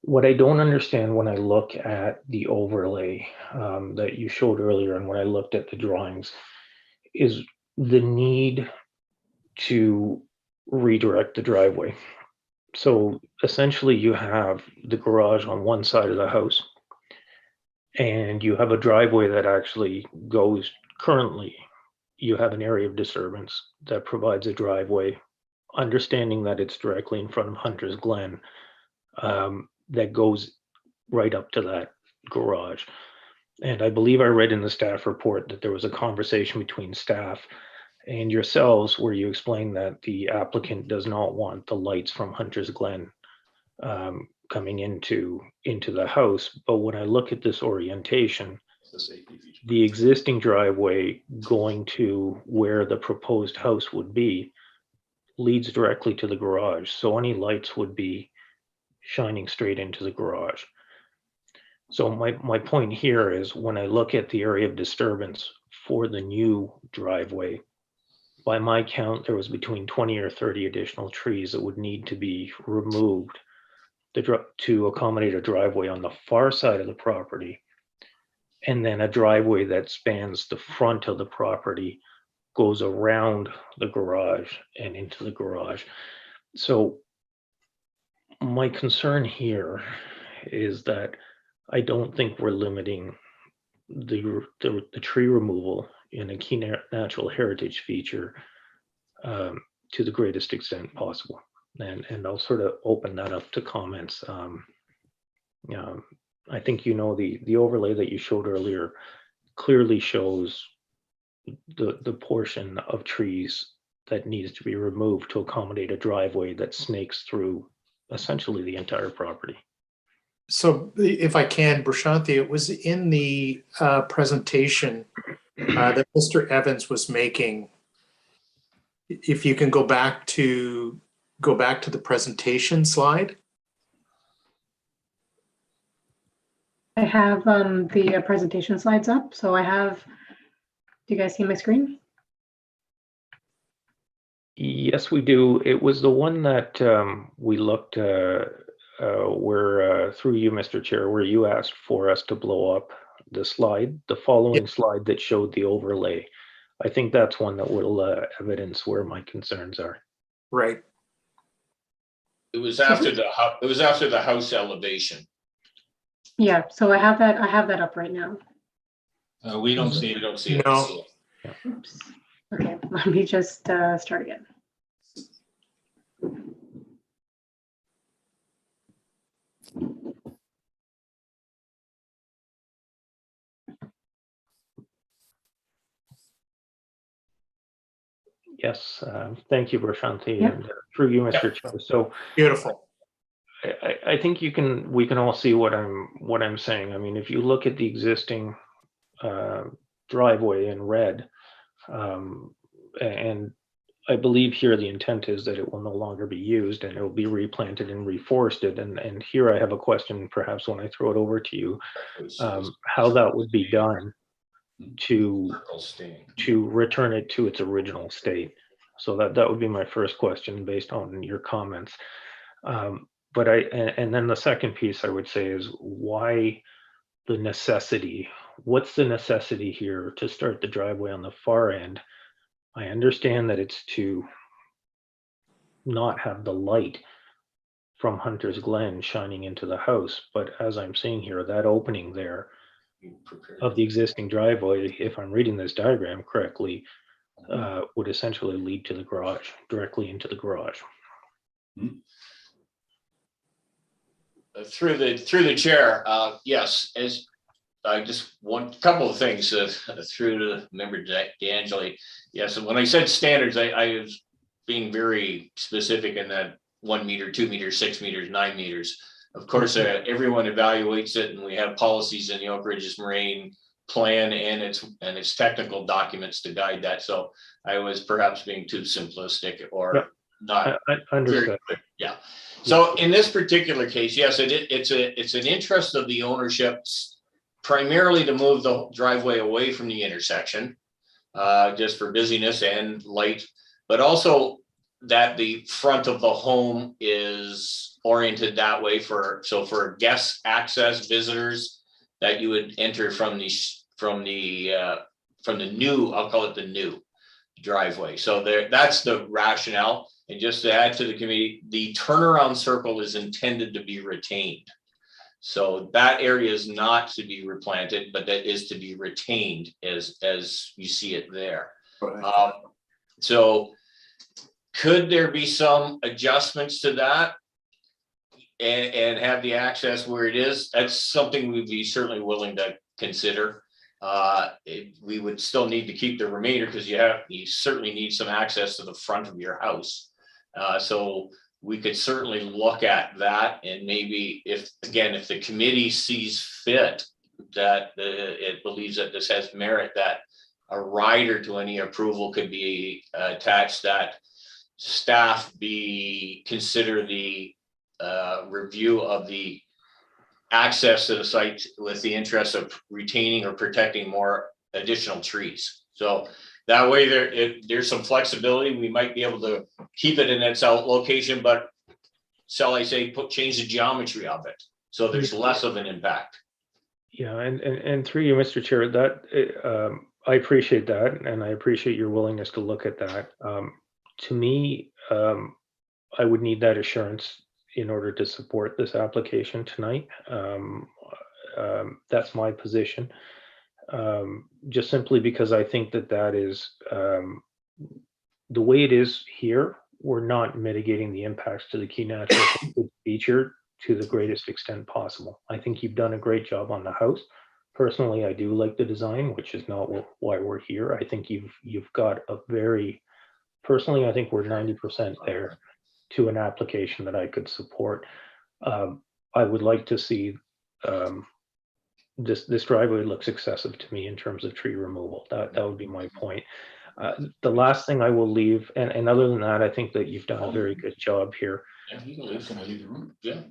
What I don't understand when I look at the overlay that you showed earlier, and when I looked at the drawings, is the need to redirect the driveway. So essentially you have the garage on one side of the house, and you have a driveway that actually goes, currently you have an area of disturbance that provides a driveway, understanding that it's directly in front of Hunter's Glen, that goes right up to that garage. And I believe I read in the staff report that there was a conversation between staff and yourselves where you explained that the applicant does not want the lights from Hunter's Glen coming into the house. But when I look at this orientation, the existing driveway going to where the proposed house would be leads directly to the garage. So any lights would be shining straight into the garage. So my point here is, when I look at the area of disturbance for the new driveway, by my count, there was between 20 or 30 additional trees that would need to be removed to accommodate a driveway on the far side of the property. And then a driveway that spans the front of the property, goes around the garage and into the garage. So my concern here is that I don't think we're limiting the tree removal in a key natural heritage feature to the greatest extent possible. And I'll sort of open that up to comments. I think, you know, the overlay that you showed earlier clearly shows the portion of trees that needs to be removed to accommodate a driveway that snakes through essentially the entire property. So if I can, Prashanthi, it was in the presentation that Mr. Evans was making. If you can go back to the presentation slide. I have the presentation slides up. So I have, do you guys see my screen? Yes, we do. It was the one that we looked where through you, Mr. Chair, where you asked for us to blow up the slide, the following slide that showed the overlay. I think that's one that will evidence where my concerns are. Right. It was after the house elevation. Yeah, so I have that up right now. We don't see it. We don't see it. No. Oops. Okay, let me just start again. Yes, thank you, Prashanthi, Yep. and through you, Mr. Chair. So Beautiful. I think we can all see what I'm saying. I mean, if you look at the existing driveway in red, and I believe here the intent is that it will no longer be used and it will be replanted and reforested. And here I have a question, perhaps when I throw it over to you, how that would be done to return it to its original state. So that would be my first question based on your comments. But and then the second piece I would say is, why the necessity? What's the necessity here to start the driveway on the far end? I understand that it's to not have the light from Hunter's Glen shining into the house, but as I'm seeing here, that opening there of the existing driveway, if I'm reading this diagram correctly, would essentially lead to the garage, directly into the garage. Through the chair, yes, as I just want a couple of things through the member D'Angeli. Yes, when I said standards, I was being very specific in that 1 meter, 2 meters, 6 meters, 9 meters. Of course, everyone evaluates it, and we have policies in the Oak Ridges Moraine Plan and its technical documents to guide that. So I was perhaps being too simplistic or not. I understood. Yeah. So in this particular case, yes, it's an interest of the ownership, primarily to move the driveway away from the intersection, just for busyness and light, but also that the front of the home is oriented that way for guest access, visitors, that you would enter from the new, I'll call it the new driveway. So that's the rationale. And just to add to the committee, the turnaround circle is intended to be retained. So that area is not to be replanted, but that is to be retained as you see it there. So could there be some adjustments to that and have the access where it is? That's something we'd be certainly willing to consider. We would still need to keep the remainder because you certainly need some access to the front of your house. So we could certainly look at that, and maybe if the committee sees fit that it believes that this has merit, that a rider to any approval could be attached, that staff consider the review of the access to the site with the interest of retaining or protecting more additional trees. So that way there's some flexibility. We might be able to keep it in its out location, but shall I say, change the geometry of it so there's less of an impact. Yeah, and through you, Mr. Chair, that I appreciate that, and I appreciate your willingness to look at that. To me, I would need that assurance in order to support this application tonight. That's my position. Just simply because I think that is the way it is here. We're not mitigating the impacts to the key natural feature to the greatest extent possible. I think you've done a great job on the house. Personally, I do like the design, which is not why we're here. I think you've got a very, personally, I think we're 90% there to an application that I could support. I would like to see this driveway looks excessive to me in terms of tree removal. That would be my point. The last thing I will leave, and other than that, I think that you've done a very good job here. Yeah, you can leave. Can I leave the room? Yeah.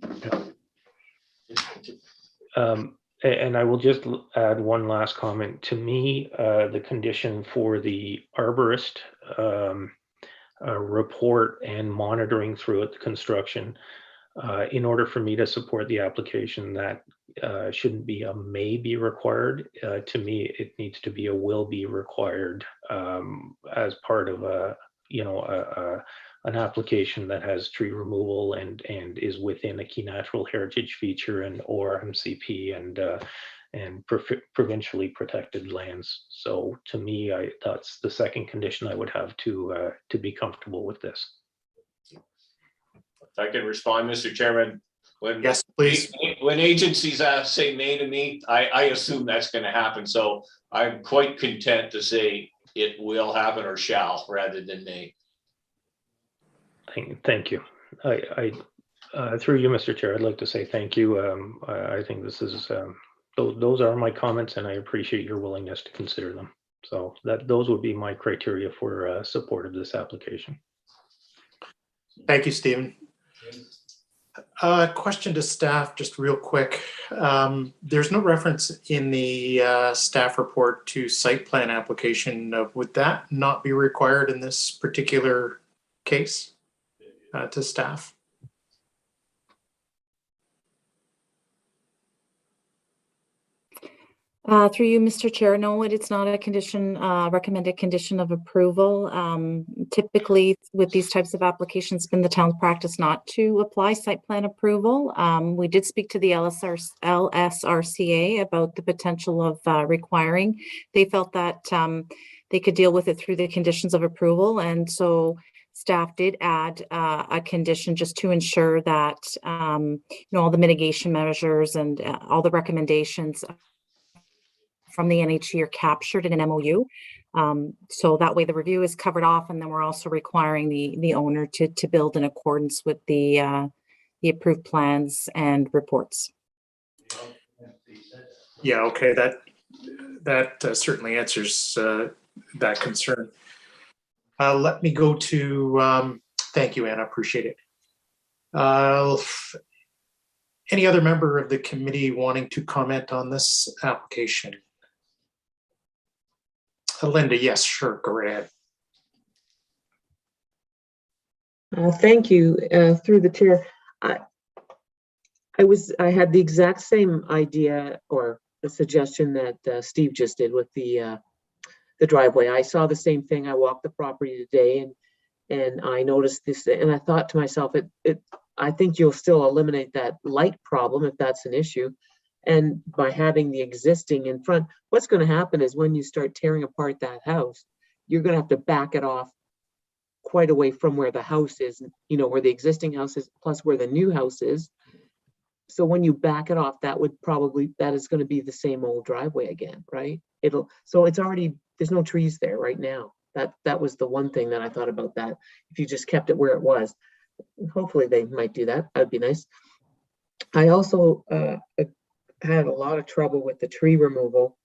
And I will just add one last comment. To me, the condition for the arborist report and monitoring throughout the construction, in order for me to support the application, that shouldn't be a may be required. To me, it needs to be a will be required as part of an application that has tree removal and is within a key natural heritage feature and or MCP and provincially protected lands. So to me, that's the second condition I would have to be comfortable with this. If I could respond, Mr. Chairman. Yes, please. When agencies say may to me, I assume that's going to happen. So I'm quite content to say it will happen or shall rather than may. Thank you. I through you, Mr. Chair, I'd like to say thank you. I think this is those are my comments, and I appreciate your willingness to consider them. So those would be my criteria for support of this application. Thank you, Stephen. Question to staff, just real quick. There's no reference in the staff report to site plan application. Would that not be required in this particular case to staff? Through you, Mr. Chair, no, it's not a condition, recommended condition of approval. Typically, with these types of applications, it's been the town's practice not to apply site plan approval. We did speak to the LSRCA about the potential of requiring. They felt that they could deal with it through the conditions of approval, and so staff did add a condition just to ensure that all the mitigation measures and all the recommendations from the NHE are captured in an MOU. So that way the review is covered off, and then we're also requiring the owner to build in accordance with the approved plans and reports. Yeah, okay, that certainly answers that concern. Let me go to, thank you, Anna, appreciate it. Any other member of the committee wanting to comment on this application? Linda, yes, sure, go ahead. Thank you. Through the chair, I had the exact same idea or the suggestion that Steve just did with the driveway. I saw the same thing. I walked the property today, and I noticed this, and I thought to myself, I think you'll still eliminate that light problem if that's an issue. And by having the existing in front, what's going to happen is when you start tearing apart that house, you're going to have to back it off quite away from where the house is, where the existing house is, plus where the new house is. So when you back it off, that is going to be the same old driveway again, right? So it's already, there's no trees there right now. That was the one thing that I thought about that. If you just kept it where it was, hopefully they might do that. That'd be nice. I also had a lot of trouble with the tree removal.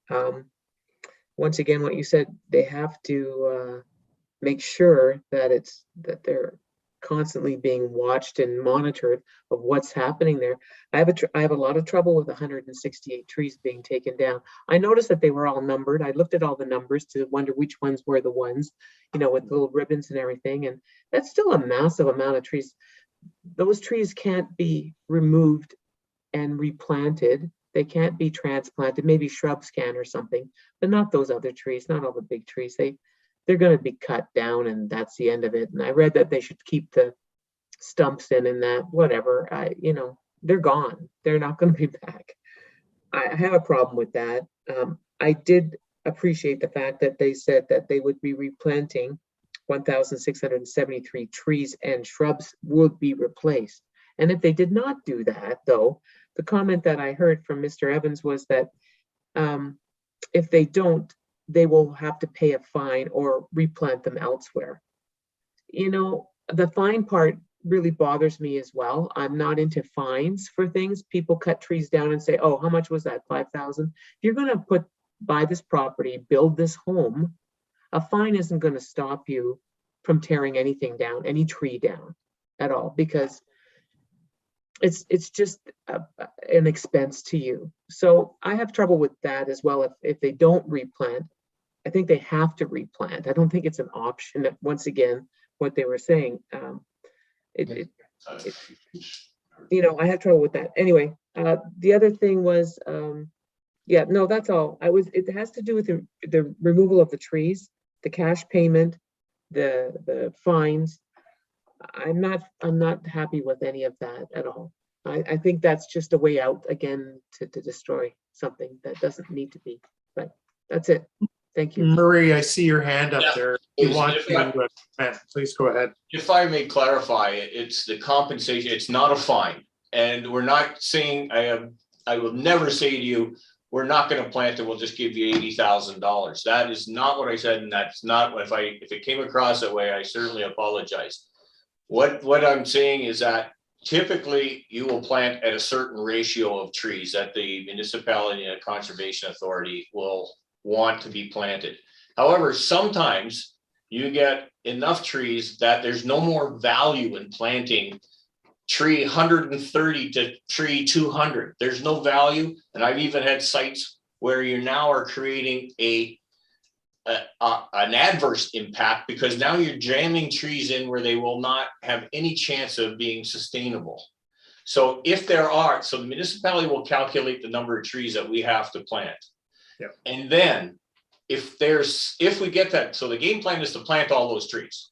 Once again, what you said, they have to make sure that they're constantly being watched and monitored of what's happening there. I have a lot of trouble with 168 trees being taken down. I noticed that they were all numbered. I looked at all the numbers to wonder which ones were the ones, with little ribbons and everything. And that's still a massive amount of trees. Those trees can't be removed and replanted. They can't be transplanted. Maybe shrubs can or something, but not those other trees, not all the big trees. They're going to be cut down, and that's the end of it. And I read that they should keep the stumps in and that, whatever. They're gone. They're not going to be back. I have a problem with that. I did appreciate the fact that they said that they would be replanting 1,673 trees and shrubs would be replaced. And if they did not do that, though, the comment that I heard from Mr. Evans was that if they don't, they will have to pay a fine or replant them elsewhere. The fine part really bothers me as well. I'm not into fines for things. People cut trees down and say, oh, how much was that? 5,000. If you're going to buy this property, build this home, a fine isn't going to stop you from tearing anything down, any tree down at all, because it's just an expense to you. So I have trouble with that as well. If they don't replant, I think they have to replant. I don't think it's an option. Once again, what they were saying, I have trouble with that. Anyway, the other thing was, that's all. It has to do with the removal of the trees, the cash payment, the fines. I'm not happy with any of that at all. I think that's just a way out again to destroy something that doesn't need to be. But that's it. Thank you. Murray, I see your hand up there. You Please, want to comment? Please go ahead. If I may clarify, it's the compensation. It's not a fine, and we're not saying. I will never say to you, we're not going to plant it. We'll just give you $80,000. That is not what I said, and that's not if it came across that way. I certainly apologize. What I'm saying is that typically you will plant at a certain ratio of trees that the municipality and conservation authority will want to be planted. However, sometimes you get enough trees that there's no more value in planting tree 130 to tree 200. There's no value. And I've even had sites where you now are creating an adverse impact because now you're jamming trees in where they will not have any chance of being sustainable. So the municipality will calculate the number of trees that we have to plant. Yeah. And then if we get that, so the game plan is to plant all those trees.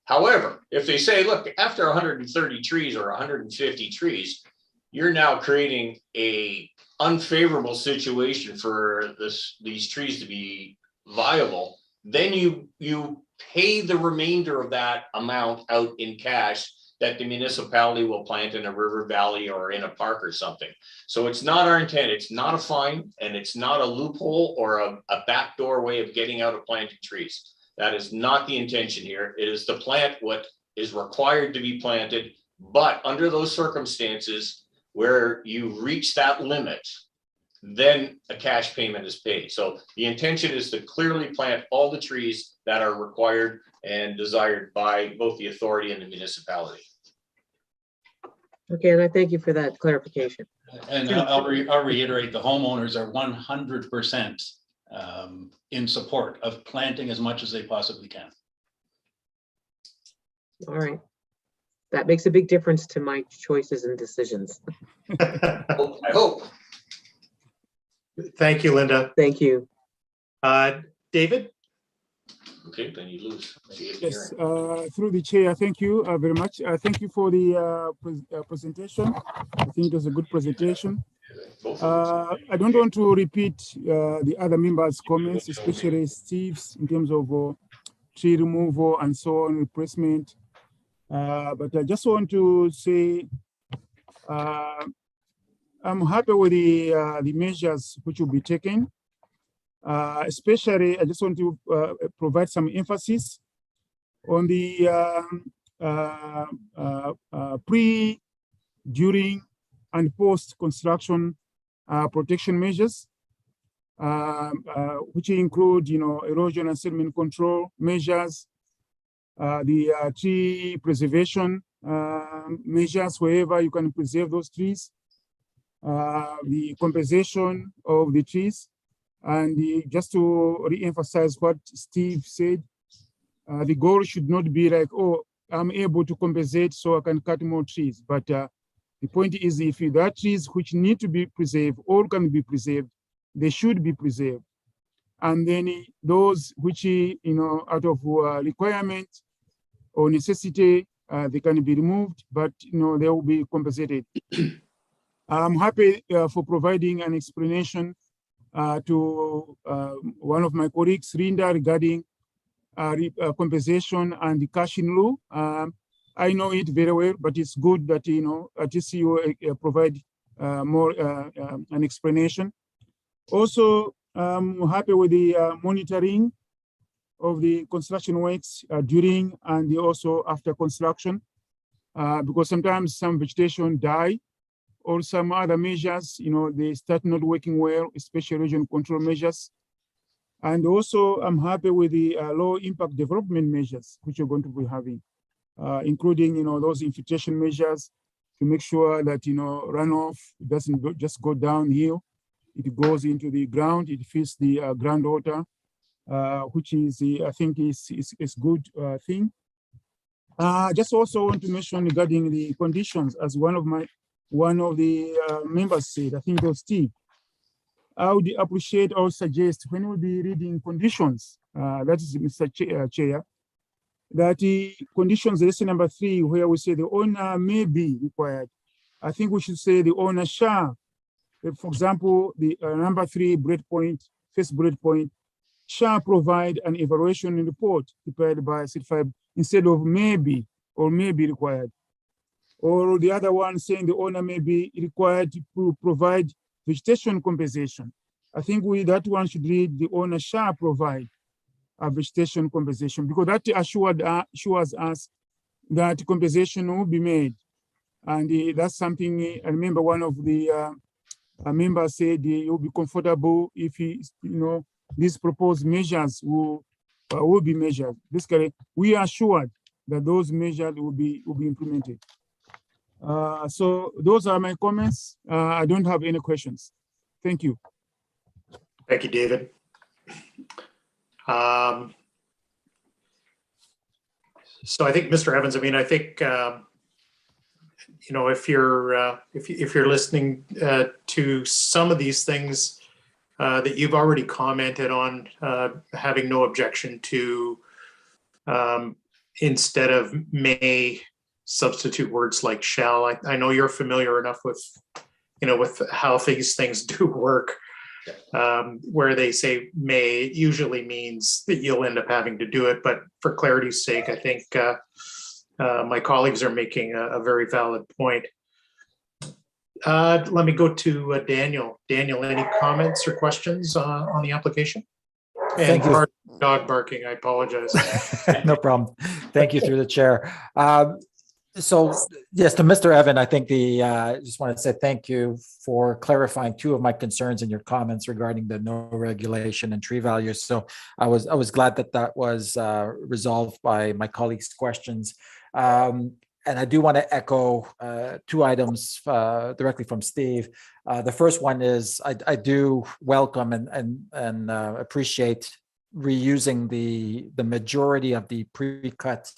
However, if they say, look, after 130 trees or 150 trees, you're now creating a unfavorable situation for these trees to be viable, then you pay the remainder of that amount out in cash that the municipality will plant in a river valley or in a park or something. So it's not our intent. It's not a fine, and it's not a loophole or a backdoor way of getting out of planting trees. That is not the intention here. It is to plant what is required to be planted, but under those circumstances where you reach that limit, then a cash payment is paid. So the intention is to clearly plant all the trees that are required and desired by both the authority and the municipality. Okay, and I thank you for that clarification. And I'll reiterate, the homeowners are 100% in support of planting as much as they possibly can. All right. That makes a big difference to my choices and decisions. I hope. Thank you, Linda. Thank you. David? Okay, then you lose. Yes, through the chair, thank you very much. Thank you for the presentation. I think it was a good presentation. I don't want to repeat the other members' comments, especially Steve's, in terms of tree removal and so on, replacement. But I just want to say I'm happy with the measures which will be taken. Especially, I just want to provide some emphasis on the pre, during, and post-construction protection measures, which include, erosion and sediment control measures, the tree preservation measures wherever you can preserve those trees, the compensation of the trees. And just to re-emphasize what Steve said, the goal should not be like, oh, I'm able to compensate so I can cut more trees. But the point is, if there are trees which need to be preserved or can be preserved, they should be preserved. And then those which, out of requirement or necessity, they can be removed, but they will be compensated. I'm happy for providing an explanation to one of my colleagues, Rinda, regarding compensation and the cash in lieu. I know it very well, but it's good that at least you provide more an explanation. Also, I'm happy with the monitoring of the construction works during and also after construction, because sometimes some vegetation die, or some other measures, they start not working well, especially erosion control measures. And also, I'm happy with the low impact development measures, which you're going to be having, including, those infiltration measures to make sure that, runoff doesn't just go downhill. It goes into the ground, it feeds the groundwater, which is, I think, is good thing. Just also want to mention regarding the conditions, as one of the members said, I think it was Steve. I would appreciate or suggest when we'll be reading conditions, that is Mr. Chair, that the conditions, lesson number 3, where we say the owner may be required. I think we should say the owner shall. For example, the number 3 bullet point, first bullet point, shall provide an evaluation report prepared by certified instead of maybe or may be required. Or the other one saying the owner may be required to provide vegetation compensation. I think that one should read the owner shall provide a vegetation compensation, because that assures us that compensation will be made. And that's something I remember one of the members said he will be comfortable if these proposed measures will be measured. Basically, we are assured that those measures will be implemented. So those are my comments. I don't have any questions. Thank you. Thank you, David. So I think, Mr. Evans, I think, if you're listening to some of these things, that you've already commented on, having no objection to, instead of may, substitute words like shall. I know you're familiar enough with, with how these things do work. Where they say may, it usually means that you'll end up having to do it. But for clarity's sake, I think my colleagues are making a very valid point. Let me go to Daniel. Daniel, any comments or questions on the application? Thank you. Pardon dog barking, I apologize. No problem. Thank you through the chair. So yes, to Mr. Evan, I think just want to say thank you for clarifying two of my concerns in your comments regarding the no regulation and tree values. So I was glad that was resolved by my colleagues' questions. And I do want to echo two items directly from Steve. The first one is I do welcome and appreciate reusing the majority of the pre-cut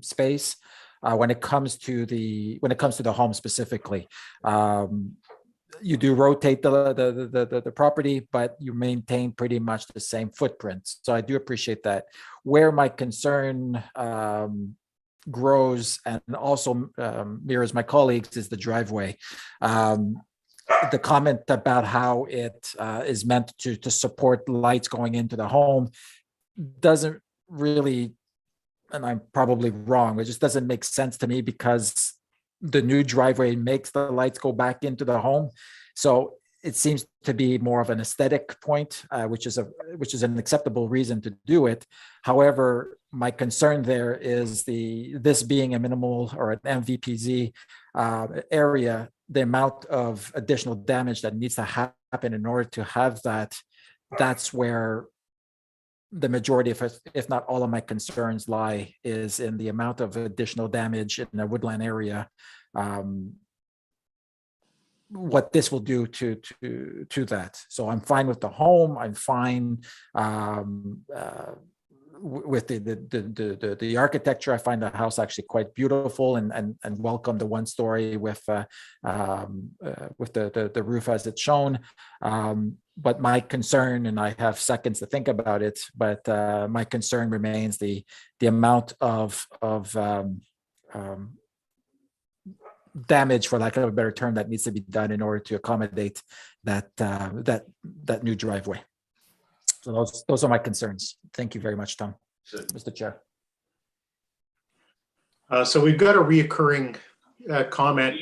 space when it comes to the home specifically. You do rotate the property, but you maintain pretty much the same footprint. So I do appreciate that. Where my concern grows and also mirrors my colleagues is the driveway. The comment about how it is meant to support lights going into the home doesn't really, and I'm probably wrong, it just doesn't make sense to me because the new driveway makes the lights go back into the home. So it seems to be more of an aesthetic point, which is an acceptable reason to do it. However, my concern there is this being a minimal or an MVPZ area, the amount of additional damage that needs to happen in order to have that. That's where the majority of, if not all of my concerns lie, is in the amount of additional damage in a woodland area. What this will do to that. So I'm fine with the home. I'm fine with the architecture. I find the house actually quite beautiful and welcome the one story with the roof as it's shown. But my concern, and I have seconds to think about it, but my concern remains the amount of damage, for lack of a better term, that needs to be done in order to accommodate that new driveway. So those are my concerns. Thank you very much, Tom. Mr. Chair. So we've got a reoccurring comment,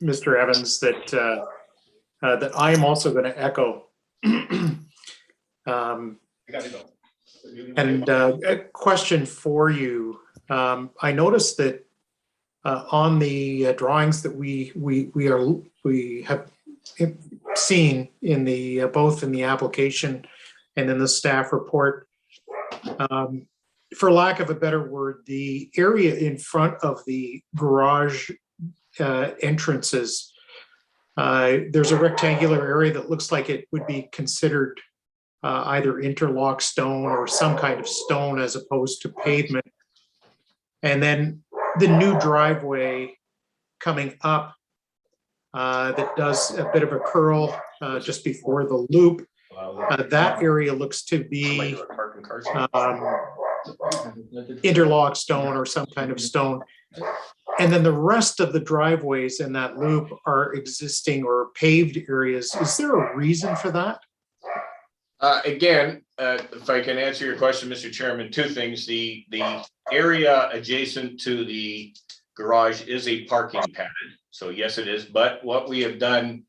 Mr. Evans, that I am also going to echo. And a question for you. I noticed that on the drawings that we have seen in the both in the application and in the staff report, for lack of a better word, the area in front of the garage entrances, there's a rectangular area that looks like it would be considered either interlock stone or some kind of stone as opposed to pavement. And then the new driveway coming up that does a bit of a curl just before the loop. That area looks to be interlock stone or some kind of stone. And then the rest of the driveways in that loop are existing or paved areas. Is there a reason for that? Again, if I can answer your question, Mr. Chairman, two things. The area adjacent to the garage is a parking pad. So yes, it is. But what we have done,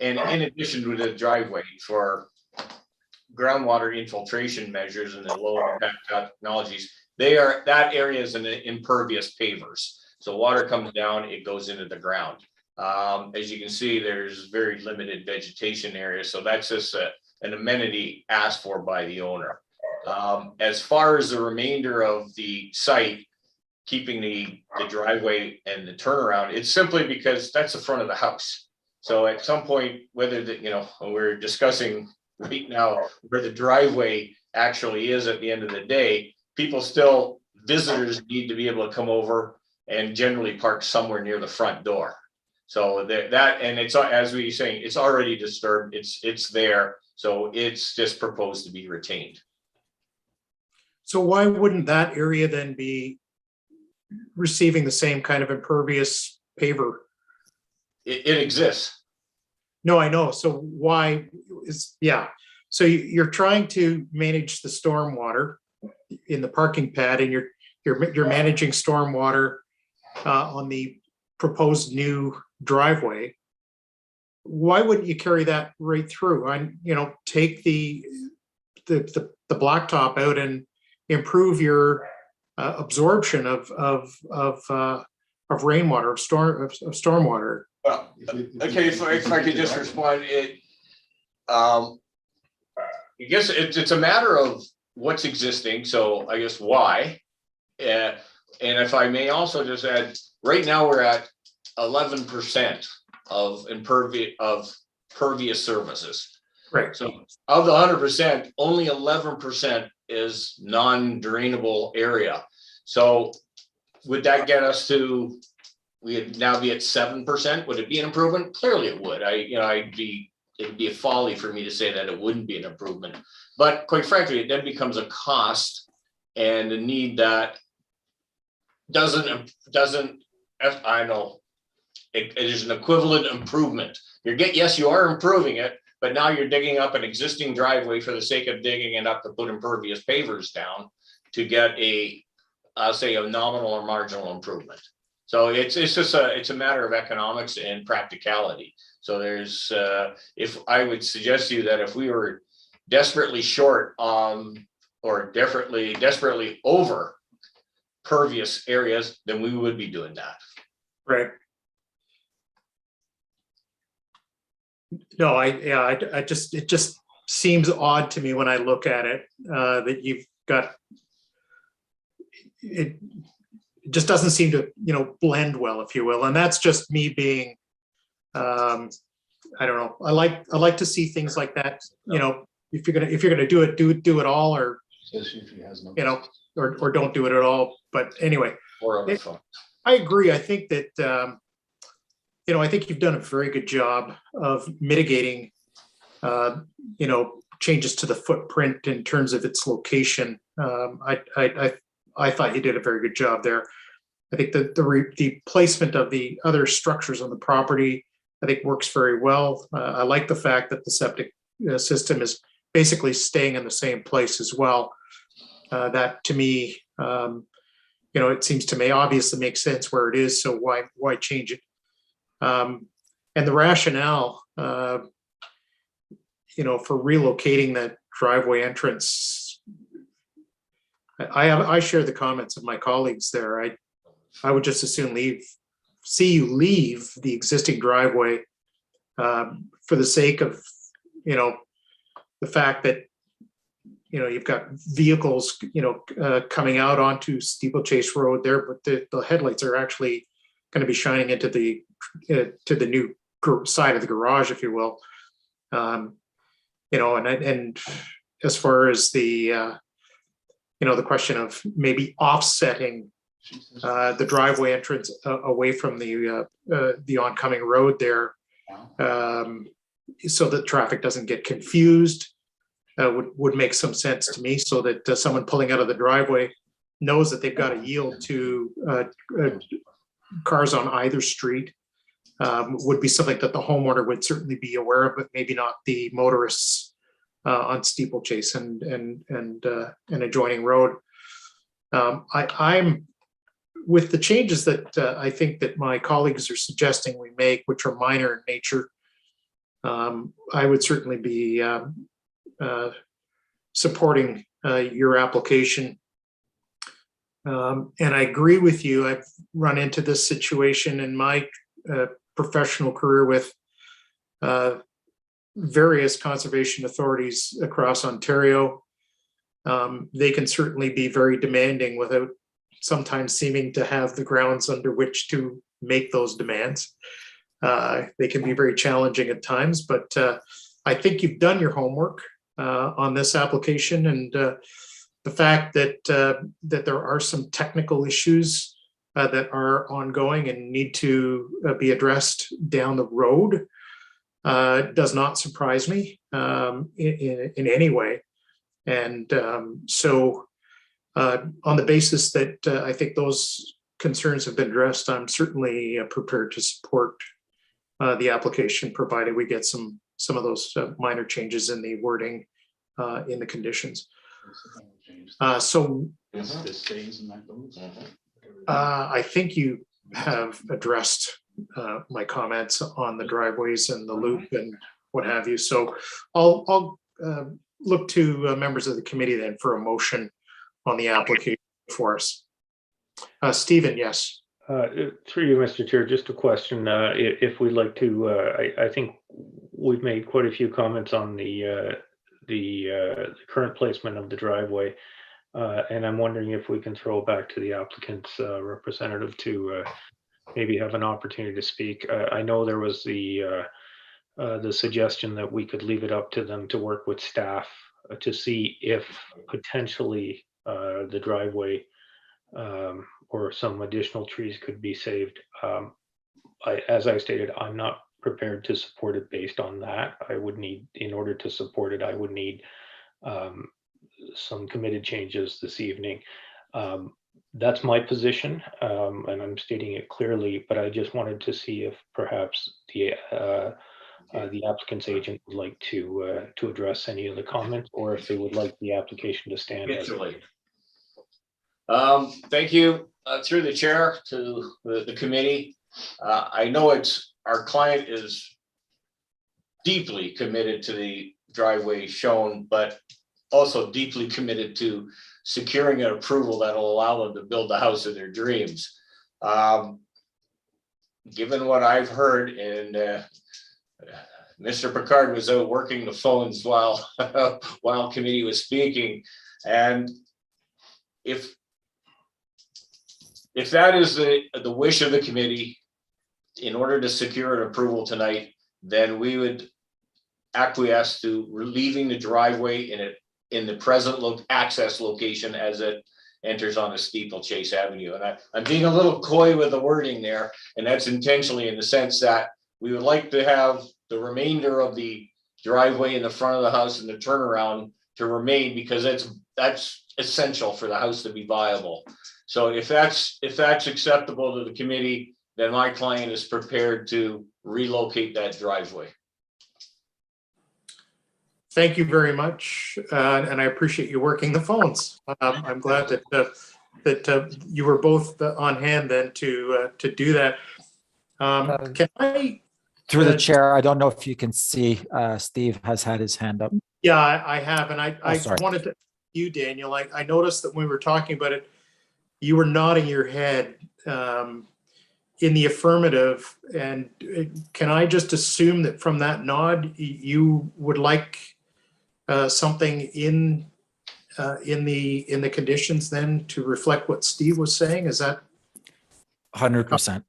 and in addition to the driveway for groundwater infiltration measures and the low impact technologies, that area is an impervious pavers. So water comes down, it goes into the ground. As you can see, there's very limited vegetation area. So that's just an amenity asked for by the owner. As far as the remainder of the site, keeping the driveway and the turnaround, it's simply because that's the front of the house. So at some point, whether we're discussing right now where the driveway actually is at the end of the day, visitors need to be able to come over and generally park somewhere near the front door. So that, and it's, as we saying, it's already disturbed, it's there, so it's just proposed to be retained. So why wouldn't that area then be receiving the same kind of impervious paver? It exists. No, I know. So why is, yeah. So you're trying to manage the stormwater in the parking pad, and you're managing stormwater on the proposed new driveway. Why wouldn't you carry that right through? And, you know, take the blacktop out and improve your absorption of rainwater, of stormwater. Well, okay, if I could just respond, I guess it's a matter of what's existing, so I guess why. And if I may also just add, right now we're at 11% of pervious surfaces. Right. So of the 100%, only 11% is non-drainable area. So would that get us to, we'd now be at 7%? Would it be an improvement? Clearly it would. It'd be a folly for me to say that it wouldn't be an improvement. But quite frankly, it then becomes a cost and a need that doesn't, I know, it is an equivalent improvement. Yes, you are improving it, but now you're digging up an existing driveway for the sake of digging it up to put impervious pavers down to get I'll say a nominal or marginal improvement. So it's just it's a matter of economics and practicality. So there's, if I would suggest to you that if we were desperately short or desperately over pervious areas, then we would be doing that. Right. No, it just seems odd to me when I look at it, that you've got, it just doesn't seem to, blend well, if you will. And that's just me being, I don't know. I like to see things like that. If you're gonna do it all, or or don't do it at all. But anyway, I agree. I think that I think you've done a very good job of mitigating changes to the footprint in terms of its location. I thought you did a very good job there. I think that the placement of the other structures on the property, I think, works very well. I like the fact that the septic system is basically staying in the same place as well. That to me, it seems to me obviously makes sense where it is. So why change it? And the rationale, for relocating that driveway entrance, I share the comments of my colleagues there. I would just as soon see you leave the existing driveway for the sake of, the fact that, you've got vehicles, coming out onto Steeplechase Road there, but the headlights are actually going to be shining into the new side of the garage, if you will. And as far as the question of maybe offsetting the driveway entrance away from the oncoming road there, so that traffic doesn't get confused, would make some sense to me, so that someone pulling out of the driveway knows that they've got to yield to cars on either street. Would be something that the homeowner would certainly be aware of, but maybe not the motorists on Steeplechase and adjoining road. I'm with the changes that I think that my colleagues are suggesting we make, which are minor in nature. I would certainly be supporting your application. And I agree with you. I've run into this situation in my professional career with various conservation authorities across Ontario. They can certainly be very demanding without sometimes seeming to have the grounds under which to make those demands. They can be very challenging at times, but I think you've done your homework on this application, and the fact that there are some technical issues that are ongoing and need to be addressed down the road. Does not surprise me in any way. And so on the basis that I think those concerns have been addressed, I'm certainly prepared to support the application, provided we get some of those minor changes in the wording in the conditions. So I think you have addressed my comments on the driveways and the loop and what have you. So I'll look to members of the committee then for a motion on the application for us. Stephen, yes. Through you, Mr. Chair, just a question. If we'd like to, I think we've made quite a few comments on the current placement of the driveway. And I'm wondering if we can throw it back to the applicant's representative to maybe have an opportunity to speak. I know there was the suggestion that we could leave it up to them to work with staff to see if potentially the driveway or some additional trees could be saved. As I stated, I'm not prepared to support it based on that. I would need, in order to support it, I would need some committed changes this evening. That's my position, and I'm stating it clearly, but I just wanted to see if perhaps the applicant's agent would like to address any of the comments, or if they would like the application to stand. Thank you through the chair to the committee. I know our client is deeply committed to the driveway shown, but also deeply committed to securing an approval that will allow them to build the house of their dreams. Given what I've heard, and Mr. Picard was out working the phones while committee was speaking, and if that is the wish of the committee, in order to secure an approval tonight, then we would acquiesce to relieving the driveway in the present access location as it enters on a Steeplechase Avenue. And I'm being a little coy with the wording there, and that's intentionally in the sense that we would like to have the remainder of the driveway in the front of the house and the turnaround to remain, because that's essential for the house to be viable. So if that's acceptable to the committee, then my client is prepared to relocate that driveway. Thank you very much, and I appreciate you working the phones. I'm glad that you were both on hand then to do that. Can I? Through the chair, I don't know if you can see, Steve has had his hand up. Yeah, I have, and I sorry. wanted to you, Daniel. I noticed that when we were talking about it, you were nodding your head in the affirmative, and can I just assume that from that nod you would like something in the conditions then to reflect what Steve was saying? Is that 100%?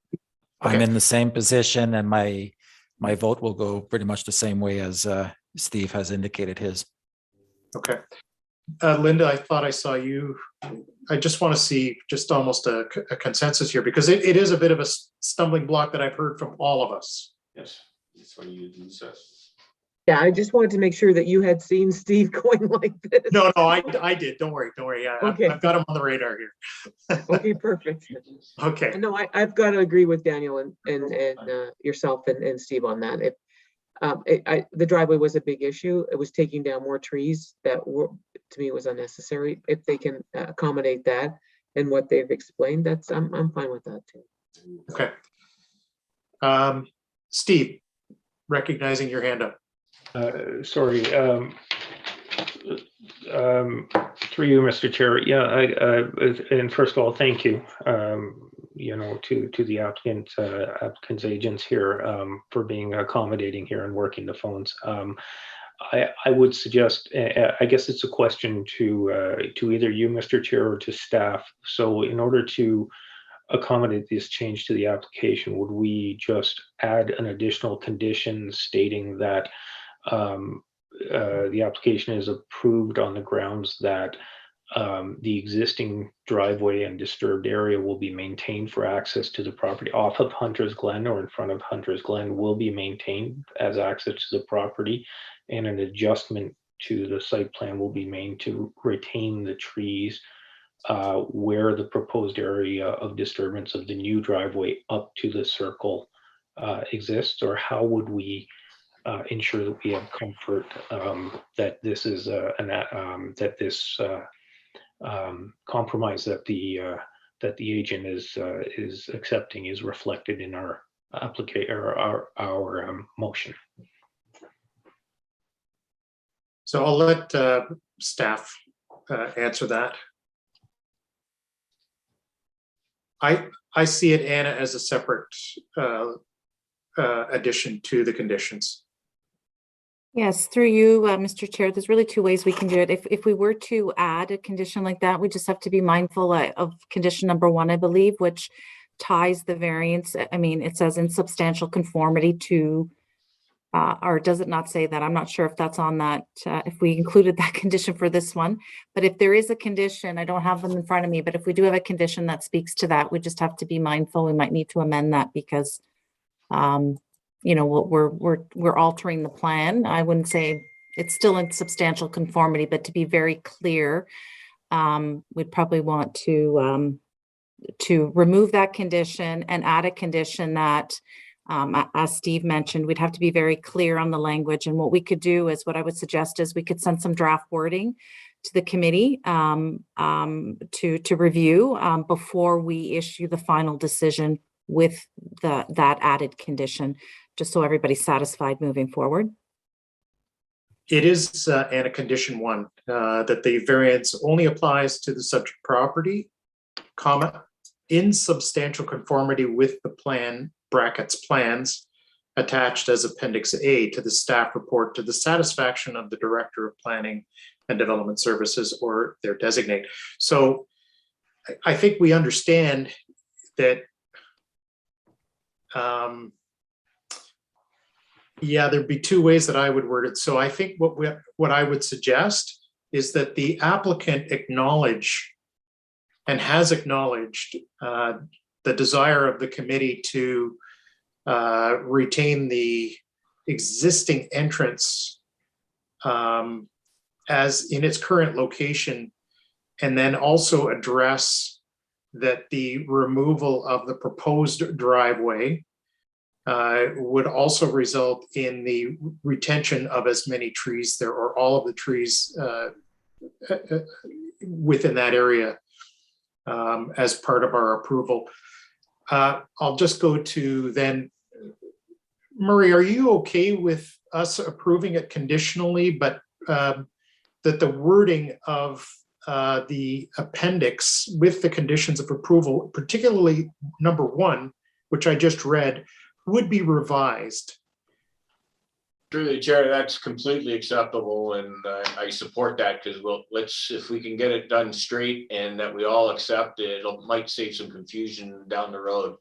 I'm in the same position, and my vote will go pretty much the same way as Steve has indicated his. Okay. Linda, I thought I saw you. I just want to see just almost a consensus here, because it is a bit of a stumbling block that I've heard from all of us. Yes, that's what you do, Seth. Yeah, I just wanted to make sure that you had seen Steve going like this. No, I did. Don't worry. Okay. I've got him on the radar here. Okay, perfect. Okay. No, I've got to agree with Daniel and yourself and Steve on that. The driveway was a big issue. It was taking down more trees that were, to me, was unnecessary. If they can accommodate that and what they've explained, I'm fine with that too. Okay. Steve, recognizing your hand up. Sorry. Through you, Mr. Chair. Yeah, and first of all, thank you. To the applicant's agents here for being accommodating here and working the phones. I would suggest, I guess it's a question to either you, Mr. Chair, or to staff. So in order to accommodate this change to the application, would we just add an additional condition stating that the application is approved on the grounds that the existing driveway and disturbed area will be maintained for access to the property off of Hunter's Glen or in front of Hunter's Glen will be maintained as access to the property, and an adjustment to the site plan will be made to retain the trees where the proposed area of disturbance of the new driveway up to the circle exists? Or how would we ensure that we have comfort that this is that this compromise that the agent is accepting is reflected in our application or our motion? So I'll let staff answer that. I see it, Anna, as a separate addition to the conditions. Yes, through you, Mr. Chair, there's really two ways we can do it. If we were to add a condition like that, we just have to be mindful of condition number 1, I believe, which ties the variance. I mean, it says in substantial conformity to, or does it not say that? I'm not sure if that's on that, if we included that condition for this one. But if there is a condition, I don't have them in front of me, but if we do have a condition that speaks to that, we just have to be mindful. We might need to amend that because you know, we're altering the plan. I wouldn't say it's still in substantial conformity, but to be very clear, we'd probably want to remove that condition and add a condition that, as Steve mentioned, we'd have to be very clear on the language. And what we could do is, what I would suggest is we could send some draft wording to the committee to review before we issue the final decision with that added condition, just so everybody's satisfied moving forward. It is, Anna, condition 1, that the variance only applies to the subject property, comma, in substantial conformity with the plan, brackets, plans, attached as Appendix A to the staff report to the satisfaction of the Director of Planning and Development Services or their designate. So I think we understand that yeah, there'd be two ways that I would word it. So I think what I would suggest is that the applicant acknowledge and has acknowledged the desire of the committee to retain the existing entrance as in its current location, and then also address that the removal of the proposed driveway would also result in the retention of as many trees there, or all of the trees within that area as part of our approval. I'll just go to then, Murray, are you okay with us approving it conditionally, but that the wording of the appendix with the conditions of approval, particularly number 1, which I just read, would be revised? Through the chair, that's completely acceptable, and I support that, because if we can get it done straight and that we all accept it, might save some confusion down the road.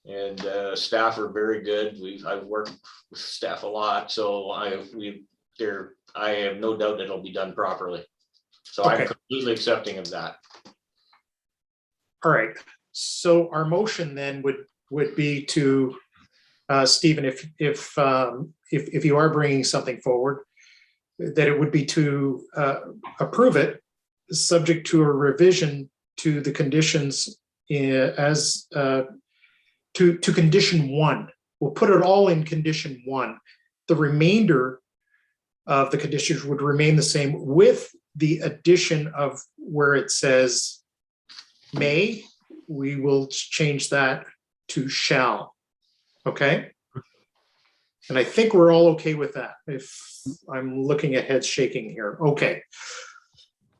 And staff are very good. I've worked with staff a lot, so I have no doubt that it'll be done properly. So okay. I'm completely accepting of that. All right. So our motion then would be to Stephen, if you are bringing something forward, that it would be to approve it, subject to a revision to the conditions as to condition 1. We'll put it all in condition 1. The remainder of the conditions would remain the same, with the addition of where it says may, we will change that to shall. Okay. And I think we're all okay with that. If I'm looking at heads shaking here. Okay.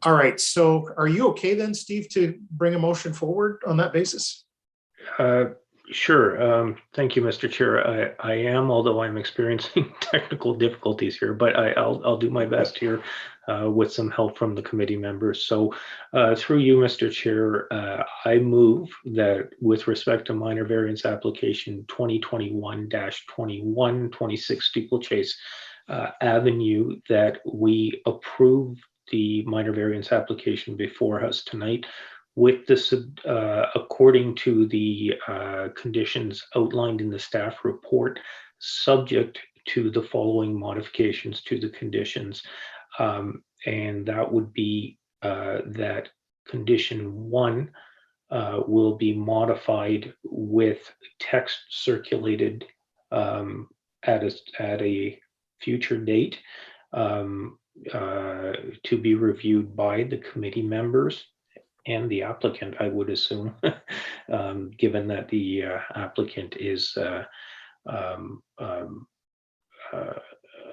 All right. So are you okay then, Steve, to bring a motion forward on that basis? Sure. Thank you, Mr. Chair. I am, although I'm experiencing technical difficulties here, but I'll do my best here with some help from the committee members. So through you, Mr. Chair, I move that with respect to minor variance application 2021-21 26 Steeplechase Avenue, that we approve the minor variance application before us tonight with this, according to the conditions outlined in the staff report, subject to the following modifications to the conditions. And that would be that condition 1 will be modified with text circulated at a future date to be reviewed by the committee members and the applicant, I would assume, given that the applicant is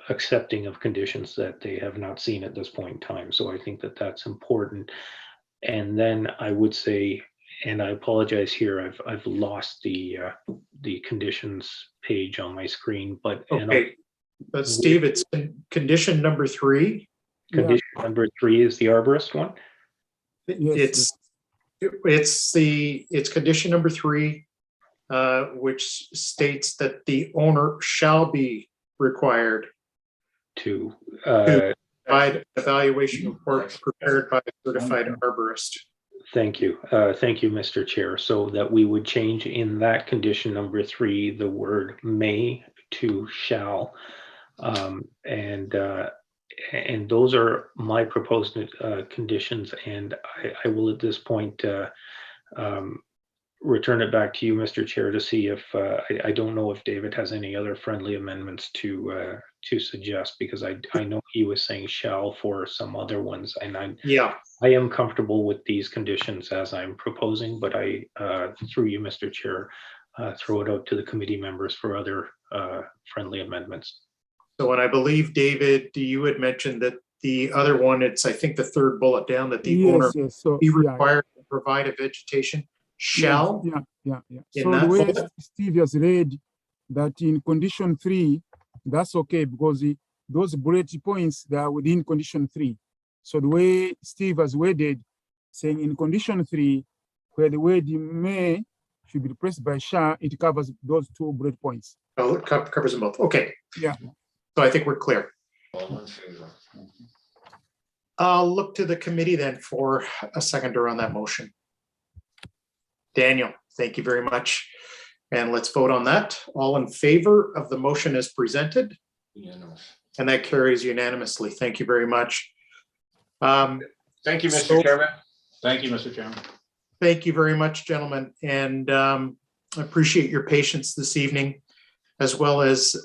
accepting of conditions that they have not seen at this point in time. So I think that that's important. And then I would say, and I apologize here, I've lost the conditions page on my screen, but Okay, but Steve, it's condition number 3. Condition number 3 is the arborist one. It's condition number 3, which states that the owner shall be required to provide evaluation report prepared by a certified arborist. Thank you. Thank you, Mr. Chair. So that we would change in that condition number 3, the word may to shall. And those are my proposed conditions. And I will at this point return it back to you, Mr. Chair, to see if I don't know if David has any other friendly amendments to suggest, because I know he was saying shall for some other ones, and I am comfortable with these conditions as I'm proposing, but I through you, Mr. Chair, throw it out to the committee members for other friendly amendments. So, and I believe, David, you had mentioned that the other one, it's, I think, the third bullet down, that the owner So, be required to provide a vegetation shall. Yeah. In So that the way bullet? Steve has read that in condition 3, that's okay, because those bullet points, they are within condition 3. So the way Steve has worded, saying in condition 3, where the word may should be replaced by shall, it covers those 2 bullet points. Oh, it covers them both. Okay. Yeah. So I think we're clear. All in favor? I'll look to the committee then for a seconder on that motion. Daniel, thank you very much. And let's vote on that. All in favor of the motion as presented? Unanimous. And that carries unanimously. Thank you very much. Thank you, Mr. Chairman. Thank you, Mr. Chairman. Thank you very much, gentlemen. And I appreciate your patience this evening, as well as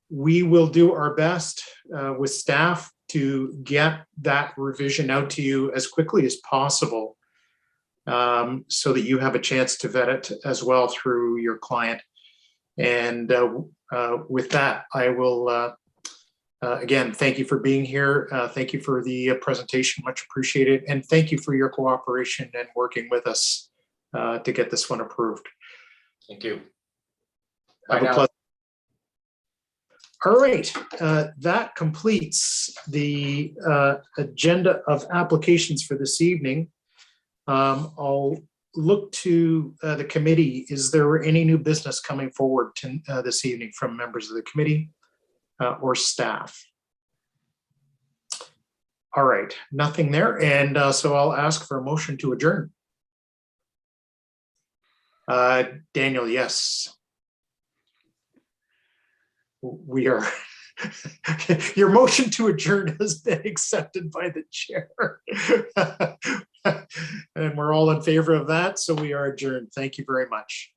we will do our best with staff to get that revision out to you as quickly as possible, so that you have a chance to vet it as well through your client. And with that, I will again, thank you for being here. Thank you for the presentation, much appreciated. And thank you for your cooperation and working with us to get this one approved. Thank you. Have a pleasant. All right, that completes the agenda of applications for this evening. I'll look to the committee. Is there any new business coming forward to, this evening from members of the committee or staff? All right, nothing there. And so I'll ask for a motion to adjourn. Daniel, yes. We are, your motion to adjourn has been accepted by the chair. And we're all in favor of that, so we are adjourned. Thank you very much.